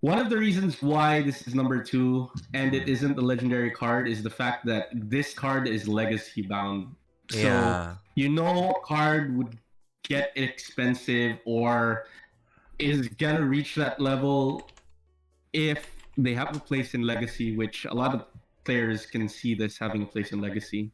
One of the reasons why this is number 2 and it isn't the legendary card is the fact that this card is legacy bound. So Yeah. a card would get expensive or is gonna reach that level if they have a place in legacy, which a lot of players can see this having a place in legacy.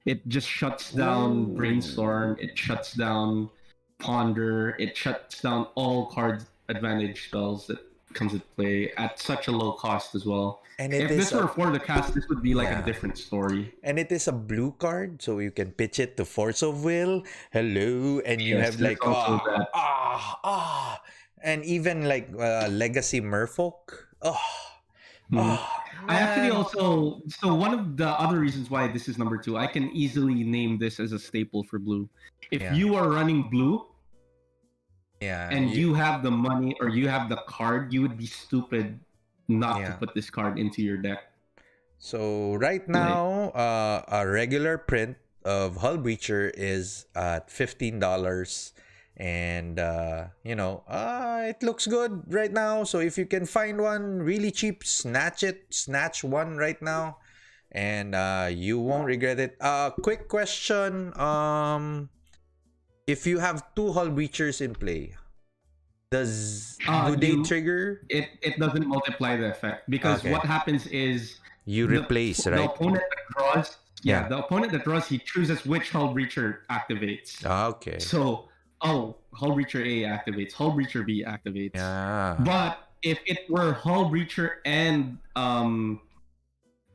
It just shuts down Brainstorm, it shuts down Ponder, it shuts down all card advantage spells that comes into play at such a low cost as well. And If this were for the cast, this would be like a different story. And it is a blue card, so you can pitch it to Force of Will. Hello, and you Yes, have like there's also that. and even like Legacy Merfolk. I actually also one of the other reasons why this is number 2, I can easily name this as a staple for blue. If you are running blue and you have the money or you have the card, you would be stupid not to put this card into your deck. So right now, a regular print of Hull Breacher is at $15, and it looks good right now. So if you can find one really cheap, snatch one right now, and you won't regret it. Quick question: if you have 2 Hull Breachers in play, do they trigger? It doesn't multiply the effect because what happens is you replace, the right? opponent that draws. Yeah, the opponent that draws, he chooses which Hull Breacher activates. Okay. So, Hull Breacher A activates, Hull Breacher B activates. Yeah. But if it were Hull Breacher and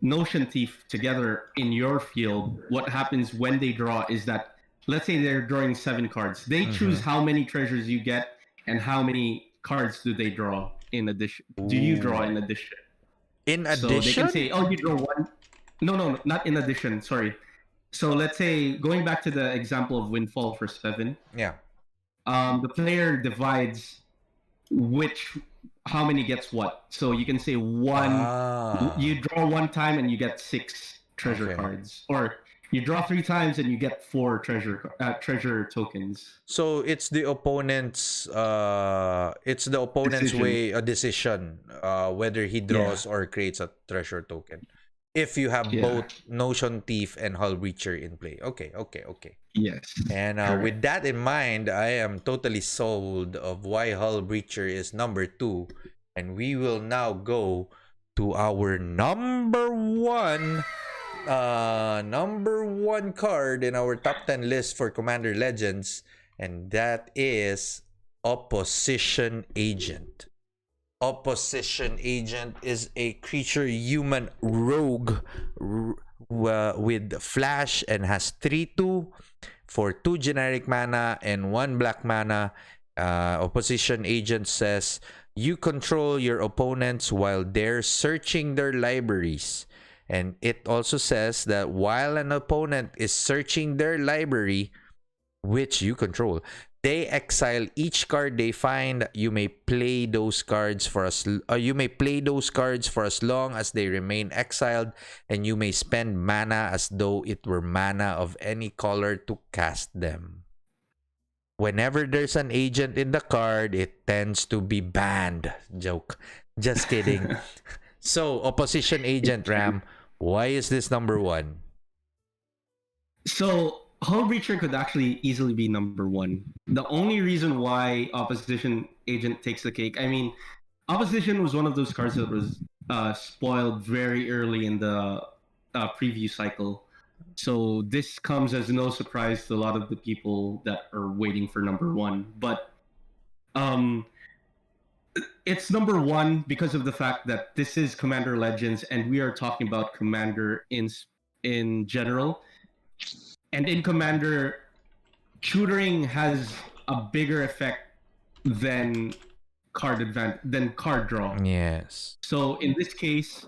Notion Thief together in your field, what happens when they draw is that, let's say they're drawing 7 cards. They choose how many treasures you get and how many cards do they draw in addition. Do you draw in addition? In addition? So they can say, oh, you draw 1. No, not in addition. Sorry. So let's say, going back to the example of Windfall for 7. Yeah. The player divides how many gets what. So you can say 1. You draw 1 time and you get 6 treasure cards, or you draw 3 times and you get 4 treasure tokens. So it's the opponent's decision whether he draws or creates a treasure token. If you have both Notion Thief and Hull Breacher in play. Okay. Yes. And with that in mind, I am totally sold of why Hull Breacher is number 2. And we will now go to our number 1 card in our top 10 list for Commander Legends, and that is Opposition Agent. Opposition Agent is a creature human rogue with flash and has 3/2 for 2 generic mana and 1 black mana. Opposition Agent says you control your opponents while they're searching their libraries. And it also says that while an opponent is searching their library, which you control, they exile each card they find. You may play those cards for as long as they remain exiled, and you may spend mana as though it were mana of any color to cast them. Whenever there's an agent in the card, it tends to be banned. Joke. Just kidding. So, Opposition Agent, Ram, why is this number 1? So, Hull Breacher could actually easily be number 1. The only reason why Opposition Agent takes the cake, I mean, Opposition was one of those cards that was spoiled very early in the preview cycle. So this comes as no surprise to a lot of the people that are waiting for number 1. But it's number 1 because of the fact that this is Commander Legends, and we are talking about Commander in general. And in Commander, tutoring has a bigger effect than card draw. Yes. So in this case,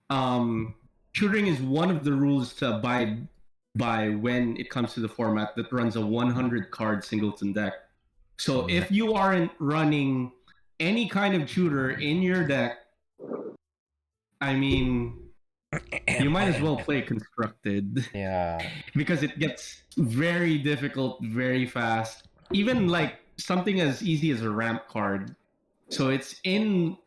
tutoring is one of the rules to abide by when it comes to the format that runs a 100 card singleton deck. So if you aren't running any kind of tutor in your deck, I mean, you might as well play Constructed. Yeah. Because it gets very difficult very fast. Even like something as easy as a ramp card. So it's in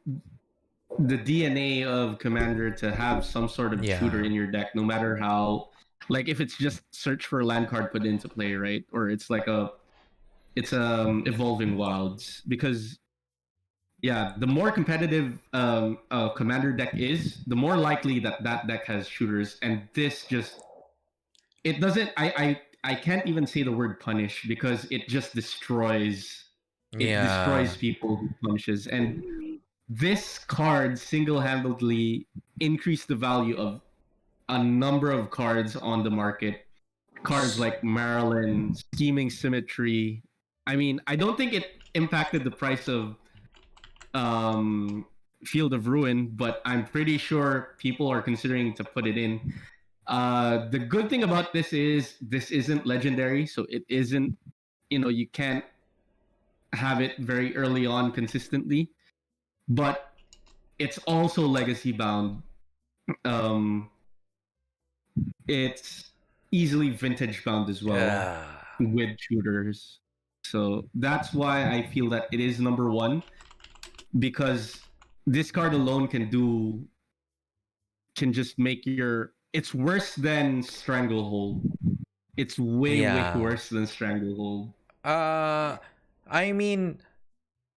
the DNA of Commander to have some sort of tutor in your deck, no matter how, like if it's just search for a land card put into play, right? Or it's like Evolving Wilds. Because the more competitive a Commander deck is, the more likely that deck has shooters. And this just, it doesn't, I can't even say the word punish because it just destroys. It destroys people who punishes. And this card single-handedly increased the value of a number of cards on the market. Cards like Marilyn, Scheming Symmetry. I mean, I don't think it impacted the price of Field of Ruin, but I'm pretty sure people are considering to put it in. The good thing about this is this isn't legendary, so it isn't, you can't have it very early on consistently, but it's also legacy bound. It's easily vintage bound as well with tutors. So that's why I feel that it is number 1, because this card alone can just make it's worse than Stranglehold. It's way worse than Stranglehold. I mean,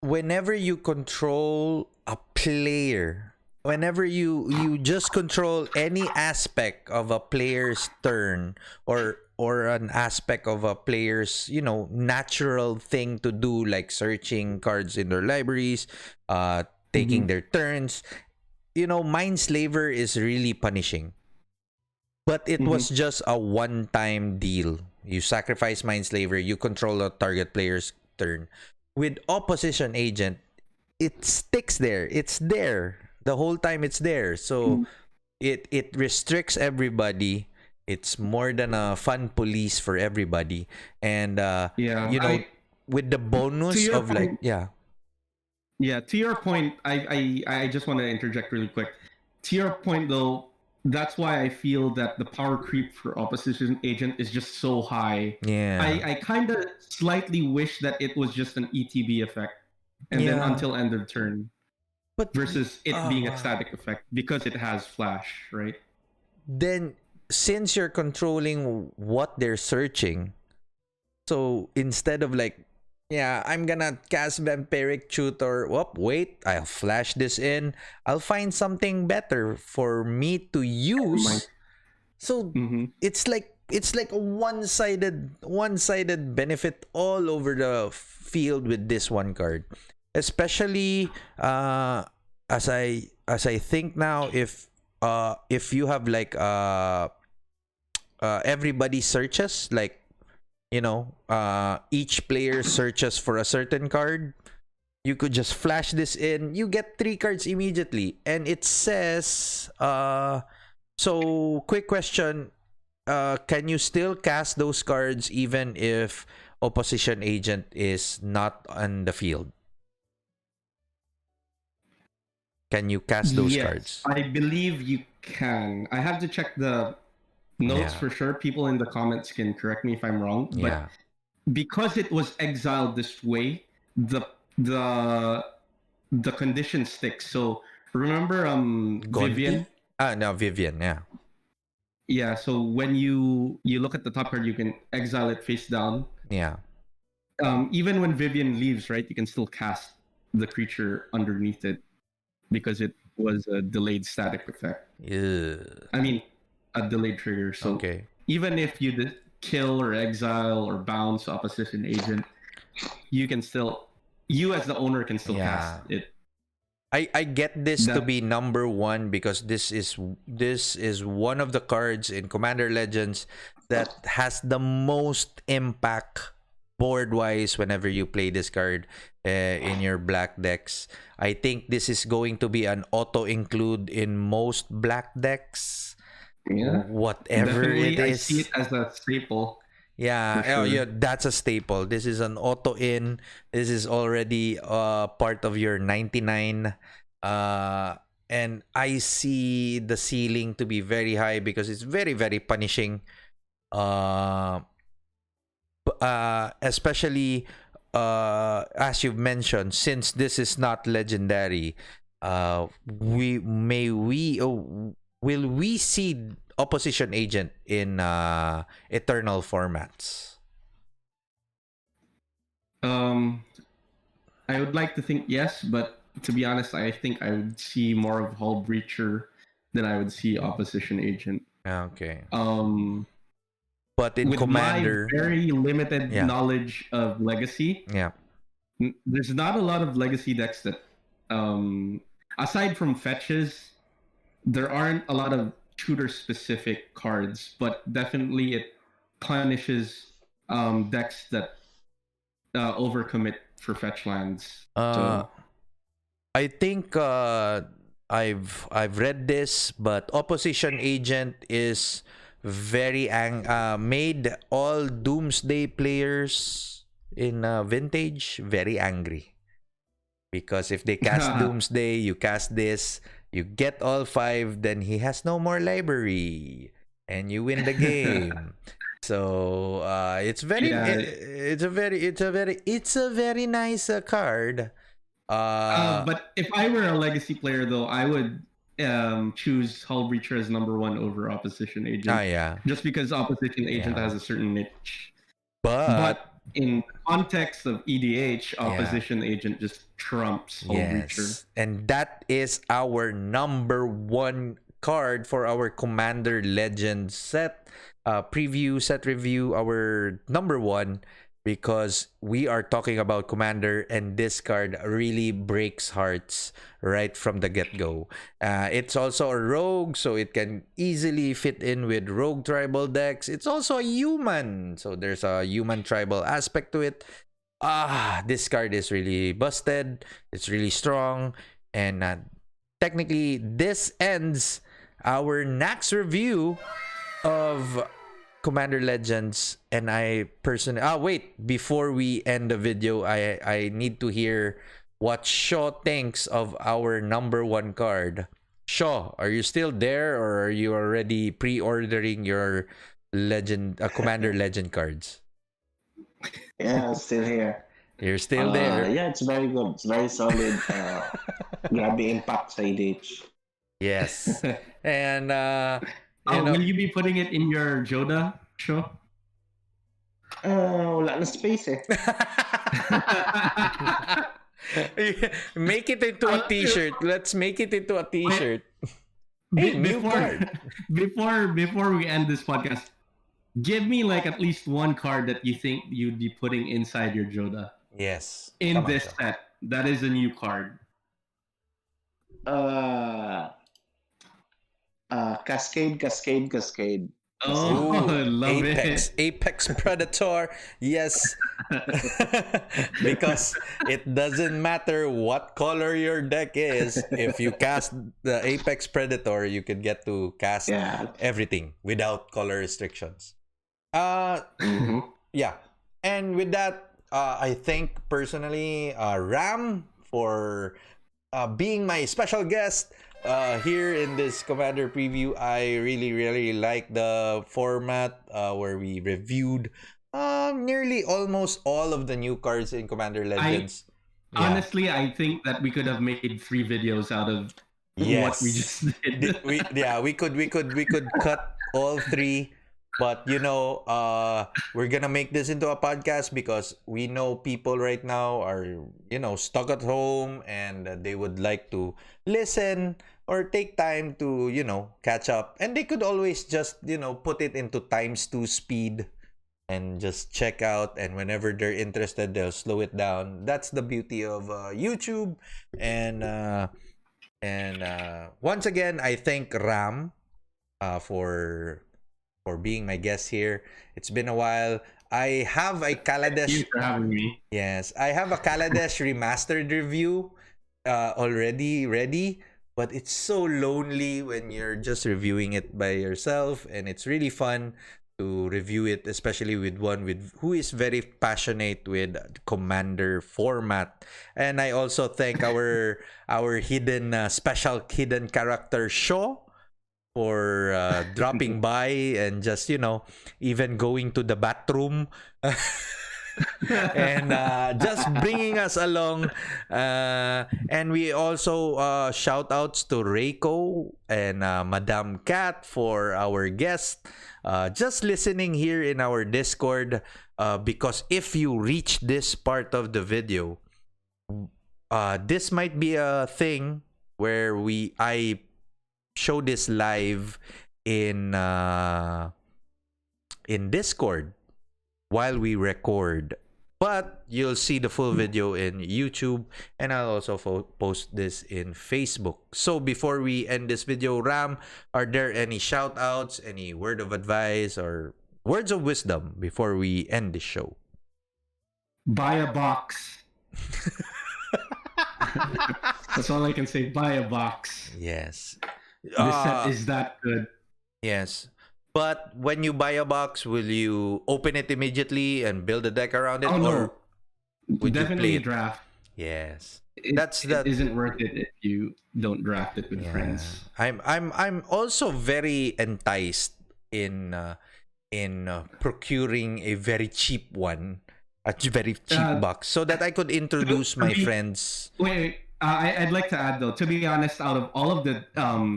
whenever you control a player, whenever you just control any aspect of a player's turn or an aspect of a player's, natural thing to do, like searching cards in their libraries, taking their turns, Mindslaver is really punishing. But it was just a one-time deal. You sacrifice Mindslaver, you control a target player's turn. With Opposition Agent, it sticks there. It's there. The whole time it's there. So it restricts everybody. It's more than a fun police for everybody. And with the bonus of point, Yeah, to your point, I just want to interject really quick. To your point though, that's why I feel that the power creep for Opposition Agent is just so high. Yeah. I kind of slightly wish that it was just an ETB effect, and then until end of turn, but versus it being a static effect because it has flash, right? Then, since you're controlling what they're searching, so instead of I'm gonna cast Vampiric Tutor. Wait, I'll flash this in. I'll find something better for me to use. So it's like a one-sided benefit all over the field with this one card. especially as I think now, if you have like everybody searches, like, you know, each player searches for a certain card, you could just flash this in, you get 3 cards immediately. And it says so quick question, can you still cast those cards even if opposition agent is not on the field? Can you cast those Yes, cards? I believe you can. I have to check the notes Yeah. for sure. People in the comments can correct me if I'm wrong. But Yeah. because it was exiled this way, the the the condition sticks. So remember Gondi? Vivian? No, Vivian, yeah. Yeah, so when you look at the top card, you can exile it face down. Yeah. Even when Vivian leaves, right, you can still cast the creature underneath it because it was a delayed static effect. Yeah. I mean, a delayed trigger. So Okay. even if you kill or exile or bounce opposition agent, you can still, you as the owner can still cast it. I get this to be number 1 because this is one of the cards in Commander Legends that has the most impact board wise whenever you play this card in your black decks. I think this is going to be an auto include in most black decks. Yeah, Whatever definitely, it I is. see it as a staple. Yeah, For sure. yeah, that's a staple. This is an auto in. This is already part of your 99. And I see the ceiling to be very high because it's very, very punishing. Especially as you've mentioned, since this is not legendary, will we see opposition agent in eternal formats? I would like to think yes, but to be honest, I think I would see more of Hull Breacher than I would see opposition agent. Okay. But in with Commander, my very limited knowledge of Legacy, there's not a lot of Legacy decks that, aside from fetches, there aren't a lot of shooter-specific cards. But definitely, it punishes decks that overcommit for fetch lands. So I think I've read this, but opposition agent is very made all Doomsday players in Vintage very angry, because if they cast Doomsday, you cast this, you get all 5, then he has no more library, and you win the game. So it's very it's a very nice card. But if I were a Legacy player, though, I would choose Hull Breacher as number 1 over opposition agent. Just because opposition agent has a certain niche. But in context of EDH, opposition agent just trumps Hull Breacher. And that is our number 1 card for our Commander Legends set preview, set review, our number 1, because we are talking about Commander, and this card really breaks hearts right from the get-go. It's also a rogue, so it can easily fit in with rogue tribal decks. It's also a human, so there's a human tribal aspect to it. This card is really busted. It's really strong, and technically this ends our Nax review of Commander Legends. And I personally before we end the video, I need to hear what Shaw thinks of our number 1 card. Shaw, are you still there, or are you already pre-ordering your Commander Legend cards? Yeah, I'm still here. You're still there. Yeah, it's very good. It's very solid. Grabe impact sa EDH. Yes. And will you be putting it in your Joda show? Wala na space eh. Make it into a t-shirt. Let's make it into a t-shirt. Before we end this podcast, give me like at least 1 card that you think you'd be putting inside your Joda. Yes. In this set. That is a new card. Cascade, Cascade, Cascade. Oh, I love Apex, it. Apex Predator. Yes. Because it doesn't matter what color your deck is. If you cast the Apex Predator, you can get to cast everything without color restrictions. Yeah. And with that, I think personally, Ram for being my special guest here in this Commander preview. I really like the format where we reviewed nearly almost all of the new cards in Commander Legends. Honestly, I think that we could have made 3 videos out of what we just did. We could cut all 3. But we're gonna make this into a podcast because we know people right now are stuck at home and they would like to listen or take time to catch up, and they could always just put it into ×2 speed and just check out, and whenever they're interested they'll slow it down. That's the beauty of YouTube. And once again, I thank Ram for being my guest here. It's been a while. I have a Kaladesh. Thank you for having me. Yes, I have a Kaladesh remastered review already ready, but it's so lonely when you're just reviewing it by yourself, and it's really fun to review it, especially with one who is very passionate with Commander format. And I also thank our hidden special hidden character show for dropping by and just even going to the bathroom and just bringing us along. And we also shout outs to Reiko and Madame Cat for our guest just listening here in our Discord, because if you reach this part of the video, this might be a thing where I show this live in Discord while we record, but you'll see the full video in YouTube, and I'll also post this in Facebook. So before we end this video, Ram, are there any shout outs, any word of advice or words of wisdom before we end the show? Buy a box. That's all I can say. Buy a box. Yes. This set is that good. Yes. But when you buy a box, will you open it immediately and build a deck around it? Oh, no. Or would Definitely you play it? draft. Yes. It isn't worth it if you don't draft it with friends. I'm also very enticed in procuring a very cheap one, a very cheap box, so that I could introduce my friends. Wait. I'd like to add though, to be honest, out of all of the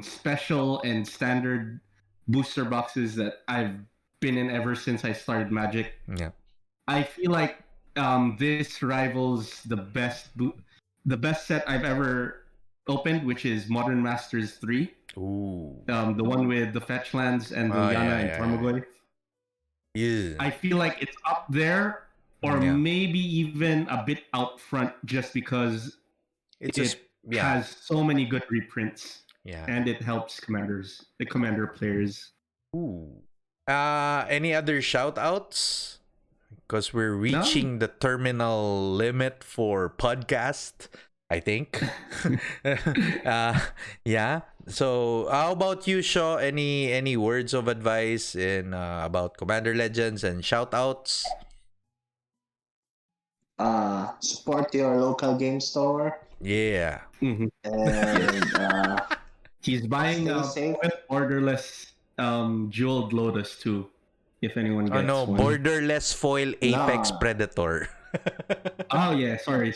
special and standard booster boxes that I've been in ever since I started Magic, I feel like this rivals the best set I've ever opened, which is Modern Masters 3. Ooh. The one with the fetch lands and the Yana and Tarmogoyf. Yeah. I feel like it's up there, or maybe even a bit out front, just because it has so many good reprints. Yeah. And it helps the commander players. Ooh. Any other shout outs? Because we're reaching the terminal limit for podcast, I think. Yeah. So how about you, Shaw? Any words of advice in about Commander Legends and shout outs? Support your local game store. Yeah. Mm-hmm. And he's buying a borderless Jeweled Lotus too, if anyone gets one. Borderless foil Apex Predator. Oh yeah, sorry.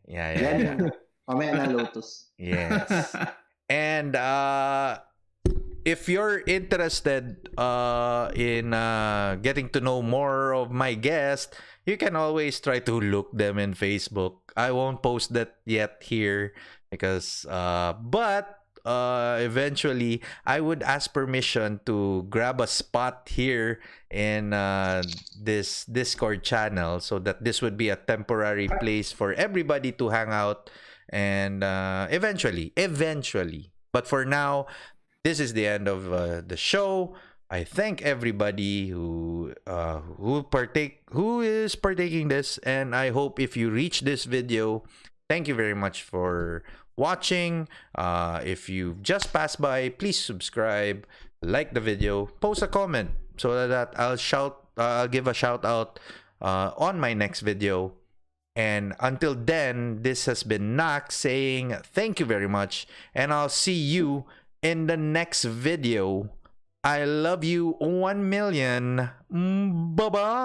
Yeah. Mamaya na Lotus. Yes. And if you're interested in getting to know more of my guest, you can always try to look them in Facebook. I won't post that yet here because but eventually I would ask permission to grab a spot here in this Discord channel, so that this would be a temporary place for everybody to hang out, and eventually. But for now, this is the end of the show. I thank everybody who is partaking this, and I hope if you reach this video, thank you very much for watching. If you've just passed by, please subscribe, like the video, post a comment so that I'll give a shout out on my next video. And until then, this has been Nax saying thank you very much, and I'll see you in the next video. I love you 1 million. Bye-bye.